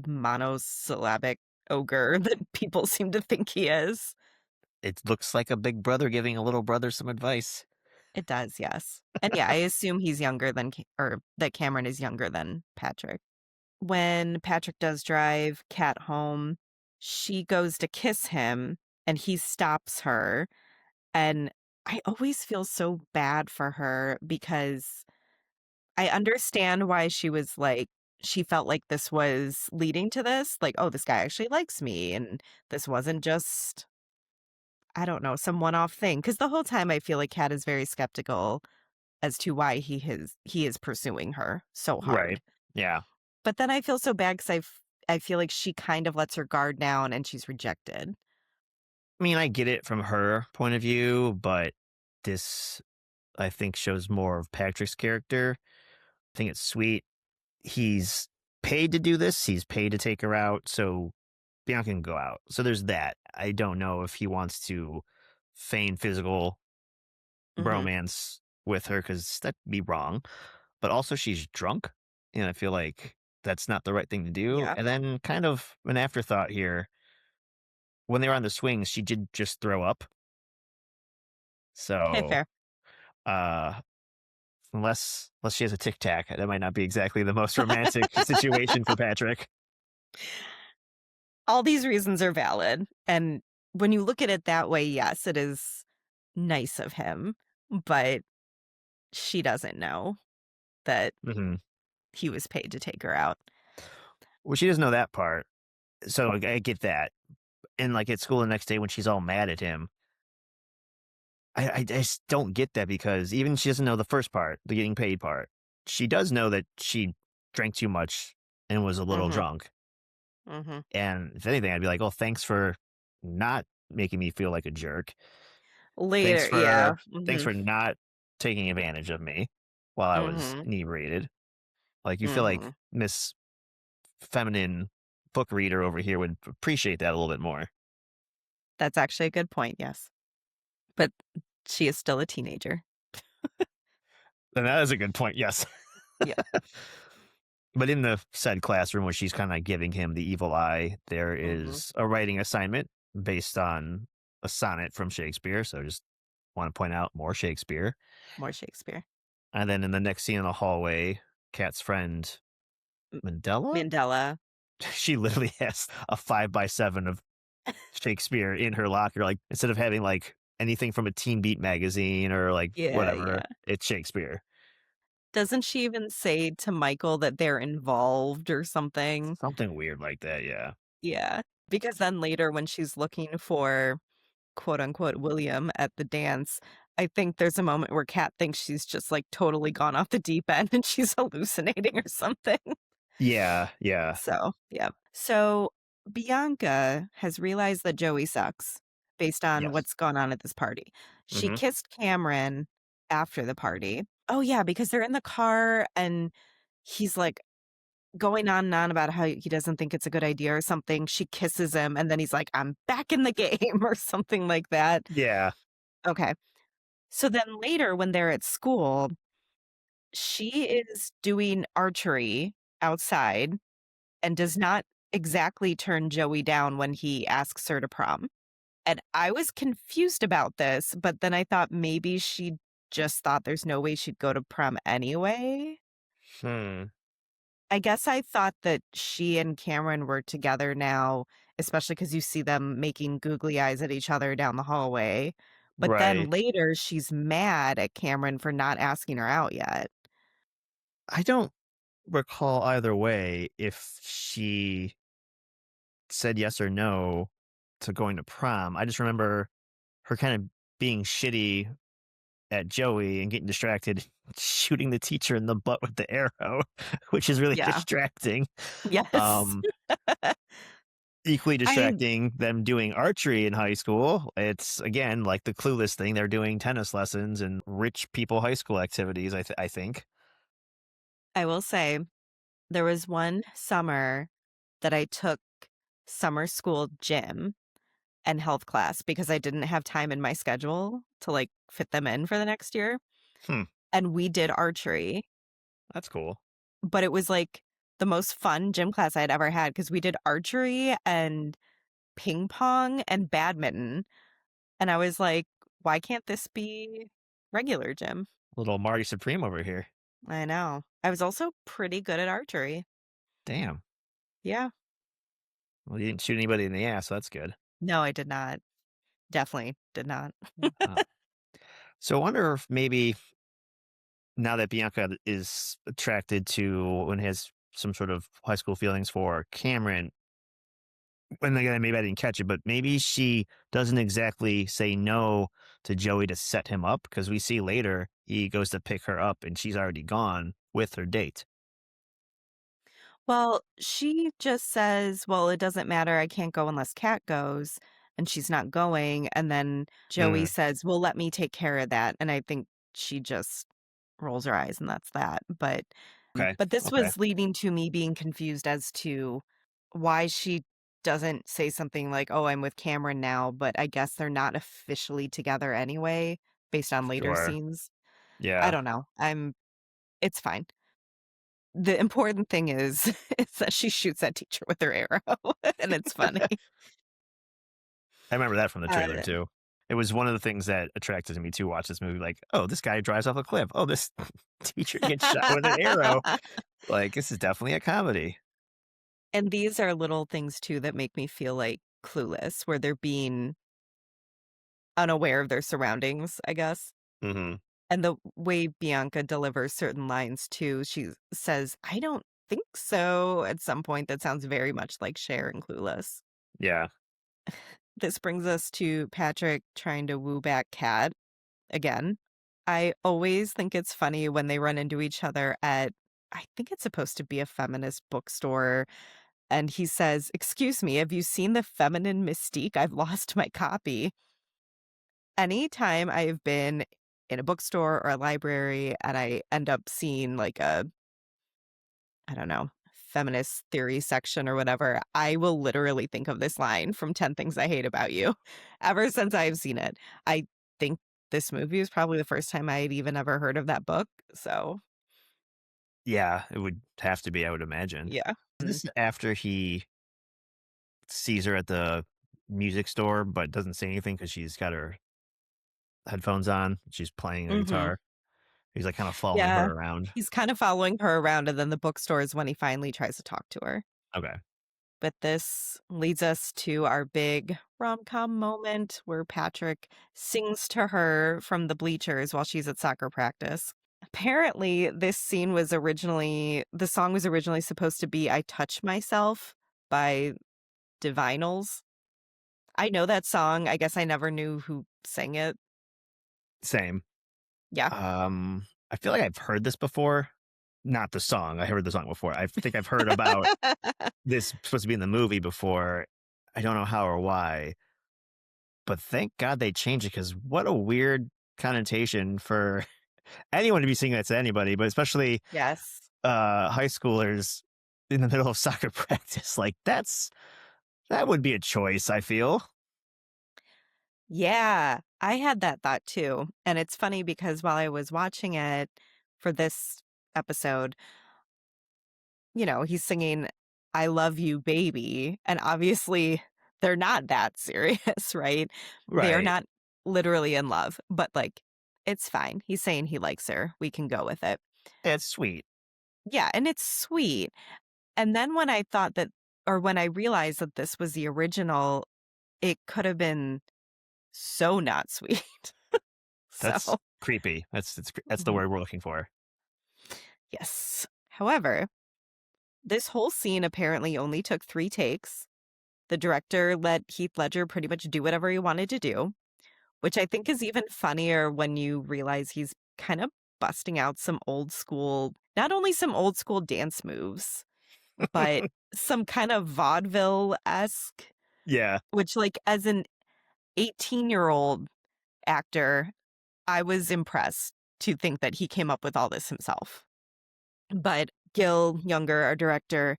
[SPEAKER 1] monosyllabic ogre that people seem to think he is.
[SPEAKER 2] It looks like a big brother giving a little brother some advice.
[SPEAKER 1] It does, yes. And yeah, I assume he's younger than or that Cameron is younger than Patrick. When Patrick does drive Kat home, she goes to kiss him and he stops her. And I always feel so bad for her because I understand why she was like, she felt like this was leading to this. Like, oh, this guy actually likes me. And this wasn't just, I don't know, some one off thing. Cause the whole time I feel like Kat is very skeptical as to why he is pursuing her so
[SPEAKER 2] Right.
[SPEAKER 1] hard.
[SPEAKER 2] Yeah.
[SPEAKER 1] But then I feel so bad because I feel like she kind of lets her guard down and she's rejected.
[SPEAKER 2] I mean, I get it from her point of view, but this, I think, shows more of Patrick's character. I think it's sweet. He's paid to do this. He's paid to take her out. So Bianca can go out. So there's that. I don't know if he wants to feign physical
[SPEAKER 1] Mhm.
[SPEAKER 2] bromance with her because that'd be wrong. But also, she's drunk. And I feel like that's not the right thing to do.
[SPEAKER 1] Yeah.
[SPEAKER 2] And then, kind of an afterthought here, when they were on the swings, she did just throw up. So,
[SPEAKER 1] Fair.
[SPEAKER 2] uh, unless she has a tic tac, that might not be exactly the most romantic situation for Patrick.
[SPEAKER 1] All these reasons are valid, and when you look at it that way, yes, it is nice of him, but she doesn't know that
[SPEAKER 2] Mhm.
[SPEAKER 1] he was paid to take her out.
[SPEAKER 2] Well, she doesn't know that part. So I get that. And like at school the next day when she's all mad at him, I just don't get that because even she doesn't know the first part, the getting paid part. She does know that she drank too much and was a little
[SPEAKER 1] Mhm.
[SPEAKER 2] drunk.
[SPEAKER 1] Mhm.
[SPEAKER 2] And if anything, I'd be like, oh, thanks for not making me feel like a jerk. Thanks
[SPEAKER 1] Later, yeah.
[SPEAKER 2] for thanks
[SPEAKER 1] Mhm.
[SPEAKER 2] for not taking advantage of me while I was
[SPEAKER 1] Mhm.
[SPEAKER 2] inebriated. Like you feel like
[SPEAKER 1] Mhm.
[SPEAKER 2] Miss Feminine book reader over here would appreciate that a little bit more.
[SPEAKER 1] That's actually a good point, yes, but she is still a teenager.
[SPEAKER 2] And that is a good point, yes.
[SPEAKER 1] Yeah.
[SPEAKER 2] But in the said classroom where she's kind of giving him the evil eye, there
[SPEAKER 1] Mhm.
[SPEAKER 2] is a writing assignment based on a sonnet from Shakespeare. So just want to point out more Shakespeare.
[SPEAKER 1] More Shakespeare.
[SPEAKER 2] And then in the next scene in the hallway, Kat's friend
[SPEAKER 1] M
[SPEAKER 2] Mandela,
[SPEAKER 1] Mandela.
[SPEAKER 2] she literally has a 5x7 of Shakespeare in her locker. Like instead of having like anything from a Teen Beat magazine or like
[SPEAKER 1] Yeah,
[SPEAKER 2] whatever,
[SPEAKER 1] yeah.
[SPEAKER 2] it's Shakespeare.
[SPEAKER 1] Doesn't she even say to Michael that they're involved or something?
[SPEAKER 2] Something weird like that. Yeah.
[SPEAKER 1] Yeah, because then later when she's looking for, quote, unquote, "William" at the dance, I think there's a moment where Kat thinks she's just, like, totally gone off the deep end and she's hallucinating or something.
[SPEAKER 2] Yeah. Yeah.
[SPEAKER 1] So, yeah. So, Bianca has realized that Joey sucks based on
[SPEAKER 2] Yes.
[SPEAKER 1] what's gone on at this party. She
[SPEAKER 2] Hmm.
[SPEAKER 1] kissed Cameron after the party. Oh, yeah, because they're in the car and he's, like, going on and on about how he doesn't think it's a good idea or something. She kisses him, and then he's like, "I'm back in the game," or something like that.
[SPEAKER 2] Yeah.
[SPEAKER 1] Okay. So then later when they're at school, she is doing archery outside and does not exactly turn Joey down when he asks her to prom. And I was confused about this, but then I thought maybe she just thought there's no way she'd go to prom anyway.
[SPEAKER 2] Hmm.
[SPEAKER 1] I guess I thought that she and Cameron were together now, especially because you see them making googly eyes at each other down the hallway. But then
[SPEAKER 2] Right.
[SPEAKER 1] later, she's mad at Cameron for not asking her out yet.
[SPEAKER 2] I don't recall either way if she said yes or no to going to prom. I just remember her kind of being shitty at Joey and getting distracted, shooting the teacher in the butt with the arrow, which is really
[SPEAKER 1] Yeah.
[SPEAKER 2] distracting.
[SPEAKER 1] Yes.
[SPEAKER 2] Um, Equally
[SPEAKER 1] I
[SPEAKER 2] distracting, them doing archery in high school. It's again like the Clueless thing. They're doing tennis lessons and rich people high school activities. I think.
[SPEAKER 1] I will say there was one summer that I took summer school gym and health class because I didn't have time in my schedule to like fit them in for the next year.
[SPEAKER 2] Hmm,
[SPEAKER 1] And we did archery,
[SPEAKER 2] that's cool.
[SPEAKER 1] but it was like the most fun gym class I'd ever had because we did archery and ping pong and badminton. And I was like, why can't this be regular gym?
[SPEAKER 2] Little Marty Supreme over here.
[SPEAKER 1] I know. I was also pretty good at archery.
[SPEAKER 2] Damn.
[SPEAKER 1] Yeah.
[SPEAKER 2] Well, you didn't shoot anybody in the ass. So that's good.
[SPEAKER 1] No, I did not. Definitely did not.
[SPEAKER 2] Uh, so I wonder if maybe now that Bianca is attracted to and has some sort of high school feelings for Cameron, and again, maybe I didn't catch it, but maybe she doesn't exactly say no to Joey to set him up because we see later he goes to pick her up and she's already gone with her date.
[SPEAKER 1] Well, she just says, "Well, it doesn't matter. I can't go unless Kat goes," and she's not going. And then Joey
[SPEAKER 2] Mm,
[SPEAKER 1] says, "Well, let me take care of that." And I think she just rolls her eyes and that's that.
[SPEAKER 2] okay.
[SPEAKER 1] But this
[SPEAKER 2] Okay.
[SPEAKER 1] was leading to me being confused as to why she doesn't say something like, "Oh, I'm with Cameron now," but I guess they're not officially together anyway based on later
[SPEAKER 2] Sure.
[SPEAKER 1] scenes. I
[SPEAKER 2] Yeah.
[SPEAKER 1] don't know. It's fine. The important thing is is that she shoots that teacher with her arrow, and it's funny.
[SPEAKER 2] I remember that from the trailer
[SPEAKER 1] Uh,
[SPEAKER 2] too. It was one of the things that attracted me to watch this movie. Like, oh, this guy drives off a cliff. Oh, this teacher gets shot with an arrow. Like, this is definitely a comedy.
[SPEAKER 1] and these are little things too that make me feel like Clueless, where they're being unaware of their surroundings, I guess.
[SPEAKER 2] Hmm.
[SPEAKER 1] And the way Bianca delivers certain lines too, she says, "I don't think so," at some point that sounds very much like Cher in Clueless.
[SPEAKER 2] Yeah.
[SPEAKER 1] This brings us to Patrick trying to woo back Kat again. I always think it's funny when they run into each other at I think it's supposed to be a feminist bookstore, and he says, "Excuse me, have you seen the Feminine Mystique? I've lost my copy." Anytime I've been in a bookstore or a library and I end up seeing like a, I don't know, feminist theory section or whatever, I will literally think of this line from 10 Things I Hate About You ever since I've seen it. I think this movie was probably the first time I had even ever heard of that book. So,
[SPEAKER 2] Yeah. It would have to be, I would imagine.
[SPEAKER 1] yeah.
[SPEAKER 2] This is after he sees her at the music store, but doesn't say anything because she's got her headphones on. She's playing a
[SPEAKER 1] Mhm.
[SPEAKER 2] guitar. He's like kind of following
[SPEAKER 1] Yeah.
[SPEAKER 2] her around.
[SPEAKER 1] He's kind of following her around, and then the bookstore is when he finally tries to talk to her.
[SPEAKER 2] Okay.
[SPEAKER 1] But this leads us to our big rom-com moment where Patrick sings to her from the bleachers while she's at soccer practice. Apparently, the song was originally supposed to be I Touch Myself by Divinals. I know that song. I guess I never knew who sang it.
[SPEAKER 2] Same.
[SPEAKER 1] Yeah.
[SPEAKER 2] I feel like I've heard this before. Not the song. I heard the song before. I think I've heard about this supposed to be in the movie before. I don't know how or why, but thank God they changed it because what a weird connotation for anyone to be singing that to anybody, but especially
[SPEAKER 1] Yes.
[SPEAKER 2] high schoolers in the middle of soccer practice. Like that would be a choice, I feel.
[SPEAKER 1] Yeah, I had that thought too. And it's funny because while I was watching it for this episode, he's singing I love you, baby. And obviously, they're not that serious, right? They are
[SPEAKER 2] Right.
[SPEAKER 1] not literally in love, but like, it's fine. He's saying he likes her. We can go with it.
[SPEAKER 2] It's sweet.
[SPEAKER 1] Yeah, and it's sweet. And then when I thought that or when I realized that this was the original, it could have been so not sweet. So,
[SPEAKER 2] That's creepy. That's the
[SPEAKER 1] mhm,
[SPEAKER 2] word we're looking for.
[SPEAKER 1] yes. However, this whole scene apparently only took 3 takes. The director let Heath Ledger pretty much do whatever he wanted to do, which I think is even funnier when you realize he's kind of busting out some old school not only some old school dance moves, but some kind of vaudeville-esque,
[SPEAKER 2] Yeah.
[SPEAKER 1] which, like, as an 18-year-old actor, I was impressed to think that he came up with all this himself. But Gil Younger, our director,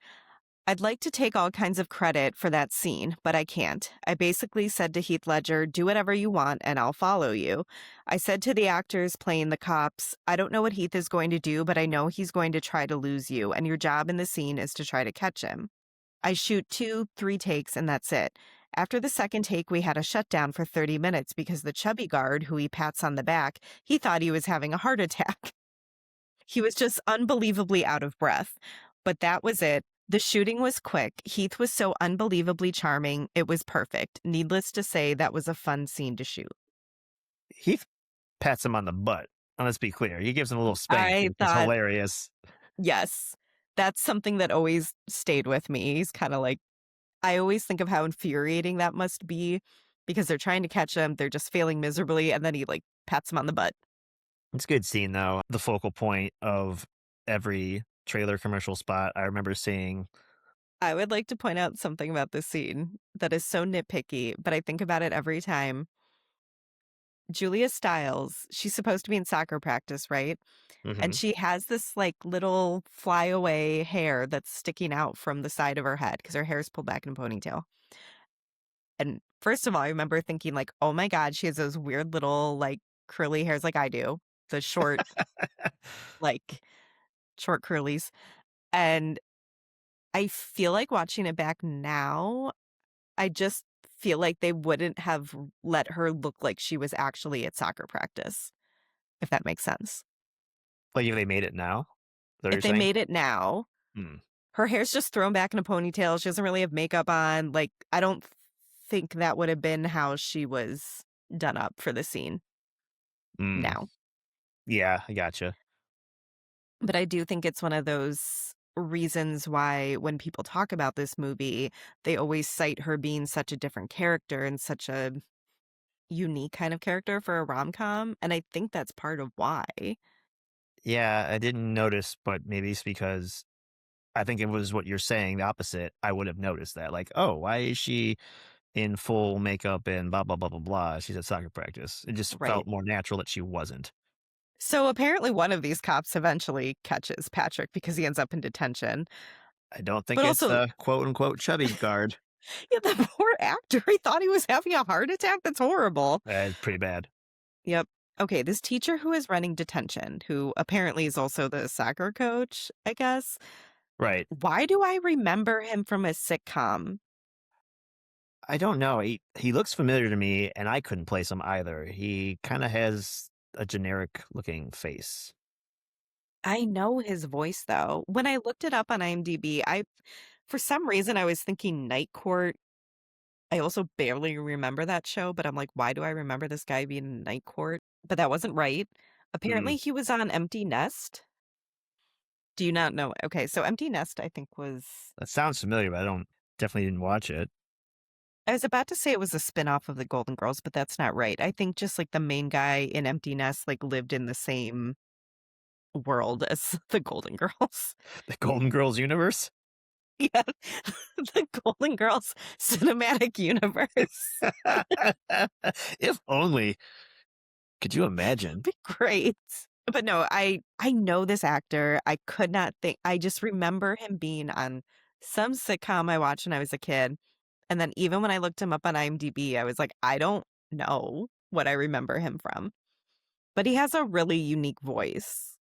[SPEAKER 1] I'd like to take all kinds of credit for that scene, but I can't. I basically said to Heath Ledger, do whatever you want and I'll follow you. I said to the actors playing the cops, I don't know what Heath is going to do, but I know he's going to try to lose you, and your job in the scene is to try to catch him. I shoot 2, 3 takes, and that's it. After the second take, we had a shutdown for 30 minutes because the chubby guard, who he pats on the back, he thought he was having a heart attack. He was just unbelievably out of breath. But that was it. The shooting was quick. Heath was so unbelievably charming. It was perfect. Needless to say, that was a fun scene to shoot.
[SPEAKER 2] He pats him on the butt. And let's be clear. He gives him a little spank,
[SPEAKER 1] I
[SPEAKER 2] which is
[SPEAKER 1] thought,
[SPEAKER 2] hilarious.
[SPEAKER 1] yes, that's something that always stayed with me. He's kind of like, I always think of how infuriating that must be because they're trying to catch him. They're just failing miserably. And then he like pats him on the butt.
[SPEAKER 2] It's a good scene, though. The focal point of every trailer commercial spot. I remember seeing,
[SPEAKER 1] I would like to point out something about this scene that is so nitpicky, but I think about it every time. Julia Stiles, she's supposed to be in soccer practice, right? And
[SPEAKER 2] hmm
[SPEAKER 1] she has this like little flyaway hair that's sticking out from the side of her head because her hair is pulled back in a ponytail. And first of all, I remember thinking like, "Oh my god, she has those weird little like curly hairs like I do, the short like short curlies." And I feel like watching it back now, I just feel like they wouldn't have let her look like she was actually at soccer practice, if that makes sense.
[SPEAKER 2] like if they made it now. Is that what
[SPEAKER 1] If
[SPEAKER 2] you're
[SPEAKER 1] they
[SPEAKER 2] saying?
[SPEAKER 1] made it now,
[SPEAKER 2] Hmm.
[SPEAKER 1] her hair's just thrown back in a ponytail, she doesn't really have makeup on, like, I don't think that would have been how she was done up for the scene
[SPEAKER 2] Mm.
[SPEAKER 1] now.
[SPEAKER 2] Yeah, I gotcha.
[SPEAKER 1] But I do think it's one of those reasons why when people talk about this movie, they always cite her being such a different character and such a unique kind of character for a rom-com, and I think that's part of why.
[SPEAKER 2] Yeah, I didn't notice, but maybe it's because I think it was what you're saying, the opposite. I would have noticed that. Like, oh, why is she in full makeup and blah, blah, blah, blah, blah? She's at soccer practice. It just
[SPEAKER 1] Right.
[SPEAKER 2] felt more natural that she wasn't.
[SPEAKER 1] So apparently one of these cops eventually catches Patrick because he ends up in detention.
[SPEAKER 2] I don't think
[SPEAKER 1] But
[SPEAKER 2] it's
[SPEAKER 1] also,
[SPEAKER 2] a quote unquote chubby guard.
[SPEAKER 1] yeah, the poor actor, he thought he was having a heart attack. That's horrible.
[SPEAKER 2] It's pretty bad.
[SPEAKER 1] Yep. Okay, this teacher who is running detention, who apparently is also the soccer coach, I guess.
[SPEAKER 2] Right.
[SPEAKER 1] Why do I remember him from a sitcom?
[SPEAKER 2] I don't know. He looks familiar to me, and I couldn't place him either. He kind of has a generic looking face.
[SPEAKER 1] I know his voice though. When I looked it up on IMDb, for some reason I was thinking Night Court. I also barely remember that show, but I'm like, why do I remember this guy being in Night Court? But that wasn't right.
[SPEAKER 2] Mm,
[SPEAKER 1] Apparently he was on Empty Nest. Do you not know? Okay, so Empty Nest I think was
[SPEAKER 2] that sounds familiar, but I don't definitely didn't watch it.
[SPEAKER 1] I was about to say it was a spinoff of the Golden Girls, but that's not right. I think just like the main guy in Empty Nest like lived in the same world as the Golden Girls.
[SPEAKER 2] The Golden Girls universe?
[SPEAKER 1] Yeah. The Golden Girls cinematic universe.
[SPEAKER 2] If only. Could you imagine?
[SPEAKER 1] Be great. But no, I know this actor. I could not think I just remember him being on some sitcom I watched when I was a kid. And then even when I looked him up on IMDb, I was like, I don't know what I remember him from. But he has a really unique voice.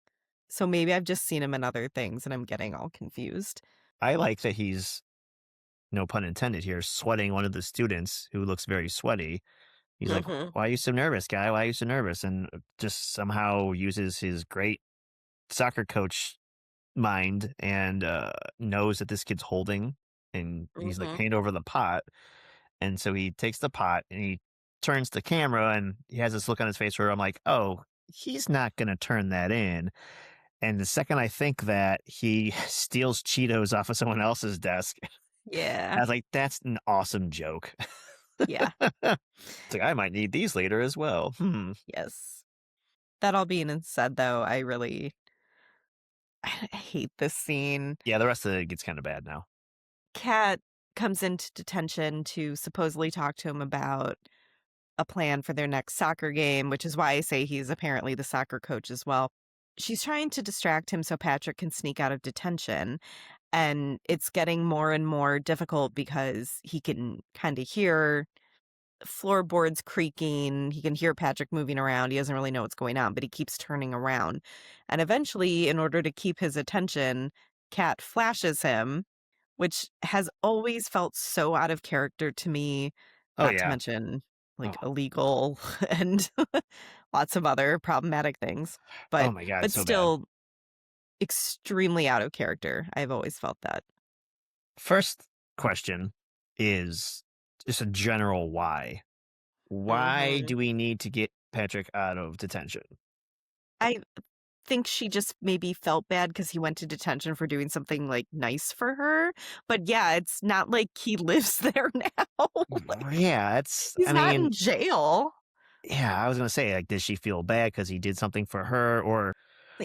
[SPEAKER 1] So maybe I've just seen him in other things and I'm getting all confused.
[SPEAKER 2] I like that he's, no pun intended here, sweating one of the students who looks very sweaty. He's like,
[SPEAKER 1] Mhm.
[SPEAKER 2] "Why are you so nervous, guy? Why are you so nervous?" And just somehow uses his great soccer coach mind and knows that this kid's holding, and he's like,
[SPEAKER 1] Mhm.
[SPEAKER 2] hand over the pot. And so he takes the pot and he turns the camera and he has this look on his face where I'm like, oh, he's not going to turn that in. And the second I think that, he steals Cheetos off of someone else's desk. I
[SPEAKER 1] Yeah.
[SPEAKER 2] was like, that's an awesome joke.
[SPEAKER 1] Yeah.
[SPEAKER 2] It's like, I might need these later as well. Hmm.
[SPEAKER 1] Yes. That all being said, though, I hate this scene.
[SPEAKER 2] Yeah, the rest of it gets kind of bad now.
[SPEAKER 1] Kat comes into detention to supposedly talk to him about a plan for their next soccer game, which is why I say he's apparently the soccer coach as well. She's trying to distract him so Patrick can sneak out of detention. And it's getting more and more difficult because he can kind of hear floorboards creaking. He can hear Patrick moving around. He doesn't really know what's going on, but he keeps turning around. And eventually, in order to keep his attention, Kat flashes him, which has always felt so out of character to me,
[SPEAKER 2] Oh,
[SPEAKER 1] not to
[SPEAKER 2] yeah.
[SPEAKER 1] mention like
[SPEAKER 2] Oh,
[SPEAKER 1] illegal and lots of other problematic things.
[SPEAKER 2] oh
[SPEAKER 1] But
[SPEAKER 2] my God.
[SPEAKER 1] but
[SPEAKER 2] So bad.
[SPEAKER 1] still extremely out of character. I've always felt that.
[SPEAKER 2] First question is just a general why. Why
[SPEAKER 1] Mhm.
[SPEAKER 2] do we need to get Patrick out of detention?
[SPEAKER 1] I think she just maybe felt bad because he went to detention for doing something, like, nice for her, but yeah, it's not like he lives there now, like,
[SPEAKER 2] Yeah, it's,
[SPEAKER 1] he's
[SPEAKER 2] I
[SPEAKER 1] not
[SPEAKER 2] mean,
[SPEAKER 1] in jail.
[SPEAKER 2] yeah, I was gonna say, like, does she feel bad because he did something for her, or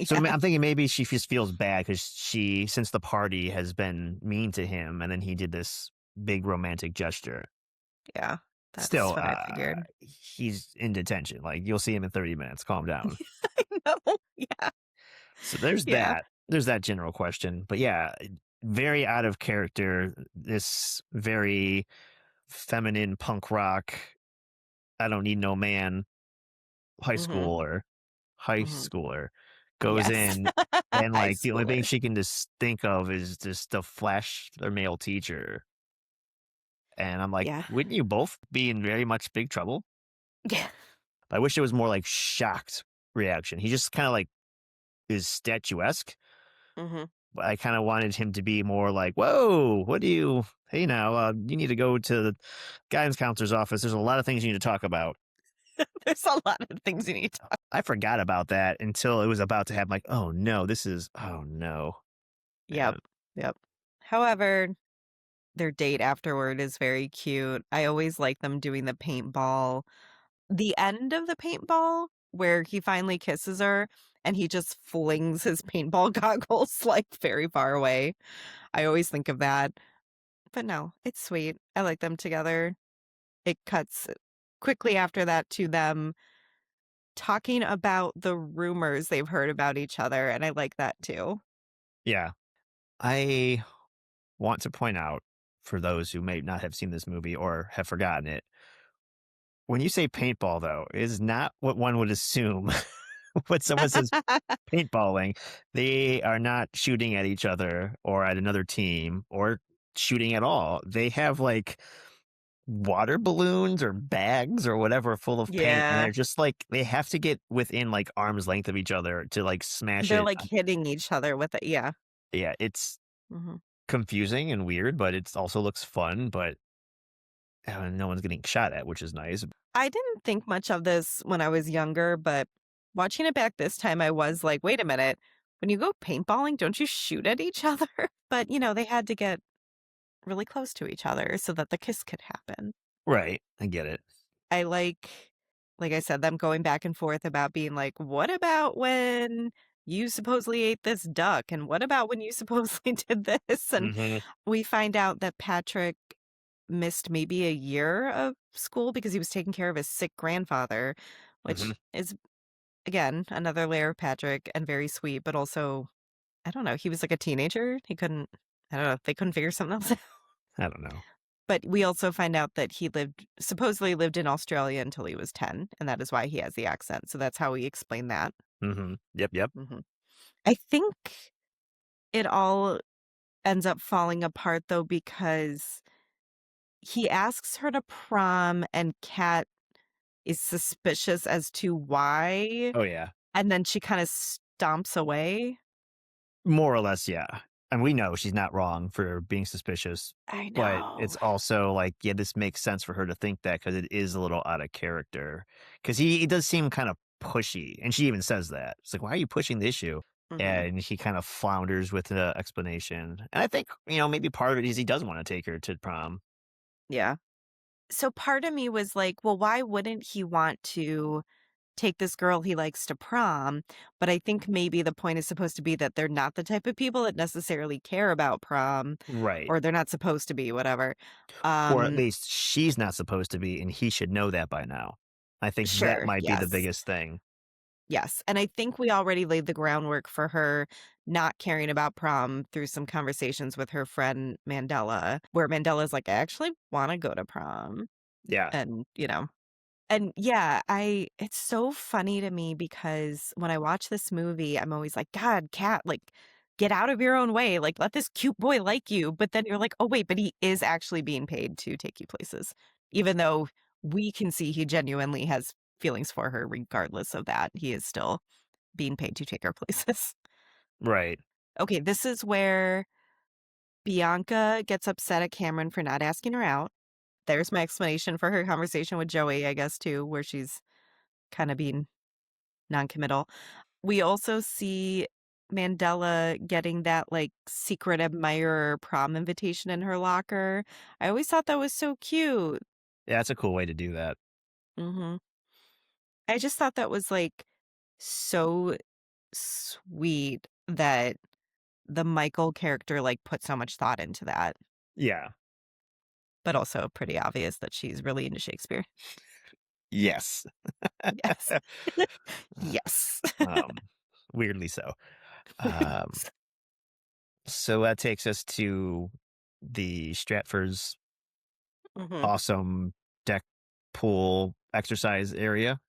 [SPEAKER 2] so
[SPEAKER 1] Yeah,
[SPEAKER 2] I'm thinking maybe she just feels bad because she, since the party, has been mean to him, and then he did this big romantic gesture.
[SPEAKER 1] yeah, that's
[SPEAKER 2] Still,
[SPEAKER 1] what I figured.
[SPEAKER 2] he's in detention. Like, you'll see him in 30 minutes. Calm down.
[SPEAKER 1] I know, yeah,
[SPEAKER 2] So there's
[SPEAKER 1] yeah,
[SPEAKER 2] that. There's that general question. But yeah, very out of character. This very feminine punk rock, I don't need no man high
[SPEAKER 1] mhm,
[SPEAKER 2] schooler,
[SPEAKER 1] mhm,
[SPEAKER 2] goes
[SPEAKER 1] yes,
[SPEAKER 2] in, and
[SPEAKER 1] high
[SPEAKER 2] like the only thing
[SPEAKER 1] schooler,
[SPEAKER 2] she can just think of is just to flash their male teacher. And I'm like,
[SPEAKER 1] yeah,
[SPEAKER 2] wouldn't you both be in very much big trouble?
[SPEAKER 1] yeah,
[SPEAKER 2] I wish it was more like shocked reaction. He just kind of like is statuesque.
[SPEAKER 1] mhm.
[SPEAKER 2] But I kind of wanted him to be more like, whoa, what do you, hey now, you need to go to the guidance counselor's office. There's a lot of things you need to talk about.
[SPEAKER 1] There's a lot of things you need to talk.
[SPEAKER 2] I forgot about that until it was about to happen. Like, oh no, oh no.
[SPEAKER 1] Yep,
[SPEAKER 2] And
[SPEAKER 1] yep. However, their date afterward is very cute. I always like them doing the paintball. The end of the paintball where he finally kisses her and he just flings his paintball goggles, like, very far away. I always think of that. But no, it's sweet. I like them together. It cuts quickly after that to them talking about the rumors they've heard about each other, and I like that too.
[SPEAKER 2] yeah, I want to point out for those who may not have seen this movie or have forgotten it, when you say paintball, though, is not what one would assume. When someone says paintballing, they are not shooting at each other or at another team or shooting at all. They have like water balloons or bags or whatever full of paint, and
[SPEAKER 1] Yeah.
[SPEAKER 2] they're just like they have to get within like arm's length of each other to like smash
[SPEAKER 1] They're,
[SPEAKER 2] it.
[SPEAKER 1] like, hitting each other with it. Yeah.
[SPEAKER 2] Yeah, it's
[SPEAKER 1] Mhm.
[SPEAKER 2] confusing and weird, but it also looks fun. But no one's getting shot at, which is nice.
[SPEAKER 1] I didn't think much of this when I was younger, but watching it back this time, I was like, wait a minute. When you go paintballing, don't you shoot at each other? But, they had to get really close to each other so that the kiss could happen.
[SPEAKER 2] Right, I get it.
[SPEAKER 1] I like I said, them going back and forth about being like, what about when you supposedly ate this duck? And what about when you supposedly did this? And
[SPEAKER 2] Hmm.
[SPEAKER 1] we find out that Patrick missed maybe a year of school because he was taking care of his sick grandfather,
[SPEAKER 2] Hmm.
[SPEAKER 1] which is, again, another layer of Patrick and very sweet, but also, I don't know, he was like a teenager. I don't know, they couldn't figure something else out.
[SPEAKER 2] I don't know.
[SPEAKER 1] But we also find out that he supposedly lived in Australia until he was 10, and that is why he has the accent. So that's how we explain that.
[SPEAKER 2] Yep, yep.
[SPEAKER 1] Mhm. I think it all ends up falling apart though because he asks her to prom and Kat is suspicious as to why,
[SPEAKER 2] Oh yeah.
[SPEAKER 1] and then she kinda stomps away.
[SPEAKER 2] More or less, yeah. And we know she's not wrong for being suspicious,
[SPEAKER 1] I
[SPEAKER 2] but it's
[SPEAKER 1] know.
[SPEAKER 2] also like, yeah, this makes sense for her to think that because it is a little out of character. Because he does seem kind of pushy, and she even says that. It's like, "Why are you pushing the issue?"
[SPEAKER 1] Mhm.
[SPEAKER 2] And he kind of flounders with the explanation. And I think, maybe part of it is he does wanna take her to prom.
[SPEAKER 1] Yeah. So part of me was like, well, why wouldn't he want to take this girl he likes to prom? But I think maybe the point is supposed to be that they're not the type of people that necessarily care about prom,
[SPEAKER 2] Right.
[SPEAKER 1] or they're not supposed to be, whatever.
[SPEAKER 2] Or at
[SPEAKER 1] Um,
[SPEAKER 2] least she's not supposed to be, and he should know that by now. I think that
[SPEAKER 1] sure,
[SPEAKER 2] might be the
[SPEAKER 1] yes.
[SPEAKER 2] biggest thing.
[SPEAKER 1] Yes, and I think we already laid the groundwork for her not caring about prom through some conversations with her friend Mandela, where Mandela's like, "I actually wanna go to prom."
[SPEAKER 2] Yeah.
[SPEAKER 1] And, and yeah, I it's so funny to me because when I watch this movie, I'm always like, "God, Cat, like, get out of your own way, like, let this cute boy like you." But then you're like, "Oh, wait, but he is actually being paid to take you places." Even though we can see he genuinely has feelings for her regardless of that, he is still being paid to take her places.
[SPEAKER 2] Right.
[SPEAKER 1] Okay, this is where Bianca gets upset at Cameron for not asking her out. There's my explanation for her conversation with Joey, I guess, too, where she's kinda being noncommittal. We also see Mandela getting that, like, secret admirer prom invitation in her locker. I always thought that was so cute.
[SPEAKER 2] Yeah, that's a cool way to do that.
[SPEAKER 1] Mhm. I just thought that was, like, so sweet that the Michael character, like, put so much thought into that,
[SPEAKER 2] Yeah.
[SPEAKER 1] but also pretty obvious that she's really into Shakespeare.
[SPEAKER 2] Yes.
[SPEAKER 1] Yes. Yes.
[SPEAKER 2] Um, weirdly so. Um, so that takes us to the Stratford's
[SPEAKER 1] Mhm.
[SPEAKER 2] awesome deck pool exercise area.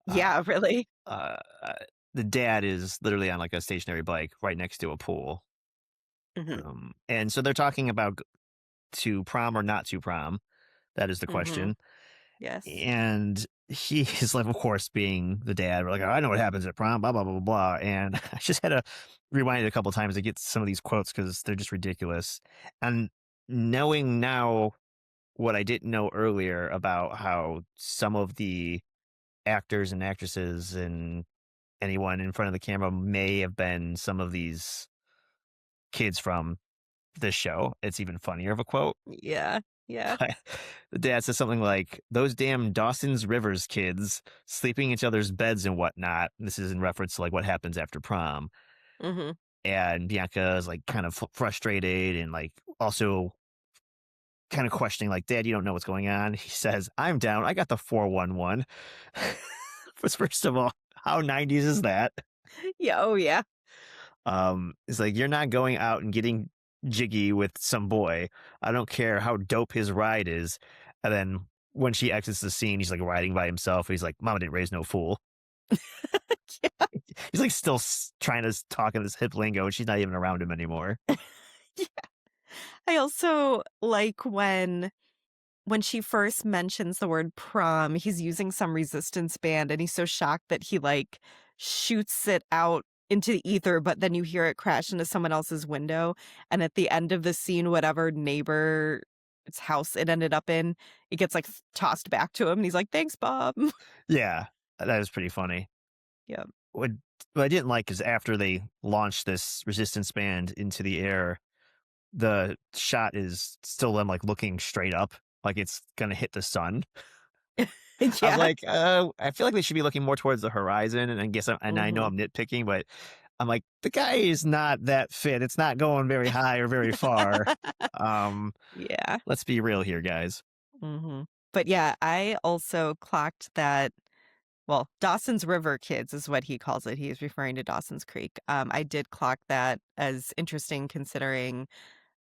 [SPEAKER 2] Uh,
[SPEAKER 1] Yeah, really.
[SPEAKER 2] uh, uh, the dad is literally on like a stationary bike right next to a pool.
[SPEAKER 1] Mhm.
[SPEAKER 2] And so they're talking about to prom or not to prom. That is the
[SPEAKER 1] Mhm.
[SPEAKER 2] question.
[SPEAKER 1] Yes.
[SPEAKER 2] And he is like, of course, being the dad, we're like, I know what happens at prom, blah, blah, blah, blah, blah. And I just had to rewind it a couple times to get some of these quotes because they're just ridiculous. And knowing now what I didn't know earlier about how some of the actors and actresses and anyone in front of the camera may have been some of these kids from this show, it's even funnier of a quote.
[SPEAKER 1] Yeah. Yeah.
[SPEAKER 2] But the dad says something like, "Those damn Dawson's Rivers kids sleeping in each other's beds and whatnot." This is in reference to like what happens after prom.
[SPEAKER 1] Mhm.
[SPEAKER 2] And Bianca is like kind of frustrated and like also kind of questioning, like, "Dad, you don't know what's going on." He says, "I'm down. I got the 411." First of all, how 90s is that?
[SPEAKER 1] Yeah, oh, yeah.
[SPEAKER 2] It's like, "You're not going out and getting jiggy with some boy. I don't care how dope his ride is." And then when she exits the scene, he's like riding by himself. He's like, "Mama didn't raise no fool."
[SPEAKER 1] Yeah.
[SPEAKER 2] He's like still trying to talk in this hip lingo, and she's not even around him anymore.
[SPEAKER 1] Yeah. I also like when she first mentions the word prom, he's using some resistance band, and he's so shocked that he, like, shoots it out into the ether, but then you hear it crash into someone else's window, and at the end of the scene, whatever neighbor's house it ended up in, it gets, like, tossed back to him, and he's like, "Thanks, Bob."
[SPEAKER 2] Yeah, that was pretty funny.
[SPEAKER 1] Yeah.
[SPEAKER 2] What what I didn't like is after they launched this resistance band into the air, the shot is still them like looking straight up, like it's gonna hit the sun. I was
[SPEAKER 1] Yeah.
[SPEAKER 2] like, I feel like they should be looking more towards the horizon. And I guess, and I know
[SPEAKER 1] Mhm.
[SPEAKER 2] I'm nitpicking, but I'm like, the guy is not that fit. It's not going very high or very far. Um,
[SPEAKER 1] Yeah.
[SPEAKER 2] let's be real here, guys.
[SPEAKER 1] Mhm. But yeah, I also clocked that well, Dawson's River Kids is what he calls it. He is referring to Dawson's Creek. I did clock that as interesting considering,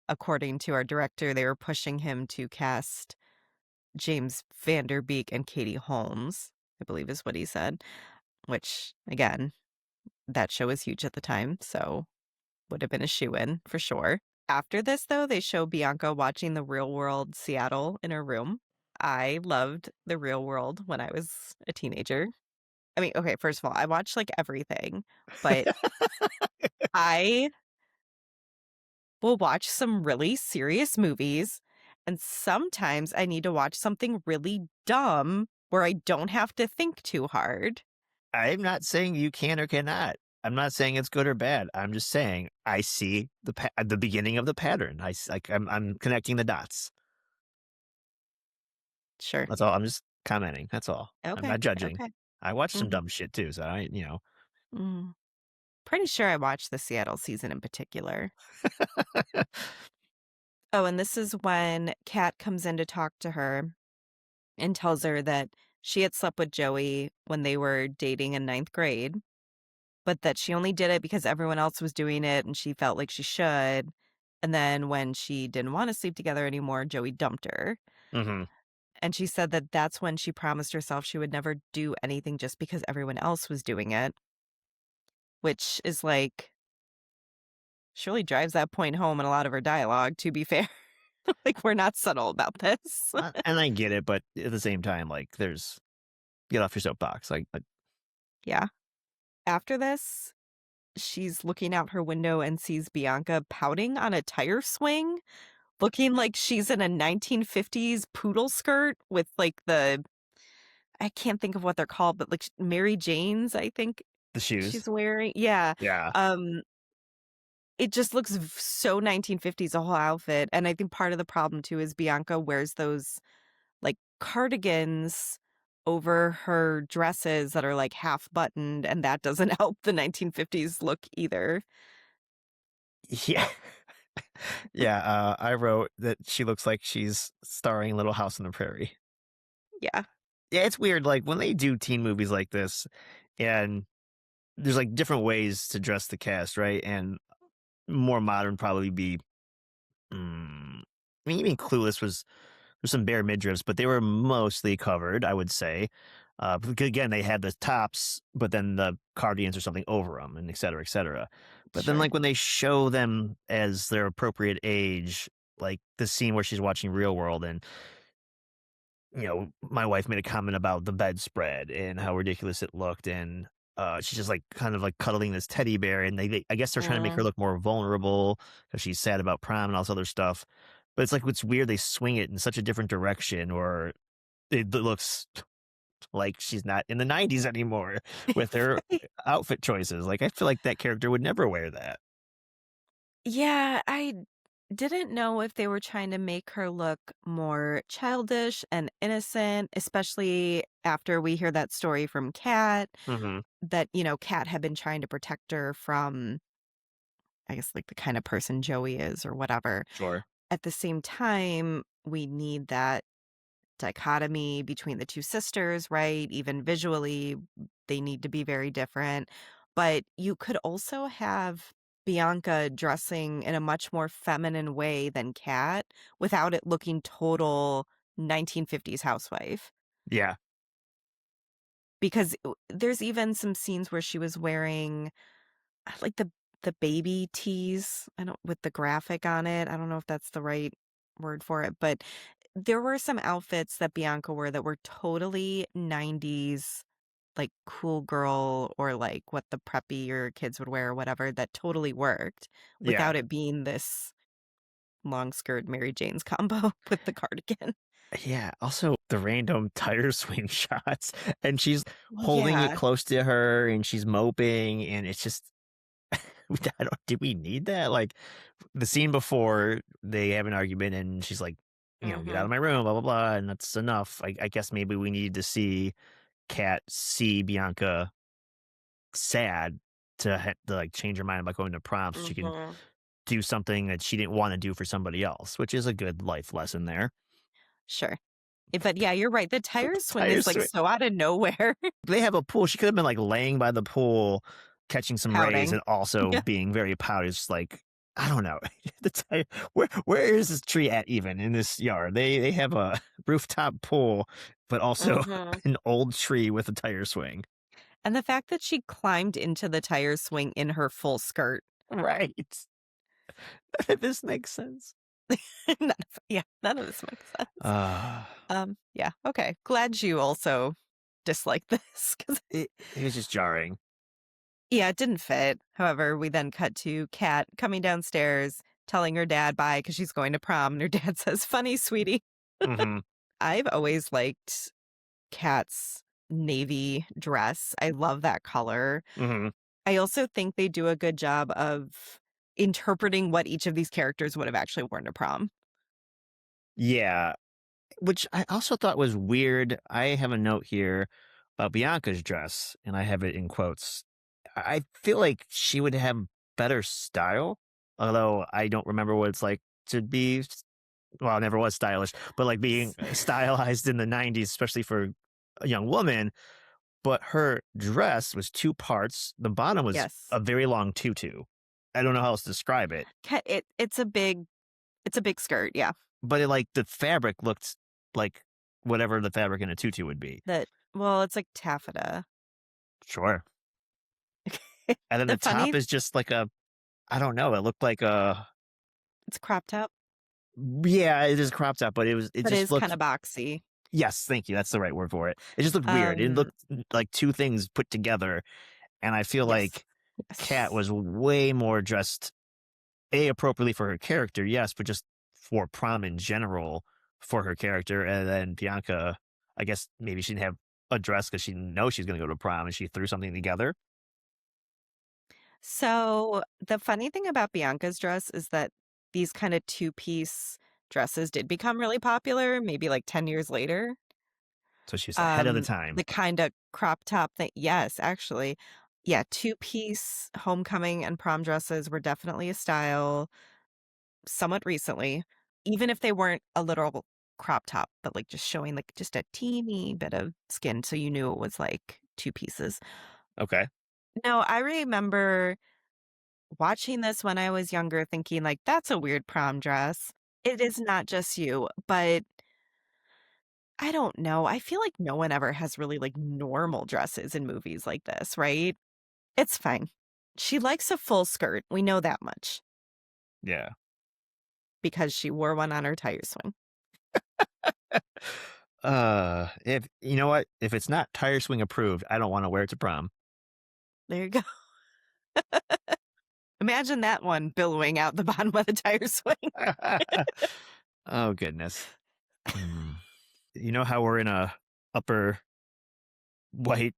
[SPEAKER 1] according to our director, they were pushing him to cast James Van Der Beek and Katie Holmes, I believe is what he said, which again, that show was huge at the time, so would have been a shoe-in for sure. After this, though, they show Bianca watching The Real World Seattle in her room. I loved The Real World when I was a teenager. I mean, okay, first of all, I watch, like, everything, but I will watch some really serious movies, and sometimes I need to watch something really dumb where I don't have to think too hard.
[SPEAKER 2] I'm not saying you can or cannot. I'm not saying it's good or bad. I'm just saying I see the beginning of the pattern. Like I'm connecting the dots.
[SPEAKER 1] Sure.
[SPEAKER 2] That's all. I'm just commenting. That's all. I'm
[SPEAKER 1] Okay,
[SPEAKER 2] not judging.
[SPEAKER 1] okay.
[SPEAKER 2] I watch some
[SPEAKER 1] Mhm.
[SPEAKER 2] dumb shit too, so I.
[SPEAKER 1] Mm. Pretty sure I watched the Seattle season in particular. Oh, and this is when Kat comes in to talk to her and tells her that she had slept with Joey when they were dating in ninth grade, but that she only did it because everyone else was doing it and she felt like she should. And then when she didn't want to sleep together anymore, Joey dumped her.
[SPEAKER 2] Hmm.
[SPEAKER 1] And she said that that's when she promised herself she would never do anything just because everyone else was doing it, which is like, she really drives that point home in a lot of her dialogue, to be fair. Like, we're not subtle about this.
[SPEAKER 2] And I get it, but at the same time, like, get off your soapbox. Like
[SPEAKER 1] Yeah. After this, she's looking out her window and sees Bianca pouting on a tire swing, looking like she's in a 1950s poodle skirt with, like, I can't think of what they're called, but, like, Mary Janes, I think
[SPEAKER 2] the shoes.
[SPEAKER 1] she's wearing. Yeah.
[SPEAKER 2] Yeah.
[SPEAKER 1] Um, it just looks so 1950s, the whole outfit, and I think part of the problem too is Bianca wears those, like, cardigans over her dresses that are, like, half buttoned, and that doesn't help the 1950s look either.
[SPEAKER 2] Yeah. Yeah. I wrote that she looks like she's starring in Little House on the Prairie.
[SPEAKER 1] Yeah.
[SPEAKER 2] Yeah, it's weird. Like when they do teen movies like this, and there's like different ways to dress the cast, right? And more modern probably be. I mean, even Clueless was some bare midriffs, but they were mostly covered, I would say. Because again, they had the tops, but then the cardigans or something over them, and et cetera, et cetera. But then,
[SPEAKER 1] Sure.
[SPEAKER 2] like when they show them as their appropriate age, like the scene where she's watching Real World, and my wife made a comment about the bedspread and how ridiculous it looked, and she's just like kind of like cuddling this teddy bear, and I guess they're trying to make her
[SPEAKER 1] Mm.
[SPEAKER 2] look more vulnerable because she's sad about prom and all this other stuff. But it's like it's weird they swing it in such a different direction, or it looks like she's not in the '90s anymore with her
[SPEAKER 1] Right.
[SPEAKER 2] outfit choices. Like I feel like that character would never wear that.
[SPEAKER 1] Yeah, I didn't know if they were trying to make her look more childish and innocent, especially after we hear that story from Kat,
[SPEAKER 2] Hmm.
[SPEAKER 1] that, Kat had been trying to protect her from, I guess, like, the kind of person Joey is or whatever.
[SPEAKER 2] Sure.
[SPEAKER 1] At the same time, we need that dichotomy between the two sisters, right? Even visually, they need to be very different. But you could also have Bianca dressing in a much more feminine way than Kat without it looking total 1950s housewife.
[SPEAKER 2] Yeah.
[SPEAKER 1] Because there's even some scenes where she was wearing like the baby tees, I don't with the graphic on it. I don't know if that's the right word for it, but there were some outfits that Bianca wore that were totally 90s, like cool girl or like what the preppier kids would wear or whatever that totally worked
[SPEAKER 2] Yeah.
[SPEAKER 1] without it being this long skirt Mary Jane's combo with the cardigan.
[SPEAKER 2] Yeah, also the random tire swing shots, and she's holding it
[SPEAKER 1] Yeah.
[SPEAKER 2] close to her, and she's moping, and it's just, I don't, did we need that? Like the scene before they have an argument, and she's like, get out of
[SPEAKER 1] Mhm.
[SPEAKER 2] my room, blah blah blah, and that's enough. I guess maybe we needed to see Kat see Bianca sad to like change her mind about going to prom, so she can
[SPEAKER 1] Mhm.
[SPEAKER 2] do something that she didn't want to do for somebody else, which is a good life lesson there.
[SPEAKER 1] Sure. But yeah, you're right. The tire swing
[SPEAKER 2] Tire
[SPEAKER 1] is like
[SPEAKER 2] swing.
[SPEAKER 1] so out of nowhere.
[SPEAKER 2] They have a pool. She could have been, like, laying by the pool, catching some rays,
[SPEAKER 1] Pouting.
[SPEAKER 2] and also
[SPEAKER 1] Yeah.
[SPEAKER 2] being very pouty. It's just like, I don't know. The tire where is this tree at even in this yard? They have a rooftop pool, but also
[SPEAKER 1] Mhm.
[SPEAKER 2] an old tree with a tire swing.
[SPEAKER 1] And the fact that she climbed into the tire swing in her full skirt.
[SPEAKER 2] Right. This makes sense.
[SPEAKER 1] None of this makes sense.
[SPEAKER 2] Ah,
[SPEAKER 1] Yeah, okay. Glad you also dislike this 'cause
[SPEAKER 2] It was just jarring.
[SPEAKER 1] yeah, it didn't fit. However, we then cut to Kat coming downstairs, telling her dad bye because she's going to prom, and her dad says, "Funny, sweetie."
[SPEAKER 2] Mhm,
[SPEAKER 1] I've always liked Kat's navy dress. I love that color.
[SPEAKER 2] mhm.
[SPEAKER 1] I also think they do a good job of interpreting what each of these characters would have actually worn to prom.
[SPEAKER 2] Yeah, which I also thought was weird. I have a note here about Bianca's dress, and I have it in quotes. I feel like she would have better style, although I don't remember what it's like to be well, it never was stylish, but, like, being, stylized in the '90s, especially for a young woman, but her dress was 2 parts. The bottom was
[SPEAKER 1] Yes.
[SPEAKER 2] a very long tutu. I don't know how else to describe it,
[SPEAKER 1] It's a big skirt, yeah.
[SPEAKER 2] but like, the fabric looked like whatever the fabric in a tutu would be.
[SPEAKER 1] That well, it's like taffeta.
[SPEAKER 2] Sure. And then
[SPEAKER 1] The
[SPEAKER 2] the top
[SPEAKER 1] funny
[SPEAKER 2] is just like a I don't know, it looked like a
[SPEAKER 1] it's cropped up,
[SPEAKER 2] yeah, it is crop top, but it
[SPEAKER 1] but it
[SPEAKER 2] just
[SPEAKER 1] is
[SPEAKER 2] looked
[SPEAKER 1] kinda boxy.
[SPEAKER 2] yes, thank you, that's the right word for it. It just looked weird. It
[SPEAKER 1] Um,
[SPEAKER 2] looked like 2 things put together, and I feel
[SPEAKER 1] yes.
[SPEAKER 2] like Kat
[SPEAKER 1] Yes.
[SPEAKER 2] was way more dressed appropriately for her character, yes, but just for prom in general for her character, and then Bianca, I guess maybe she didn't have a dress because she knows she's gonna go to prom and she threw something together.
[SPEAKER 1] So, the funny thing about Bianca's dress is that these kinda two-piece dresses did become really popular, maybe, like, 10 years later.
[SPEAKER 2] So she's ahead of the
[SPEAKER 1] The
[SPEAKER 2] time.
[SPEAKER 1] kinda crop top thing yes, actually. Yeah, two-piece homecoming and prom dresses were definitely a style somewhat recently, even if they weren't a literal crop top, but, like, just showing, like, just a teeny bit of skin so you knew it was, like, 2 pieces.
[SPEAKER 2] Okay.
[SPEAKER 1] No, I remember watching this when I was younger thinking, like, "That's a weird prom dress." It is not just you, but I don't know, I feel like no one ever has really, like, normal dresses in movies like this, right? It's fine. She likes a full skirt, we know that much,
[SPEAKER 2] Yeah.
[SPEAKER 1] because she wore one on her tire swing.
[SPEAKER 2] If you know what? If it's not tire swing approved, I don't wanna wear it to prom.
[SPEAKER 1] There you go. Imagine that one billowing out the bottom of the tire swing.
[SPEAKER 2] Oh, goodness. Mm. You know how we're in a upper white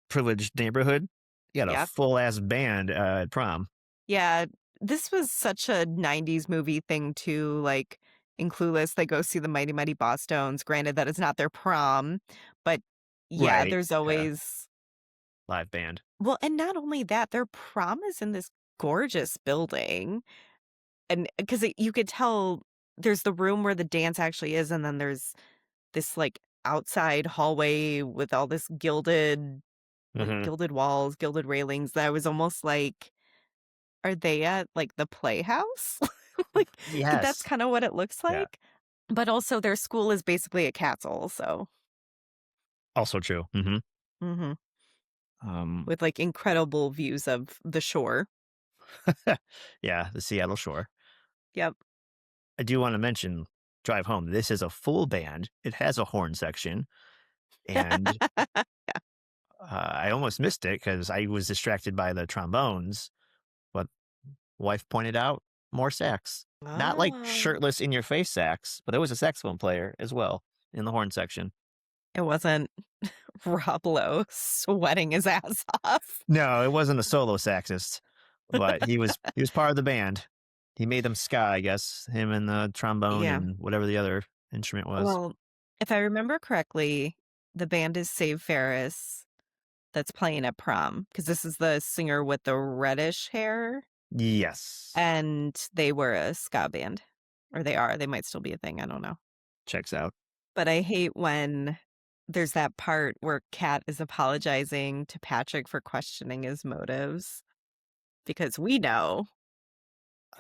[SPEAKER 2] privileged neighborhood? You got a
[SPEAKER 1] Yeah.
[SPEAKER 2] full ass band, at prom.
[SPEAKER 1] Yeah, this was such a '90s movie thing too, like, in Clueless, they go see the Mighty Mighty Bosstones, granted that is not their prom, but yeah,
[SPEAKER 2] Right,
[SPEAKER 1] there's
[SPEAKER 2] yeah,
[SPEAKER 1] always
[SPEAKER 2] live band.
[SPEAKER 1] well, and not only that, their prom is in this gorgeous building, and because you could tell there's the room where the dance actually is, and then there's this, like, outside hallway with all this
[SPEAKER 2] Mhm.
[SPEAKER 1] gilded walls, gilded railings that was almost like are they at, like, the playhouse? Like, that's
[SPEAKER 2] Yes.
[SPEAKER 1] kinda what it looks
[SPEAKER 2] Yeah,
[SPEAKER 1] like, but also their school is basically a castle, so
[SPEAKER 2] also true. Mhm.
[SPEAKER 1] mhm,
[SPEAKER 2] Um,
[SPEAKER 1] with, like, incredible views of the shore.
[SPEAKER 2] yeah, the Seattle Shore.
[SPEAKER 1] Yep.
[SPEAKER 2] I do wanna mention Drive Home. This is a full band. It has a horn section, and, I almost missed it because I was distracted by the trombones, but wife pointed out more sax. Not like
[SPEAKER 1] Oh.
[SPEAKER 2] shirtless in your face sax, but there was a saxophone player as well in the horn section.
[SPEAKER 1] It wasn't Rob Lowe sweating his ass off.
[SPEAKER 2] No, it wasn't a solo saxist, but he was part of the band. He made them ska, I guess, him and the trombone
[SPEAKER 1] Yeah.
[SPEAKER 2] and whatever the other instrument was.
[SPEAKER 1] Well, if I remember correctly, the band is Save Ferris that's playing at prom because this is the singer with the reddish hair.
[SPEAKER 2] Yes.
[SPEAKER 1] And they were a ska band, or they are, they might still be a thing, I don't know.
[SPEAKER 2] Checks out.
[SPEAKER 1] But I hate when there's that part where Kat is apologizing to Patrick for questioning his motives, because we know.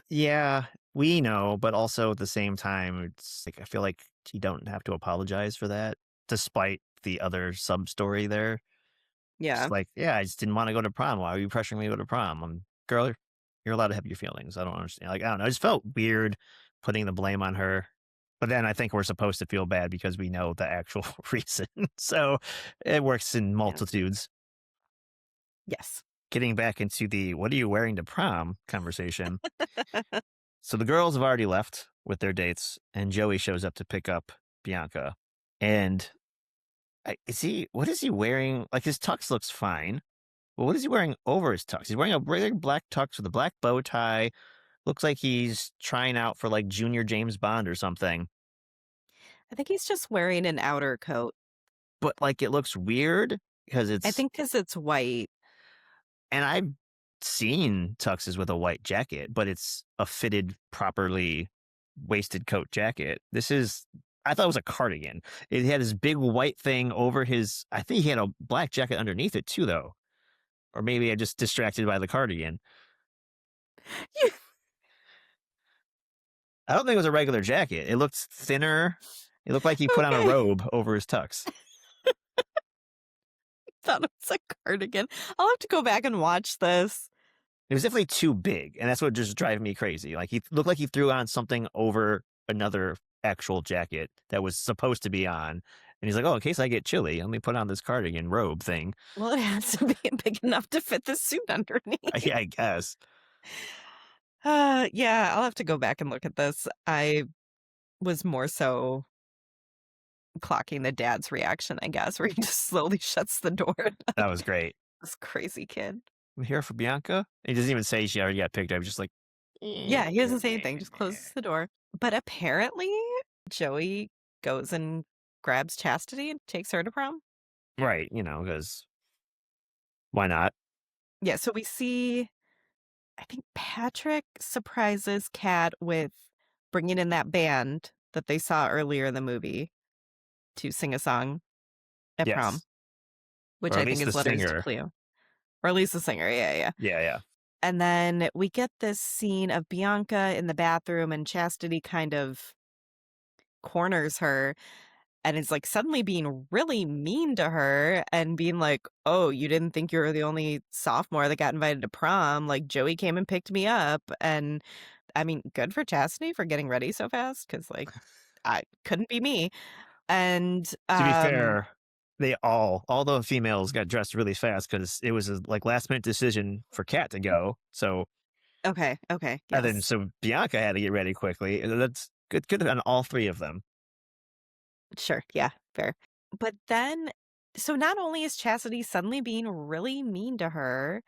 [SPEAKER 2] Yeah, we know, but also at the same time, it's like I feel like you don't have to apologize for that, despite the other sub story there. Just
[SPEAKER 1] Yeah.
[SPEAKER 2] like, yeah, I just didn't want to go to prom. Why are you pressuring me to go to prom? Girl, you're allowed to have your feelings. I don't understand. Like, I don't know. I just felt weird putting the blame on her. But then I think we're supposed to feel bad because we know the actual reason. So it works in
[SPEAKER 1] Yeah.
[SPEAKER 2] multitudes.
[SPEAKER 1] Yes.
[SPEAKER 2] Getting back into the what are you wearing to prom conversation. So the girls have already left with their dates, and Joey shows up to pick up Bianca. And what is he wearing? Like his tux looks fine. But what is he wearing over his tux? He's wearing a regular black tux with a black bow tie. Looks like he's trying out for like junior James Bond or something.
[SPEAKER 1] I think he's just wearing an outer coat.
[SPEAKER 2] But like it looks weird because
[SPEAKER 1] I
[SPEAKER 2] it's,
[SPEAKER 1] think because it's white.
[SPEAKER 2] and I've seen tuxes with a white jacket, but it's a fitted, properly waisted coat jacket. I thought it was a cardigan. It had this big white thing over his, I think he had a black jacket underneath it too, though. Or maybe I just distracted by the cardigan. I don't think it was a regular jacket. It looked thinner. It looked like he put on a
[SPEAKER 1] Okay.
[SPEAKER 2] robe over his tux.
[SPEAKER 1] Thought it was a cardigan. I'll have to go back and watch this.
[SPEAKER 2] It was definitely too big, and that's what just driving me crazy. Like he looked like he threw on something over another actual jacket that was supposed to be on, and he's like, "Oh, in case I get chilly, let me put on this cardigan robe thing."
[SPEAKER 1] Well, it has to be big enough to fit the suit underneath.
[SPEAKER 2] I guess
[SPEAKER 1] Yeah, I'll have to go back and look at this. I was more so clocking the dad's reaction, I guess, where he just slowly shuts the door.
[SPEAKER 2] that
[SPEAKER 1] Like
[SPEAKER 2] was great.
[SPEAKER 1] this crazy kid.
[SPEAKER 2] I'm here for Bianca. He doesn't even say she already got picked up. He's just like,
[SPEAKER 1] Yeah, he doesn't say anything, just closes the door. But apparently, Joey goes and grabs Chastity and takes her to prom.
[SPEAKER 2] right, because why not?
[SPEAKER 1] Yeah, so we see, I think Patrick surprises Kat with bringing in that band that they saw earlier in the movie to sing a song at prom,
[SPEAKER 2] Yes,
[SPEAKER 1] which
[SPEAKER 2] or at
[SPEAKER 1] I think
[SPEAKER 2] least the
[SPEAKER 1] is Letters to
[SPEAKER 2] singer.
[SPEAKER 1] Cleo. Or at least the singer, yeah, yeah.
[SPEAKER 2] Yeah, yeah.
[SPEAKER 1] And then we get this scene of Bianca in the bathroom and Chastity kind of corners her and is like suddenly being really mean to her and being like, "Oh, you didn't think you were the only sophomore that got invited to prom? Like Joey came and picked me up." And I mean, good for Chastity for getting ready so fast because like I couldn't be me. And
[SPEAKER 2] To be fair, all the females got dressed really fast because it was a like last minute decision for Kat to go. So
[SPEAKER 1] okay, okay,
[SPEAKER 2] and then
[SPEAKER 1] yes.
[SPEAKER 2] so Bianca had to get ready quickly. And that's good on all three of them.
[SPEAKER 1] Sure, yeah, fair. But then so not only is Chastity suddenly being really mean to her,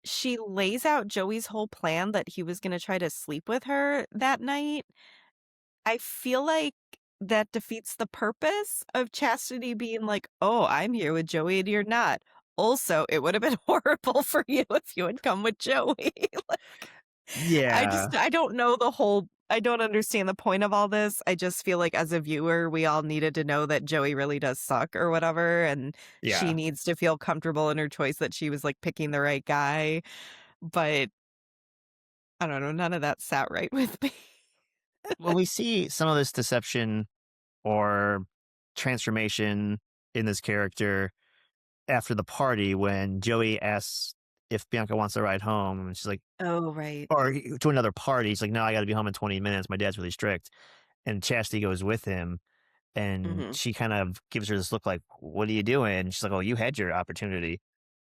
[SPEAKER 1] she lays out Joey's whole plan that he was gonna try to sleep with her that night. I feel like that defeats the purpose of Chastity being like, "Oh, I'm here with Joey and you're not." Also, it would have been horrible for you if you had come with Joey. Like,
[SPEAKER 2] Yeah,
[SPEAKER 1] I don't know I don't understand the point of all this. I just feel like as a viewer, we all needed to know that Joey really does suck or whatever, and she
[SPEAKER 2] yeah.
[SPEAKER 1] needs to feel comfortable in her choice that she was, like, picking the right guy, but I don't know, none of that sat right with me.
[SPEAKER 2] Well, we see some of this deception or transformation in this character after the party when Joey asks if Bianca wants to ride home, and she's like,
[SPEAKER 1] Oh, right.
[SPEAKER 2] or to another party. He's like, "No, I got to be home in 20 minutes. My dad's really strict." And Chastity goes with him, and
[SPEAKER 1] Mhm,
[SPEAKER 2] she kind of gives her this look like, "What are you doing?" And she's like, "Oh, you had your opportunity."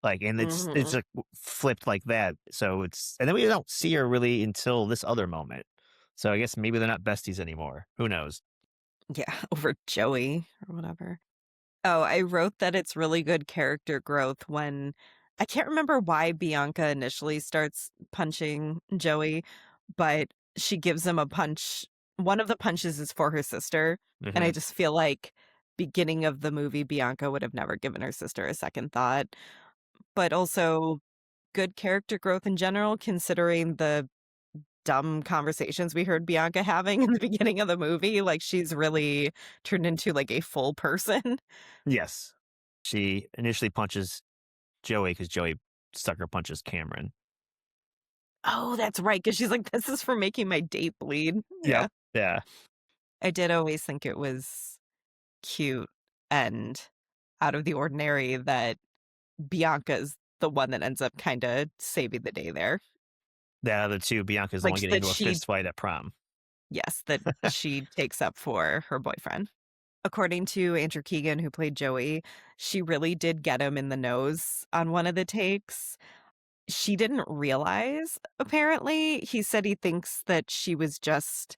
[SPEAKER 2] Like, and it's
[SPEAKER 1] mhm.
[SPEAKER 2] like flipped like that. So and then we don't see her really until this other moment. So I guess maybe they're not besties anymore. Who knows?
[SPEAKER 1] Yeah, over Joey or whatever. Oh, I wrote that it's really good character growth when I can't remember why Bianca initially starts punching Joey, but she gives him a punch. One of the punches is for her sister, and I
[SPEAKER 2] Hmm.
[SPEAKER 1] just feel like beginning of the movie, Bianca would have never given her sister a second thought, but also good character growth in general, considering the dumb conversations we heard Bianca having in the beginning of the movie. Like, she's really turned into like a full person.
[SPEAKER 2] Yes. She initially punches Joey because Joey sucker punches Cameron.
[SPEAKER 1] Oh, that's right, because she's like, "This is for making my date bleed."
[SPEAKER 2] Yep.
[SPEAKER 1] Yeah.
[SPEAKER 2] Yeah.
[SPEAKER 1] I did always think it was cute and out of the ordinary that Bianca's the one that ends up kinda saving the day there.
[SPEAKER 2] The other two, Bianca's the one
[SPEAKER 1] Like,
[SPEAKER 2] getting
[SPEAKER 1] that
[SPEAKER 2] into a
[SPEAKER 1] she
[SPEAKER 2] fist fight at prom.
[SPEAKER 1] Yes, that she takes up for her boyfriend. According to Andrew Keegan, who played Joey, she really did get him in the nose on one of the takes. She didn't realize, apparently. He said he thinks that she was just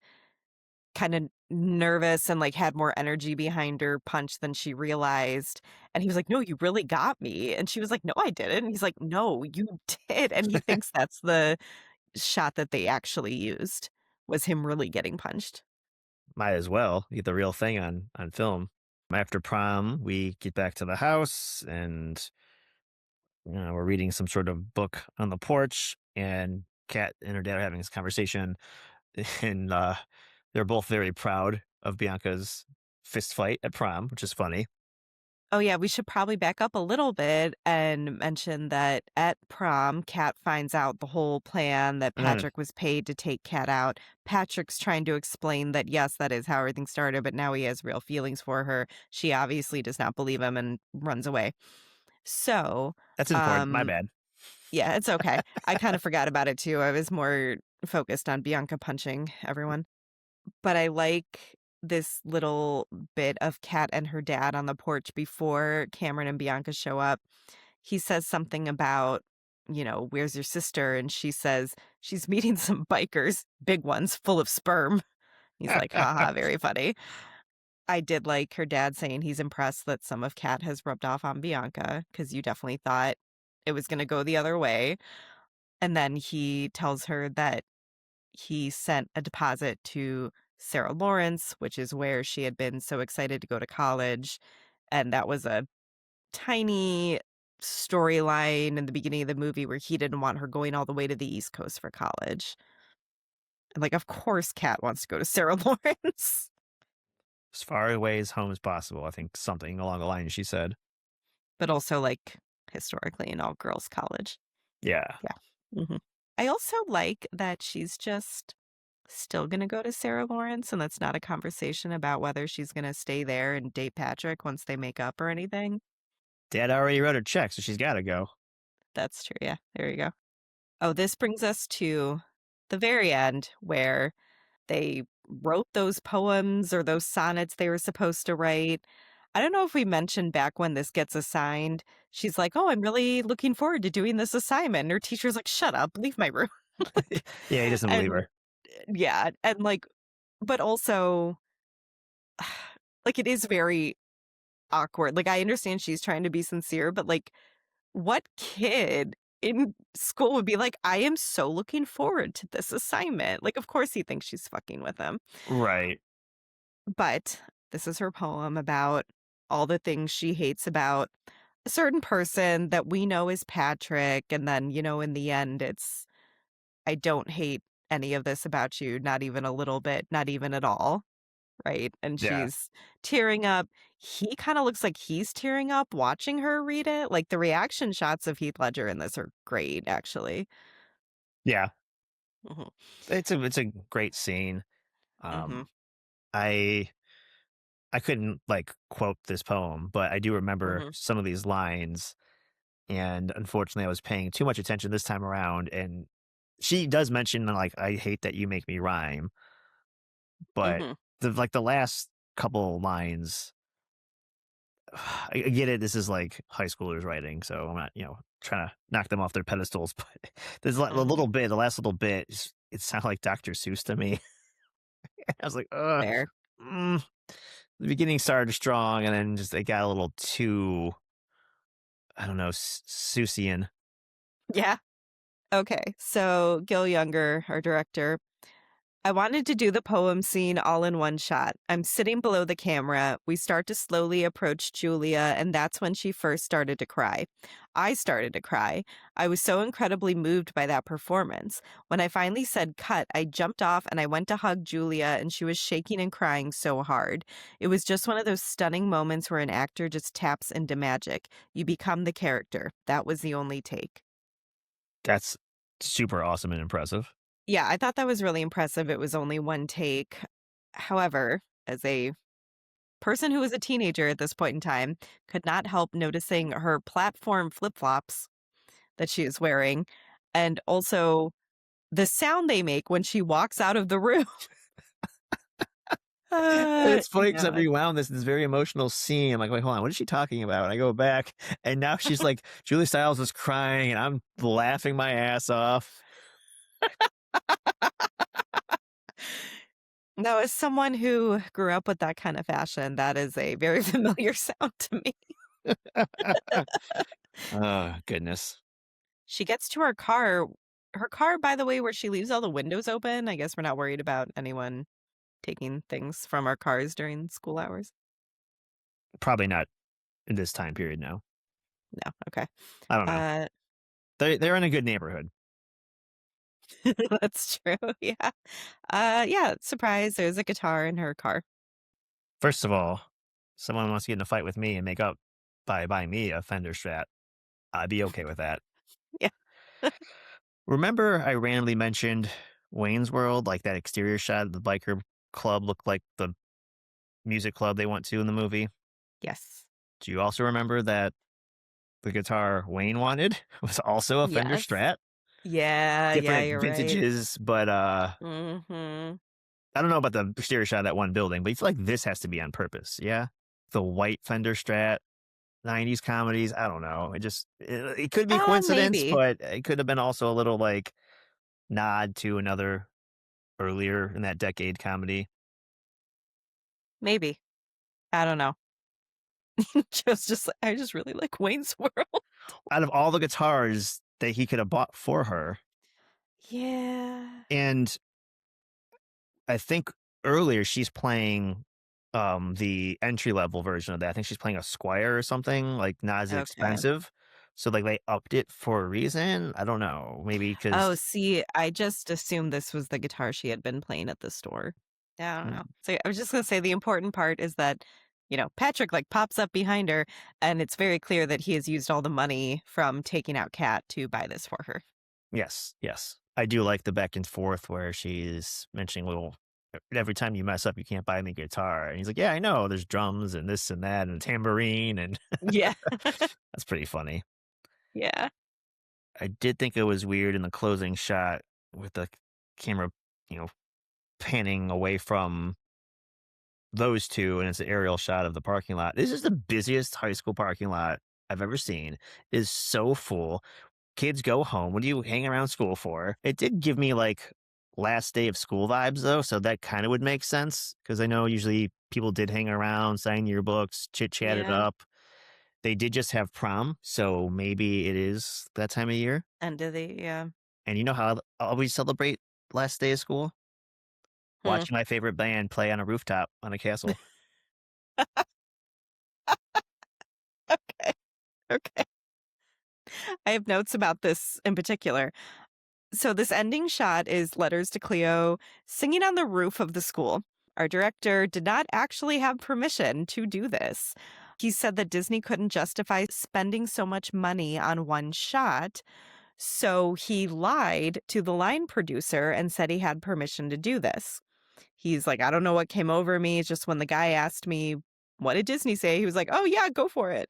[SPEAKER 1] kinda nervous and, like, had more energy behind her punch than she realized, and he was like, "No, you really got me," and she was like, "No, I didn't," and he's like, "No, you did," and he thinks that's the shot that they actually used, was him really getting punched.
[SPEAKER 2] Might as well get the real thing on film. After prom, we get back to the house and we're reading some sort of book on the porch, and Kat and her dad are having this conversation, and they're both very proud of Bianca's fist fight at prom, which is funny.
[SPEAKER 1] Oh, yeah, we should probably back up a little bit and mention that at prom, Kat finds out the whole plan that
[SPEAKER 2] Mm,
[SPEAKER 1] Patrick was paid to take Kat out. Patrick's trying to explain that, yes, that is how everything started, but now he has real feelings for her. She obviously does not believe him and runs away. So,
[SPEAKER 2] that's important. My
[SPEAKER 1] um,
[SPEAKER 2] bad.
[SPEAKER 1] yeah, it's okay. I kind of forgot about it too. I was more focused on Bianca punching everyone. But I like this little bit of Kat and her dad on the porch before Cameron and Bianca show up. He says something about, "Where's your sister?" And she says, "She's meeting some bikers, big ones, full of sperm." He's like, "Haha, very funny." I did like her dad saying he's impressed that some of Kat has rubbed off on Bianca because you definitely thought it was going to go the other way. And then he tells her that he sent a deposit to Sarah Lawrence, which is where she had been so excited to go to college. And that was a tiny storyline in the beginning of the movie where he didn't want her going all the way to the East Coast for college. And like, of course, Kat wants to go to Sarah Lawrence,
[SPEAKER 2] As far away as home as possible. I think something along the line she said.
[SPEAKER 1] but also like historically an all girls college.
[SPEAKER 2] Yeah.
[SPEAKER 1] Yeah. I also like that she's just still gonna go to Sarah Lawrence, and that's not a conversation about whether she's gonna stay there and date Patrick once they make up or anything.
[SPEAKER 2] Dad already wrote her check, so she's got to go.
[SPEAKER 1] That's true, yeah, there you go. Oh, this brings us to the very end where they wrote those poems or those sonnets they were supposed to write. I don't know if we mentioned back when this gets assigned, she's like, "Oh, I'm really looking forward to doing this assignment," and her teacher's like, "Shut up, leave my room."
[SPEAKER 2] Yeah, he doesn't believe
[SPEAKER 1] And
[SPEAKER 2] her.
[SPEAKER 1] yeah, and, like, but also, like, it is very awkward. Like, I understand she's trying to be sincere, but, like, what kid in school would be like, "I am so looking forward to this assignment." Like, of course he thinks she's fucking with him.
[SPEAKER 2] Right.
[SPEAKER 1] But this is her poem about all the things she hates about a certain person that we know is Patrick, and then, in the end, it's, "I don't hate any of this about you, not even a little bit, not even at all." Right? And
[SPEAKER 2] Yeah.
[SPEAKER 1] she's tearing up. He kinda looks like he's tearing up watching her read it. Like, the reaction shots of Heath Ledger in this are great, actually.
[SPEAKER 2] Yeah.
[SPEAKER 1] Mhm,
[SPEAKER 2] It's a great scene.
[SPEAKER 1] mhm,
[SPEAKER 2] Um, I I couldn't like quote this poem, but I do remember
[SPEAKER 1] mhm,
[SPEAKER 2] some of these lines. And unfortunately, I was paying too much attention this time around. And she does mention like, "I hate that you make me rhyme," but
[SPEAKER 1] mhm.
[SPEAKER 2] the last couple lines, I get it. This is like high schoolers writing, so I'm not trying to knock them off their pedestals. But there's a
[SPEAKER 1] Mhm.
[SPEAKER 2] little bit, the last little bit, it sounded like Dr. Seuss to me. I was like,
[SPEAKER 1] Fair.
[SPEAKER 2] mm. The beginning started strong, and then just it got a little too, I don't know, Seussian.
[SPEAKER 1] Yeah. Okay. So, Gil Younger, our director, "I wanted to do the poem scene all in one shot. I'm sitting below the camera. We start to slowly approach Julia, and that's when she first started to cry. I started to cry. I was so incredibly moved by that performance. When I finally said cut, I jumped off and I went to hug Julia, and she was shaking and crying so hard. It was just one of those stunning moments where an actor just taps into magic. You become the character. That was the only take."
[SPEAKER 2] That's super awesome and impressive.
[SPEAKER 1] Yeah, I thought that was really impressive. It was only one take. However, as a person who was a teenager at this point in time, could not help noticing her platform flip-flops that she is wearing, and also the sound they make when she walks out of the room.
[SPEAKER 2] And it's funny because I
[SPEAKER 1] Yeah.
[SPEAKER 2] rewound this very emotional scene. I'm like, "Wait, hold on, what is she talking about?" And I go back, and now she's like, Julie Stiles is crying, and I'm laughing my ass off.
[SPEAKER 1] No, as someone who grew up with that kind of fashion, that is a very familiar sound to me.
[SPEAKER 2] Oh, goodness.
[SPEAKER 1] She gets to her car, by the way, where she leaves all the windows open. I guess we're not worried about anyone taking things from our cars during school hours.
[SPEAKER 2] Probably not in this time period, no.
[SPEAKER 1] No, okay.
[SPEAKER 2] I don't know.
[SPEAKER 1] Uh,
[SPEAKER 2] They're in a good neighborhood.
[SPEAKER 1] that's true, yeah. Yeah, surprise, there's a guitar in her car.
[SPEAKER 2] First of all, someone wants to get in a fight with me and make up by buying me a Fender Strat. I'd be okay with that.
[SPEAKER 1] Yeah.
[SPEAKER 2] Remember I randomly mentioned Wayne's World, like that exterior shot of the biker club looked like the music club they went to in the movie?
[SPEAKER 1] Yes.
[SPEAKER 2] Do you also remember that the guitar Wayne wanted was also a Fender
[SPEAKER 1] Yes.
[SPEAKER 2] Strat?
[SPEAKER 1] Yeah, yeah,
[SPEAKER 2] Different
[SPEAKER 1] you're right.
[SPEAKER 2] vintages, but,
[SPEAKER 1] Mhm.
[SPEAKER 2] I don't know about the exterior shot of that one building, but you feel like this has to be on purpose, yeah? The white Fender Strat, 90s comedies, I don't know. It could be coincidence,
[SPEAKER 1] Maybe,
[SPEAKER 2] but it could have been also a little, like, nod to another earlier in that decade comedy.
[SPEAKER 1] maybe. I don't know. Just like, I just really like Wayne's World.
[SPEAKER 2] Out of all the guitars that he could have bought for her,
[SPEAKER 1] Yeah.
[SPEAKER 2] and I think earlier she's playing, the entry level version of that. I think she's playing a Squire or something, like, not as
[SPEAKER 1] Okay.
[SPEAKER 2] expensive. So, like, they upped it for a reason? I don't know. Maybe
[SPEAKER 1] Oh,
[SPEAKER 2] because
[SPEAKER 1] see, I just assumed this was the guitar she had been playing at the store. Yeah, I don't know. So I was just gonna say the important part is that, Patrick like pops up behind her and it's very clear that he has used all the money from taking out Cat to buy this for her.
[SPEAKER 2] yes, yes. I do like the back and forth where she's mentioning, "Well, every time you mess up, you can't buy me a guitar." And he's like, "Yeah, I know. There's drums and this and that and a tambourine," and
[SPEAKER 1] Yeah.
[SPEAKER 2] that's pretty funny.
[SPEAKER 1] Yeah.
[SPEAKER 2] I did think it was weird in the closing shot with the camera, you know, panning away from those 2, and it's an aerial shot of the parking lot. This is the busiest high school parking lot I've ever seen. It is so full. Kids go home. What do you hang around school for? It did give me, like, last day of school vibes, though, so that kinda would make sense because I know usually people did hang around, sign yearbooks, chit-chat it
[SPEAKER 1] Yeah.
[SPEAKER 2] up. They did just have prom, so maybe it is that time of year.
[SPEAKER 1] End of the yeah.
[SPEAKER 2] And you know how I always celebrate last day of school?
[SPEAKER 1] Hmm.
[SPEAKER 2] Watching my favorite band play on a rooftop on a castle.
[SPEAKER 1] Okay. Okay. I have notes about this in particular. So this ending shot is letters to Cleo singing on the roof of the school. Our director did not actually have permission to do this. He said that Disney couldn't justify spending so much money on one shot, so he lied to the line producer and said he had permission to do this. He's like, I don't know what came over me. It's just when the guy asked me, what did Disney say? He was like, oh, yeah, go for it.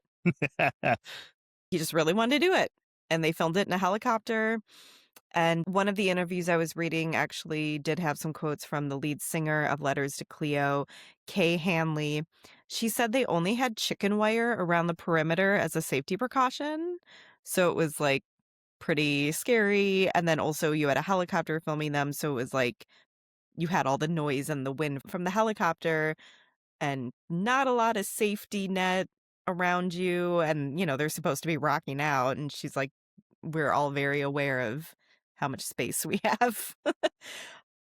[SPEAKER 1] He just really wanted to do it. And they filmed it in a helicopter. And one of the interviews I was reading actually did have some quotes from the lead singer of Letters to Cleo, Kay Hanley. She said they only had chicken wire around the perimeter as a safety precaution. So it was like pretty scary. And then also you had a helicopter filming them. So it was like you had all the noise and the wind from the helicopter and not a lot of safety net around you. And, they're supposed to be rocking out. And she's like, we're all very aware of how much space we have.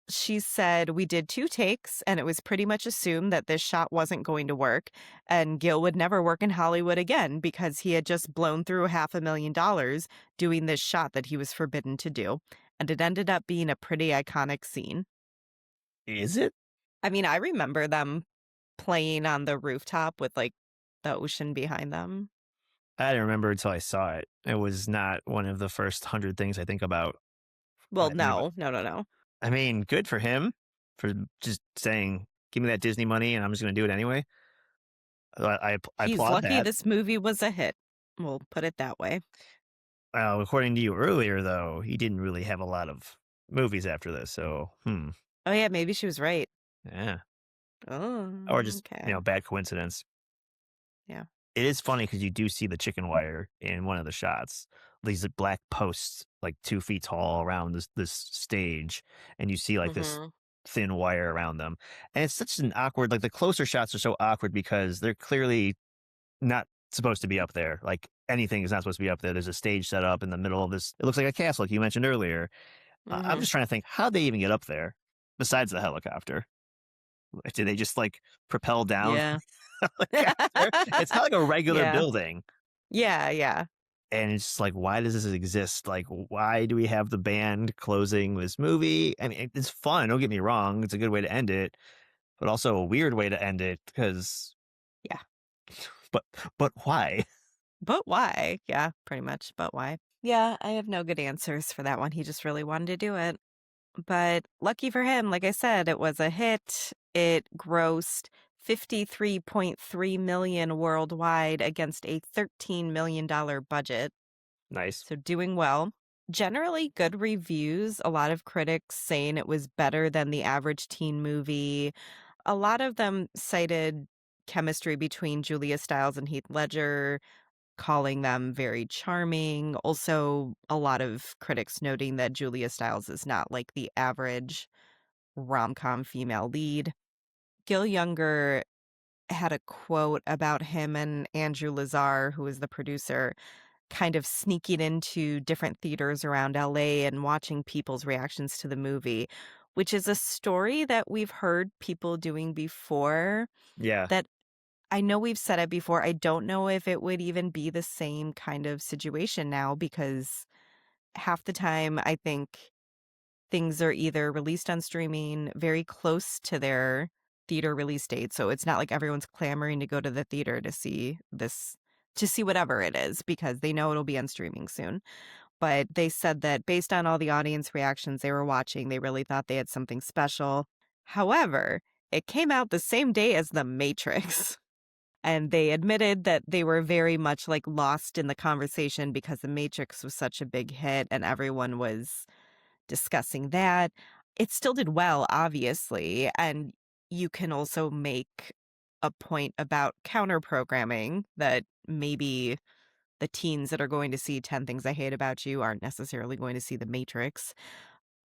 [SPEAKER 1] She said, we did 2 takes, and it was pretty much assumed that this shot wasn't going to work, and Gil would never work in Hollywood again because he had just blown through $500,000 doing this shot that he was forbidden to do, and it ended up being a pretty iconic scene.
[SPEAKER 2] Is it?
[SPEAKER 1] I mean, I remember them playing on the rooftop with, like, the ocean behind them.
[SPEAKER 2] I didn't remember until I saw it. It was not one of the first 100 things I think about when
[SPEAKER 1] Well,
[SPEAKER 2] I think about
[SPEAKER 1] no. No, no, no.
[SPEAKER 2] I mean, good for him for just saying, "Give me that Disney money, and I'm just gonna do it anyway." I
[SPEAKER 1] He's
[SPEAKER 2] applaud
[SPEAKER 1] lucky
[SPEAKER 2] that.
[SPEAKER 1] this movie was a hit. We'll put it that way.
[SPEAKER 2] According to you earlier, though, he didn't really have a lot of movies after this, so,
[SPEAKER 1] Oh, yeah, maybe she was right.
[SPEAKER 2] yeah. or
[SPEAKER 1] Oh,
[SPEAKER 2] just,
[SPEAKER 1] okay.
[SPEAKER 2] bad coincidence.
[SPEAKER 1] Yeah.
[SPEAKER 2] It is funny because you do see the chicken wire in one of the shots. These black posts, like 2 feet tall around this stage, and you see like this
[SPEAKER 1] Mhm.
[SPEAKER 2] thin wire around them. And it's such an awkward, like the closer shots are so awkward because they're clearly not supposed to be up there. Like anything is not supposed to be up there. There's a stage set up in the middle of this. It looks like a castle, like you mentioned earlier. I'm
[SPEAKER 1] Mhm.
[SPEAKER 2] just trying to think, how'd they even get up there besides the helicopter? Like, did they just like propel down
[SPEAKER 1] Yeah.
[SPEAKER 2] helicopter? It's not like a regular
[SPEAKER 1] Yeah.
[SPEAKER 2] building.
[SPEAKER 1] Yeah, yeah.
[SPEAKER 2] And it's like, why does this exist? Like, why do we have the band closing this movie? I mean, it's fun. Don't get me wrong. It's a good way to end it, but also a weird way to end it because,
[SPEAKER 1] Yeah.
[SPEAKER 2] but, but why?
[SPEAKER 1] But why? Yeah, pretty much, but why? Yeah, I have no good answers for that one. He just really wanted to do it. But lucky for him, like I said, it was a hit. It grossed 53.3 million worldwide against a $13 million budget.
[SPEAKER 2] Nice.
[SPEAKER 1] So doing well. Generally good reviews. A lot of critics saying it was better than the average teen movie. A lot of them cited chemistry between Julia Stiles and Heath Ledger, calling them very charming. Also, a lot of critics noting that Julia Stiles is not like the average rom-com female lead. Gil Younger had a quote about him and Andrew Lazar, who is the producer, kind of sneaking into different theaters around LA and watching people's reactions to the movie, which is a story that we've heard people doing before
[SPEAKER 2] Yeah.
[SPEAKER 1] that I know we've said it before. I don't know if it would even be the same kind of situation now because half the time I think things are either released on streaming very close to their theater release date. So it's not like everyone's clamoring to go to the theater to see whatever it is because they know it'll be on streaming soon. But they said that based on all the audience reactions they were watching, they really thought they had something special. However, it came out the same day as The Matrix. And they admitted that they were very much like lost in the conversation because The Matrix was such a big hit and everyone was discussing that. It still did well, obviously. And you can also make a point about counter programming that maybe the teens that are going to see 10 Things I Hate About You aren't necessarily going to see The Matrix.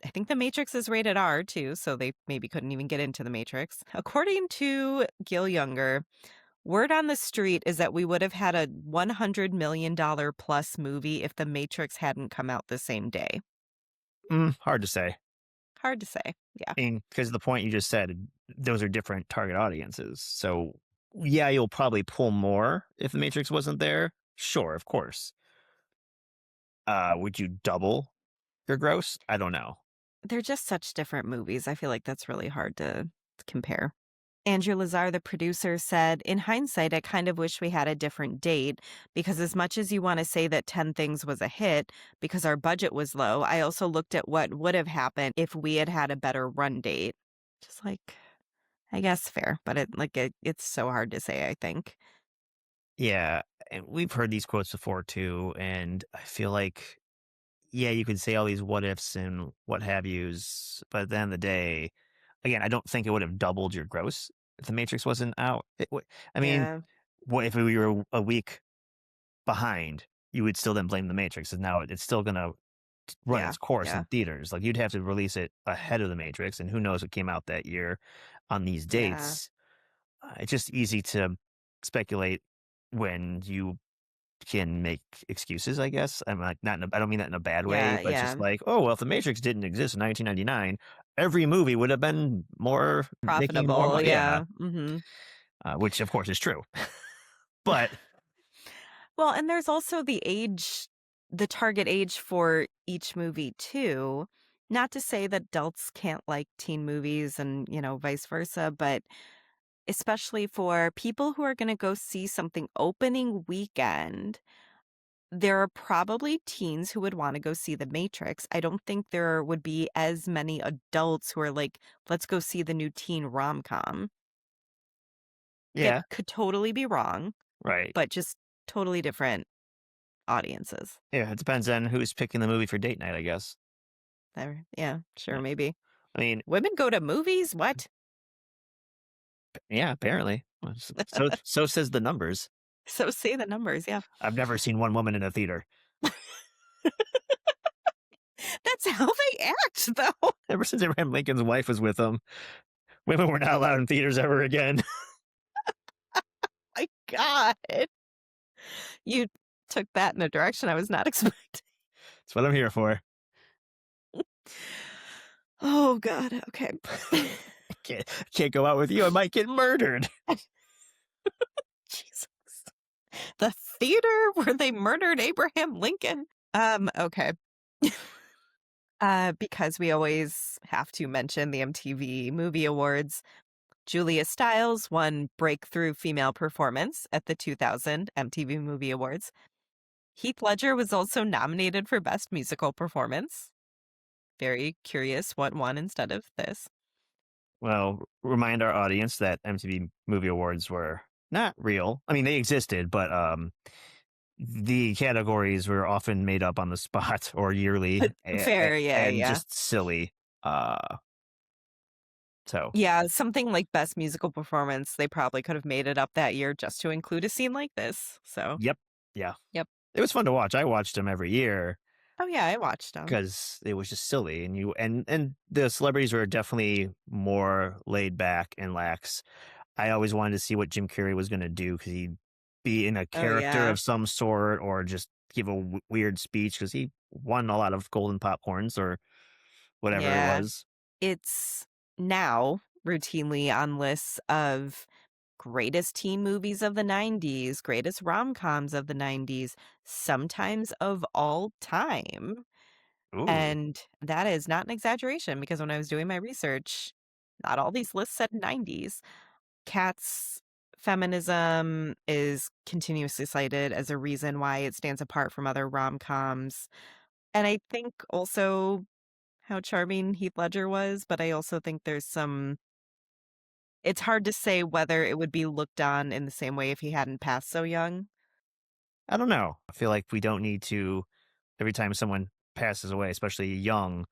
[SPEAKER 1] I think The Matrix is rated R too, so they maybe couldn't even get into The Matrix. According to Gil Younger, word on the street is that we would have had a $100 million plus movie if The Matrix hadn't come out the same day.
[SPEAKER 2] Hard to say.
[SPEAKER 1] Hard to say. Yeah.
[SPEAKER 2] I mean, because the point you just said, those are different target audiences. So, yeah, you'll probably pull more if the Matrix wasn't there. Sure, of course. Would you double your gross? I don't know.
[SPEAKER 1] They're just such different movies. I feel like that's really hard to compare. Andrew Lazar, the producer, said, in hindsight, I kind of wish we had a different date because as much as you want to say that 10 Things was a hit because our budget was low, I also looked at what would have happened if we had had a better run date. Just like, I guess fair, but it's so hard to say, I think.
[SPEAKER 2] Yeah, and we've heard these quotes before too, and I feel like, yeah, you could say all these what ifs and what have yous, but at the end of the day, again, I don't think it would have doubled your gross if the Matrix wasn't out. I mean,
[SPEAKER 1] Yeah.
[SPEAKER 2] what if we were a week behind? You would still then blame the Matrix, and now it's still gonna run
[SPEAKER 1] Yeah.
[SPEAKER 2] its course
[SPEAKER 1] Yeah.
[SPEAKER 2] in theaters. Like you'd have to release it ahead of the Matrix, and who knows what came out that year on these
[SPEAKER 1] Yeah.
[SPEAKER 2] dates. It's just easy to speculate when you can make excuses, I guess. I'm like, not in a, I don't mean that in a bad way,
[SPEAKER 1] Yeah.
[SPEAKER 2] but just
[SPEAKER 1] Yeah.
[SPEAKER 2] like, oh, well, if the Matrix didn't exist in 1999, every movie would have been more making more
[SPEAKER 1] Profitable.
[SPEAKER 2] money. Yeah,
[SPEAKER 1] Yeah. Hmm.
[SPEAKER 2] which of course is true. But
[SPEAKER 1] Well, and there's also the target age for each movie too. Not to say that adults can't like teen movies and, vice versa, but especially for people who are going to go see something opening weekend, there are probably teens who would want to go see The Matrix. I don't think there would be as many adults who are like, let's go see the new teen rom-com.
[SPEAKER 2] yeah,
[SPEAKER 1] Could totally be wrong,
[SPEAKER 2] right.
[SPEAKER 1] but just totally different audiences.
[SPEAKER 2] Yeah, it depends on who's picking the movie for date night, I guess.
[SPEAKER 1] There, yeah, sure,
[SPEAKER 2] Yeah.
[SPEAKER 1] maybe.
[SPEAKER 2] I mean,
[SPEAKER 1] Women go to movies? What?
[SPEAKER 2] Yeah, apparently. Well, so says the numbers.
[SPEAKER 1] So say the numbers, yeah.
[SPEAKER 2] I've never seen one woman in a theater.
[SPEAKER 1] That's how they act, though.
[SPEAKER 2] Ever since Abraham Lincoln's wife was with him, women were not allowed in theaters ever again.
[SPEAKER 1] My God. You took that in a direction I was not expecting.
[SPEAKER 2] That's what I'm here for.
[SPEAKER 1] Oh, God, okay.
[SPEAKER 2] Can't go out with you. I might get murdered.
[SPEAKER 1] Jesus. The theater where they murdered Abraham Lincoln? Okay. Because we always have to mention the MTV Movie Awards, Julia Stiles won Breakthrough Female Performance at the 2000 MTV Movie Awards. Heath Ledger was also nominated for Best Musical Performance. Very curious what won instead of this.
[SPEAKER 2] Well, remind our audience that MTV Movie Awards were not real. I mean, they existed, but the categories were often made up on the spot or yearly
[SPEAKER 1] Fair, yeah,
[SPEAKER 2] and
[SPEAKER 1] yeah.
[SPEAKER 2] just silly. Uh, so,
[SPEAKER 1] Yeah, something like Best Musical Performance, they probably could have made it up that year just to include a scene like this. So,
[SPEAKER 2] yep. Yeah.
[SPEAKER 1] yep.
[SPEAKER 2] It was fun to watch. I watched them every year
[SPEAKER 1] Oh, yeah, I watched them.
[SPEAKER 2] because it was just silly, and and the celebrities were definitely more laid back and lax. I always wanted to see what Jim Carrey was going to do because he'd be in a
[SPEAKER 1] Oh,
[SPEAKER 2] character
[SPEAKER 1] yeah.
[SPEAKER 2] of some sort or just give a weird speech because he won a lot of golden popcorns or whatever it
[SPEAKER 1] Yeah.
[SPEAKER 2] was.
[SPEAKER 1] It's now routinely on lists of greatest teen movies of the 90s, greatest rom-coms of the 90s, sometimes of all time.
[SPEAKER 2] Ooh,
[SPEAKER 1] And that is not an exaggeration because when I was doing my research, not all these lists said 90s. Cat's feminism is continuously cited as a reason why it stands apart from other rom-coms. And I think also how charming Heath Ledger was, but I also think there's some it's hard to say whether it would be looked on in the same way if he hadn't passed so young.
[SPEAKER 2] I don't know. I feel like we don't need to, every time someone passes away, especially young,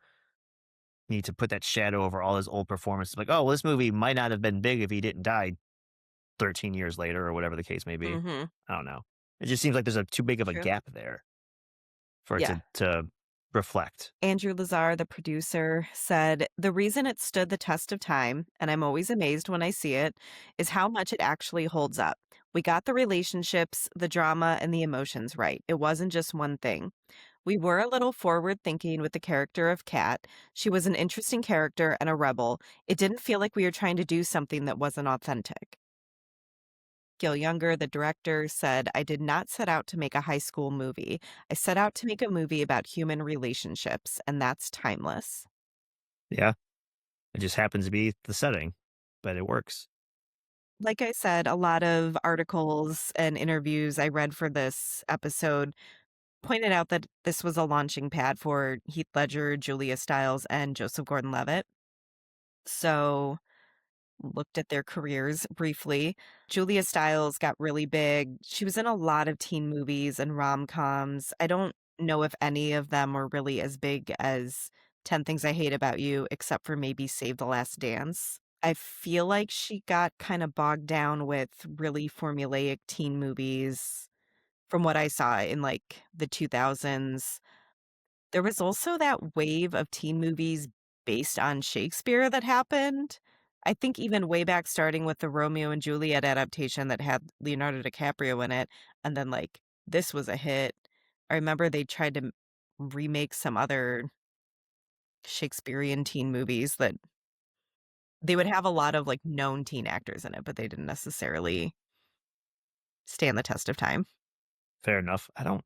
[SPEAKER 2] need to put that shadow over all his old performances. Like, oh, well, this movie might not have been big if he didn't die 13 years later or whatever the case may be.
[SPEAKER 1] Mhm.
[SPEAKER 2] I don't know. It just seems like there's a too big of a
[SPEAKER 1] True.
[SPEAKER 2] gap there for it
[SPEAKER 1] Yeah.
[SPEAKER 2] to reflect.
[SPEAKER 1] Andrew Lazar, the producer, said, "The reason it stood the test of time, and I'm always amazed when I see it, is how much it actually holds up. We got the relationships, the drama, and the emotions right. It wasn't just one thing. We were a little forward thinking with the character of Kat. She was an interesting character and a rebel. It didn't feel like we were trying to do something that wasn't authentic." Gil Younger, the director, said, "I did not set out to make a high school movie. I set out to make a movie about human relationships, and that's timeless."
[SPEAKER 2] Yeah. It just happens to be the setting, but it works.
[SPEAKER 1] Like I said, a lot of articles and interviews I read for this episode pointed out that this was a launching pad for Heath Ledger, Julia Stiles, and Joseph Gordon-Levitt. So looked at their careers briefly. Julia Stiles got really big. She was in a lot of teen movies and rom-coms. I don't know if any of them were really as big as 10 Things I Hate About You, except for maybe Save the Last Dance. I feel like she got kind of bogged down with really formulaic teen movies from what I saw in like the 2000s. There was also that wave of teen movies based on Shakespeare that happened. I think even way back starting with the Romeo and Juliet adaptation that had Leonardo DiCaprio in it, and then, like, this was a hit. I remember they tried to remake some other Shakespearean teen movies that they would have a lot of, like, known teen actors in it, but they didn't necessarily stand the test of time.
[SPEAKER 2] Fair enough. I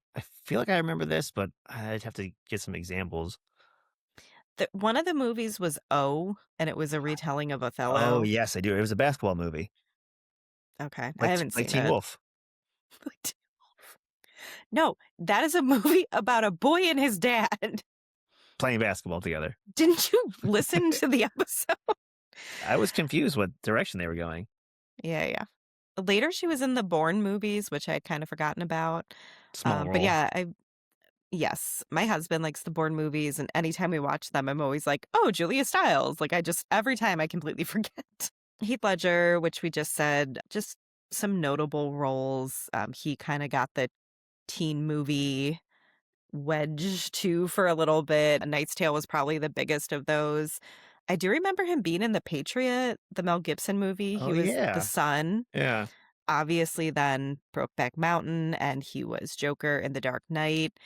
[SPEAKER 2] feel like I remember this, but I'd have to get some examples.
[SPEAKER 1] One of the movies was O, and it was a retelling of
[SPEAKER 2] Oh,
[SPEAKER 1] Othello.
[SPEAKER 2] yes, I do. It was a basketball movie,
[SPEAKER 1] Okay, I haven't
[SPEAKER 2] like
[SPEAKER 1] seen
[SPEAKER 2] Teen
[SPEAKER 1] it.
[SPEAKER 2] Wolf,
[SPEAKER 1] No, that is a movie about a boy and his dad.
[SPEAKER 2] playing basketball together.
[SPEAKER 1] Didn't you listen to the episode?
[SPEAKER 2] I was confused what direction they were going.
[SPEAKER 1] Yeah, yeah. Later, she was in the Bourne movies, which I had kind of forgotten about.
[SPEAKER 2] Small
[SPEAKER 1] But
[SPEAKER 2] role.
[SPEAKER 1] yeah, yes, my husband likes the Bourne movies, and anytime we watch them, I'm always like, "Oh, Julia Stiles." Like, every time I completely forget. Heath Ledger, which we just said, just some notable roles. He kind of got the teen movie wedge too for a little bit. A Knight's Tale was probably the biggest of those. I do remember him being in The Patriot, the Mel Gibson movie.
[SPEAKER 2] Oh,
[SPEAKER 1] He was the
[SPEAKER 2] yeah.
[SPEAKER 1] son.
[SPEAKER 2] Yeah.
[SPEAKER 1] Obviously, then Brokeback Mountain, and he was Joker in The Dark Knight.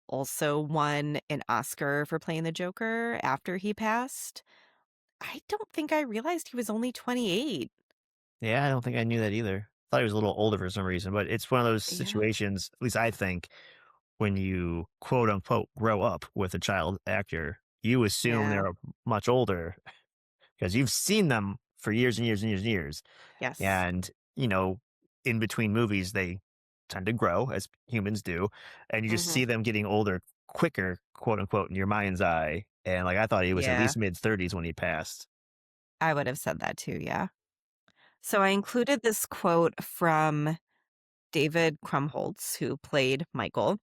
[SPEAKER 1] Also won an Oscar for playing the Joker after he passed. I don't think I realized he was only 28.
[SPEAKER 2] Yeah, I don't think I knew that either. Thought he was a little older for some reason, but it's one of those
[SPEAKER 1] Yeah.
[SPEAKER 2] situations, at least I think, when you quote unquote grow up with a child actor, you assume
[SPEAKER 1] Yeah.
[SPEAKER 2] they're much older because you've seen them for years and years and years and years.
[SPEAKER 1] Yes.
[SPEAKER 2] And, in between movies, they tend to grow as humans do. And you just
[SPEAKER 1] Mhm.
[SPEAKER 2] see them getting older quicker, quote unquote, in your mind's eye. And like I thought he was at
[SPEAKER 1] Yeah.
[SPEAKER 2] least mid 30s when he passed.
[SPEAKER 1] I would have said that too, yeah. So I included this quote from David Krumholtz, who played Michael.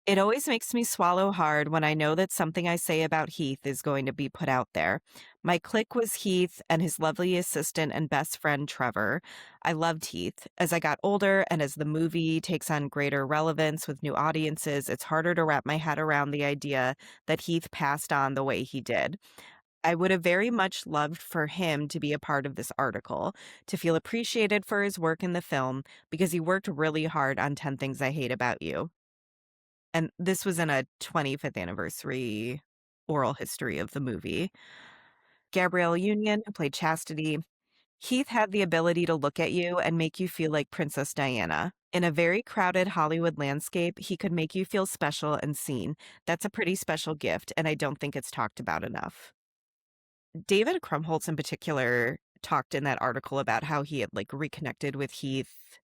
[SPEAKER 1] It always makes me swallow hard when I know that something I say about Heath is going to be put out there. My clique was Heath and his lovely assistant and best friend, Trevor. I loved Heath. As I got older and as the movie takes on greater relevance with new audiences, it's harder to wrap my head around the idea that Heath passed on the way he did. I would have very much loved for him to be a part of this article, to feel appreciated for his work in the film, because he worked really hard on 10 Things I Hate About You. And this was in a 25th anniversary oral history of the movie. Gabrielle Union, who played Chastity, Heath had the ability to look at you and make you feel like Princess Diana. In a very crowded Hollywood landscape, he could make you feel special and seen. That's a pretty special gift, and I don't think it's talked about enough. David Krumholtz in particular talked in that article about how he had like reconnected with Heath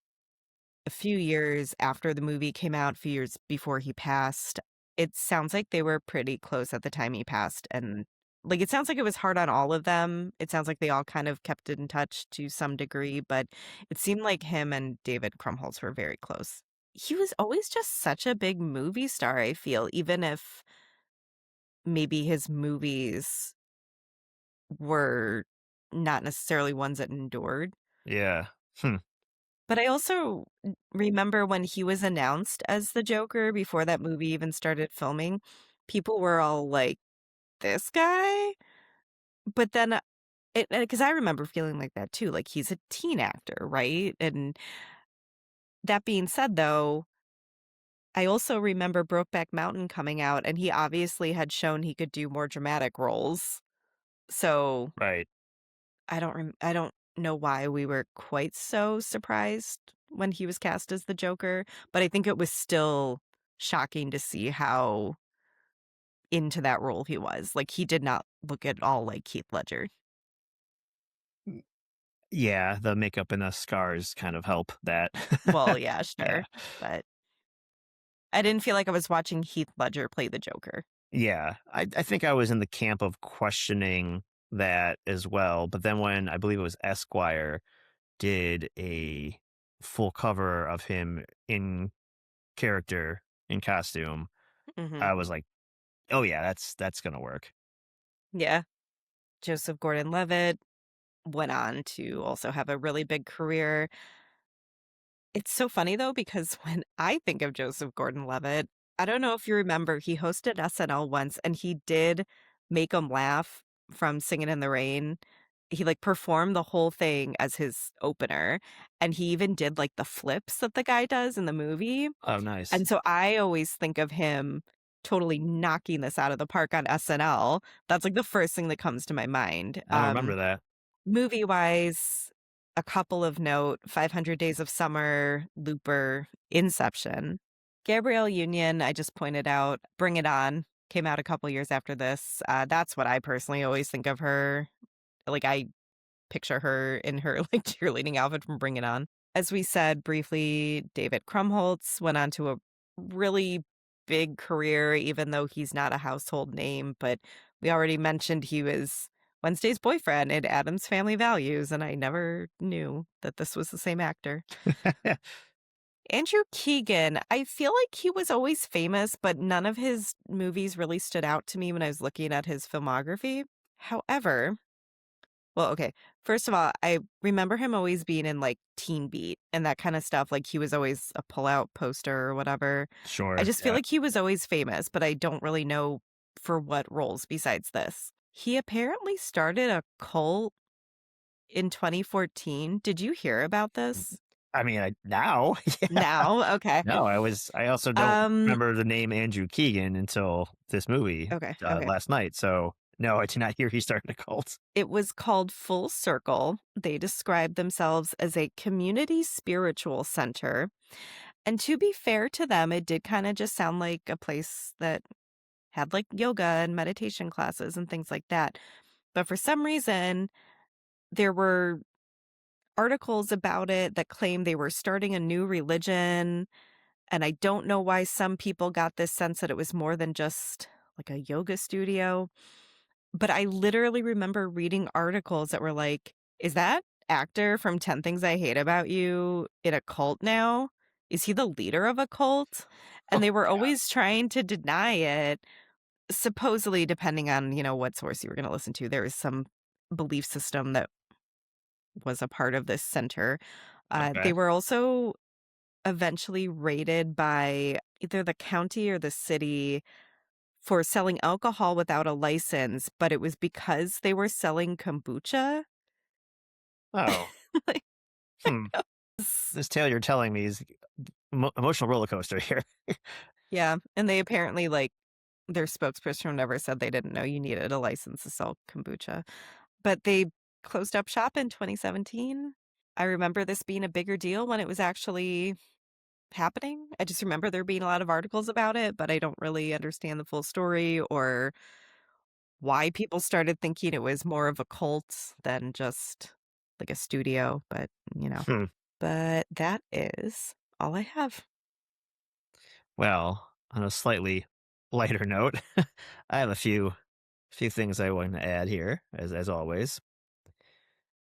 [SPEAKER 1] a few years after the movie came out, a few years before he passed. It sounds like they were pretty close at the time he passed, and like it sounds like it was hard on all of them. It sounds like they all kind of kept in touch to some degree, but it seemed like him and David Krumholtz were very close. He was always just such a big movie star, I feel, even if maybe his movies were not necessarily ones that endured.
[SPEAKER 2] Yeah. Hmm.
[SPEAKER 1] But I also remember when he was announced as the Joker before that movie even started filming, people were all like, "This guy?" But then because I remember feeling like that too, like he's a teen actor, right? And that being said, though, I also remember Brokeback Mountain coming out, and he obviously had shown he could do more dramatic roles. So
[SPEAKER 2] Right.
[SPEAKER 1] I don't know why we were quite so surprised when he was cast as the Joker, but I think it was still shocking to see how into that role he was. Like, he did not look at all like Heath Ledger.
[SPEAKER 2] Yeah, the makeup and the scars kind of help that.
[SPEAKER 1] Well, yeah,
[SPEAKER 2] Yeah.
[SPEAKER 1] sure, but I didn't feel like I was watching Heath Ledger play the Joker.
[SPEAKER 2] Yeah. I think I was in the camp of questioning that as well, but then when I believe it was Esquire did a full cover of him in character, in costume,
[SPEAKER 1] Mhm.
[SPEAKER 2] I was like, "Oh, yeah, that's gonna work."
[SPEAKER 1] Yeah. Joseph Gordon-Levitt went on to also have a really big career. It's so funny though, because when I think of Joseph Gordon-Levitt, I don't know if you remember, he hosted SNL once and he did make 'em laugh from Singing in the Rain. He like performed the whole thing as his opener, and he even did like the flips that the guy does in the movie.
[SPEAKER 2] Oh, nice.
[SPEAKER 1] And so I always think of him totally knocking this out of the park on SNL. That's like the first thing that comes to my mind.
[SPEAKER 2] I don't remember that.
[SPEAKER 1] Movie-wise, a couple of note, 500 Days of Summer, Looper, Inception. Gabrielle Union, I just pointed out, Bring It On, came out a couple years after this. That's what I personally always think of her. Like, I picture her in her, like, cheerleading outfit from Bring It On. As we said briefly, David Krumholtz went on to a really big career, even though he's not a household name, but we already mentioned he was Wednesday's boyfriend in Adam's Family Values, and I never knew that this was the same actor. Andrew Keegan, I feel like he was always famous, but none of his movies really stood out to me when I was looking at his filmography. However, well, okay. First of all, I remember him always being in, like, Teen Beat and that kinda stuff, like, he was always a pullout poster or whatever. I
[SPEAKER 2] Sure.
[SPEAKER 1] just feel
[SPEAKER 2] Yeah.
[SPEAKER 1] like he was always famous, but I don't really know for what roles besides this. He apparently started a cult in 2014. Did you hear about this?
[SPEAKER 2] I mean, now, yeah.
[SPEAKER 1] Now? Okay.
[SPEAKER 2] No, I also don't
[SPEAKER 1] Um,
[SPEAKER 2] remember the name Andrew Keegan until this movie,
[SPEAKER 1] okay, okay.
[SPEAKER 2] last night. So, no, I did not hear he started a cult.
[SPEAKER 1] It was called Full Circle. They described themselves as a community spiritual center. And to be fair to them, it did kinda just sound like a place that had, like, yoga and meditation classes and things like that. But for some reason, there were articles about it that claimed they were starting a new religion, and I don't know why some people got this sense that it was more than just, like, a yoga studio. But I literally remember reading articles that were like, "Is that actor from 10 Things I Hate About You in a cult now? Is he the leader of a cult?" And
[SPEAKER 2] Oh,
[SPEAKER 1] they were
[SPEAKER 2] yeah.
[SPEAKER 1] always trying to deny it, supposedly depending on, what source you were gonna listen to. There was some belief system that was a part of this center. They
[SPEAKER 2] Okay.
[SPEAKER 1] were also eventually raided by either the county or the city for selling alcohol without a license, but it was because they were selling kombucha.
[SPEAKER 2] Oh,
[SPEAKER 1] Like,
[SPEAKER 2] hmm.
[SPEAKER 1] s
[SPEAKER 2] This tale you're telling me is emotional roller coaster here.
[SPEAKER 1] yeah, and they apparently, like their spokesperson never said they didn't know you needed a license to sell kombucha, but they closed up shop in 2017. I remember this being a bigger deal when it was actually happening. I just remember there being a lot of articles about it, but I don't really understand the full story or why people started thinking it was more of a cult than just like a studio, but, you know.
[SPEAKER 2] Hmm.
[SPEAKER 1] But that is all I have.
[SPEAKER 2] Well, on a slightly lighter note, I have a few things I want to add here, as always.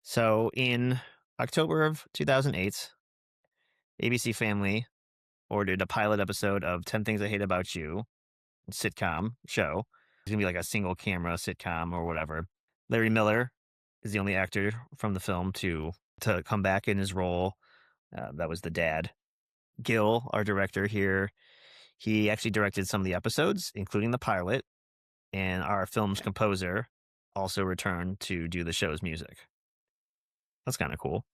[SPEAKER 2] So, in October of 2008, ABC Family ordered a pilot episode of 10 Things I Hate About You sitcom show. It's gonna be like a single camera sitcom or whatever. Larry Miller is the only actor from the film to come back in his role. That was the dad. Gil, our director here, he actually directed some of the episodes, including the pilot, and our film's
[SPEAKER 1] Okay.
[SPEAKER 2] composer also returned to do the show's music. That's kind of cool.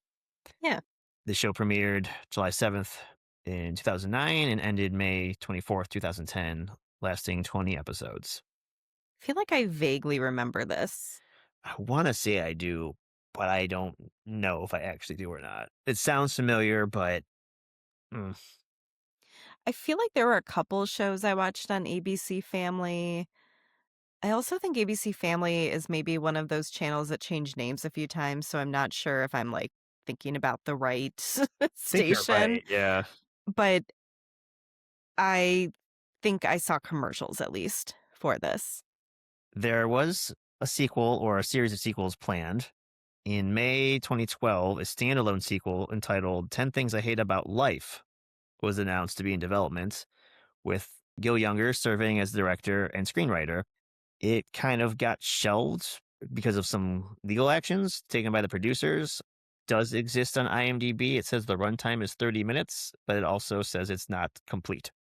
[SPEAKER 1] Yeah.
[SPEAKER 2] The show premiered July 7th in 2009 and ended May 24th, 2010, lasting 20 episodes.
[SPEAKER 1] I feel like I vaguely remember this.
[SPEAKER 2] I want to say I do, but I don't know if I actually do or not. It sounds familiar, but mm,
[SPEAKER 1] I feel like there were a couple shows I watched on ABC Family. I also think ABC Family is maybe one of those channels that changed names a few times, so I'm not sure if I'm, like, thinking about the right
[SPEAKER 2] think you're
[SPEAKER 1] station,
[SPEAKER 2] right. Yeah.
[SPEAKER 1] but I think I saw commercials at least for this.
[SPEAKER 2] There was a sequel or a series of sequels planned. In May 2012, a standalone sequel entitled 10 Things I Hate About Life was announced to be in development, with Gil Younger serving as director and screenwriter. It kind of got shelved because of some legal actions taken by the producers. Does exist on IMDb. It says the runtime is 30 minutes, but it also says it's not complete.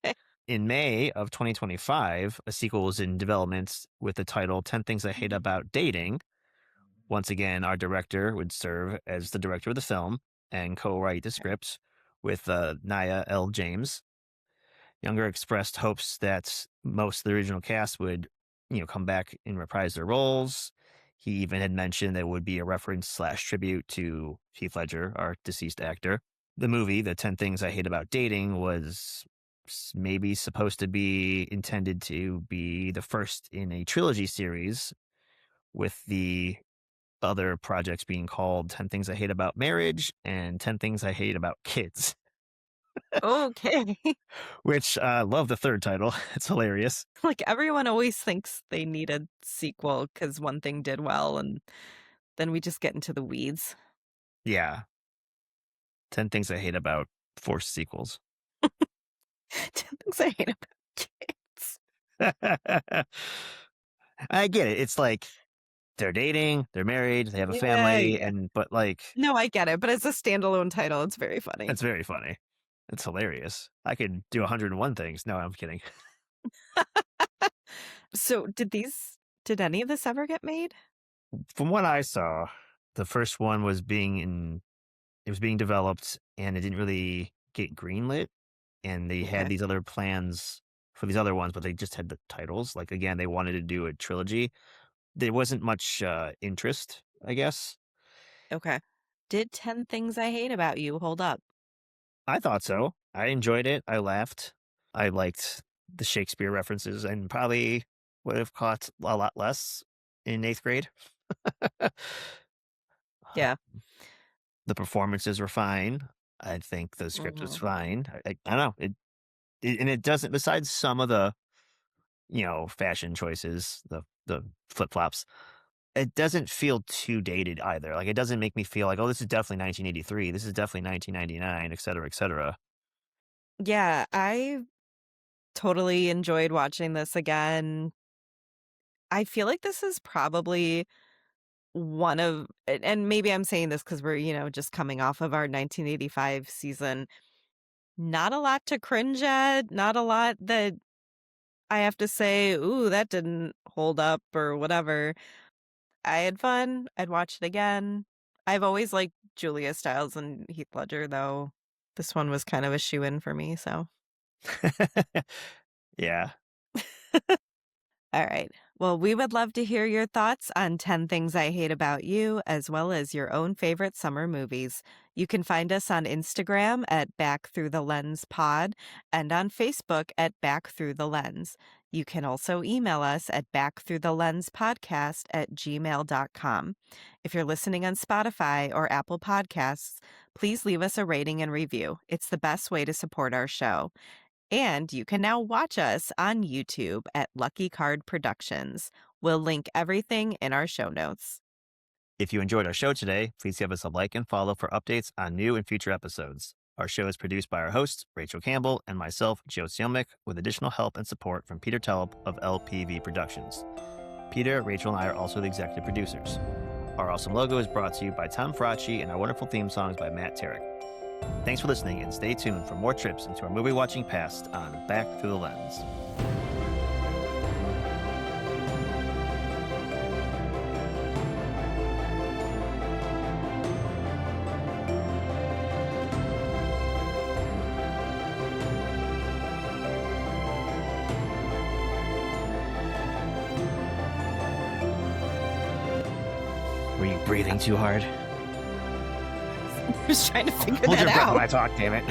[SPEAKER 1] Okay.
[SPEAKER 2] In May of 2025, a sequel was in development with the title 10 Things I Hate About Dating. Once again, our director would serve as the director of the film and co write the script with Nia L. James. Younger expressed hopes that most of the original cast would, come back and reprise their roles. He even had mentioned that it would be a reference slash tribute to Heath Ledger, our deceased actor. The movie, The 10 Things I Hate About Dating, was maybe supposed to be intended to be the first in a trilogy series, with the other projects being called 10 Things I Hate About Marriage and 10 Things I Hate About Kids,
[SPEAKER 1] Okay.
[SPEAKER 2] which love the third title. It's hilarious.
[SPEAKER 1] Like, everyone always thinks they need a sequel because one thing did well, and then we just get into the weeds.
[SPEAKER 2] Yeah. 10 Things I Hate About forced sequels.
[SPEAKER 1] 10 things I hate about kids.
[SPEAKER 2] I get it. It's like they're dating, they're married, they have a
[SPEAKER 1] Yeah,
[SPEAKER 2] family,
[SPEAKER 1] yeah.
[SPEAKER 2] but like
[SPEAKER 1] No, I get it, but as a standalone title, it's very funny.
[SPEAKER 2] it's very funny. It's hilarious. I could do 101 things. No, I'm kidding.
[SPEAKER 1] So, did any of this ever get made?
[SPEAKER 2] From what I saw, the first one was it was being developed and it didn't really get greenlit. And they had
[SPEAKER 1] Okay.
[SPEAKER 2] these other plans for these other ones, but they just had the titles. Like again, they wanted to do a trilogy. There wasn't much interest, I guess.
[SPEAKER 1] Okay. Did 10 Things I Hate About You hold up?
[SPEAKER 2] I thought so. I enjoyed it. I laughed. I liked the Shakespeare references and probably would have caught a lot less in eighth grade.
[SPEAKER 1] Yeah.
[SPEAKER 2] The performances were fine. I think the script was
[SPEAKER 1] Mhm.
[SPEAKER 2] fine. I don't know. And it doesn't, besides some of the, fashion choices, the flip flops, it doesn't feel too dated either. Like, it doesn't make me feel like, "Oh, this is definitely 1983. This is definitely 1999, et cetera, et cetera."
[SPEAKER 1] Yeah, I totally enjoyed watching this again. I feel like this is probably one of and maybe I'm saying this because we're, just coming off of our 1985 season. Not a lot to cringe at, not a lot that I have to say, "Ooh, that didn't hold up," or whatever. I had fun. I'd watch it again. I've always liked Julia Stiles and Heath Ledger, though. This one was kind of a shoe-in for me, so
[SPEAKER 2] Yeah.
[SPEAKER 1] all right. Well, we would love to hear your thoughts on 10 Things I Hate About You, as well as your own favorite summer movies. You can find us on Instagram at Back Through the Lens Pod and on Facebook at Back Through the Lens. You can also email us at backthroughthelenspodcast@gmail.com. If you're listening on Spotify or Apple Podcasts, please leave us a rating and review. It's the best way to support our show. And you can now watch us on YouTube at Lucky Card Productions. We'll link everything in our show notes.
[SPEAKER 2] If you enjoyed our show today, please give us a like and follow for updates on new and future episodes. Our show is produced by our hosts, Rachel Campbell, and myself, Joe Sielmick, with additional help and support from Peter Telep of LPV Productions. Peter, Rachel, and I are also the executive producers. Our awesome logo is brought to you by Tom Fracci and our wonderful theme songs by Matt Tarek. Thanks for listening and stay tuned for more trips into our movie watching past on Back Through the Lens. Were you breathing too hard?
[SPEAKER 1] I was trying to figure
[SPEAKER 2] Hold
[SPEAKER 1] that
[SPEAKER 2] your breath when
[SPEAKER 1] out.
[SPEAKER 2] I talk, damn it.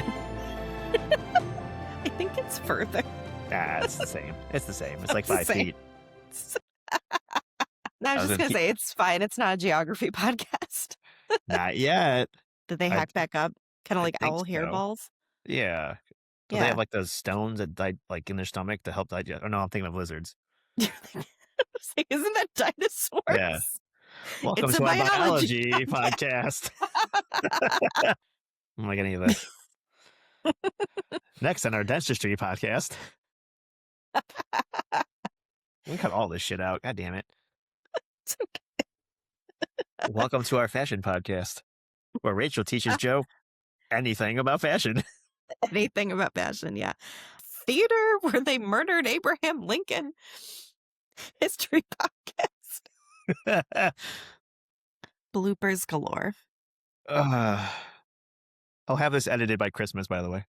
[SPEAKER 1] I think it's further.
[SPEAKER 2] It's the same. It's the same. It's
[SPEAKER 1] I
[SPEAKER 2] like
[SPEAKER 1] was
[SPEAKER 2] 5
[SPEAKER 1] saying.
[SPEAKER 2] feet.
[SPEAKER 1] No, I
[SPEAKER 2] I
[SPEAKER 1] was
[SPEAKER 2] was
[SPEAKER 1] just
[SPEAKER 2] in
[SPEAKER 1] going to
[SPEAKER 2] he-
[SPEAKER 1] say it's fine. It's not a geography podcast.
[SPEAKER 2] Not yet.
[SPEAKER 1] Did they
[SPEAKER 2] I
[SPEAKER 1] hack back up? Kind of
[SPEAKER 2] I
[SPEAKER 1] like
[SPEAKER 2] think
[SPEAKER 1] owl
[SPEAKER 2] so.
[SPEAKER 1] hairballs?
[SPEAKER 2] Yeah. Do they have
[SPEAKER 1] Yeah.
[SPEAKER 2] like those stones that like in their stomach to help digest? Oh no, I'm thinking of lizards.
[SPEAKER 1] I was like, isn't that
[SPEAKER 2] Yeah.
[SPEAKER 1] dinosaurs?
[SPEAKER 2] Welcome
[SPEAKER 1] It's a
[SPEAKER 2] to our
[SPEAKER 1] biology
[SPEAKER 2] biology podcast. I don't like any of this. Next on our dentistry podcast. We can cut all this shit out. God damn it. Welcome to our fashion podcast, where Rachel teaches Joe anything about fashion.
[SPEAKER 1] Anything about fashion, yeah. Theater where they murdered Abraham Lincoln. History podcast. Bloopers galore.
[SPEAKER 2] uh, I'll have this edited by Christmas, by the way.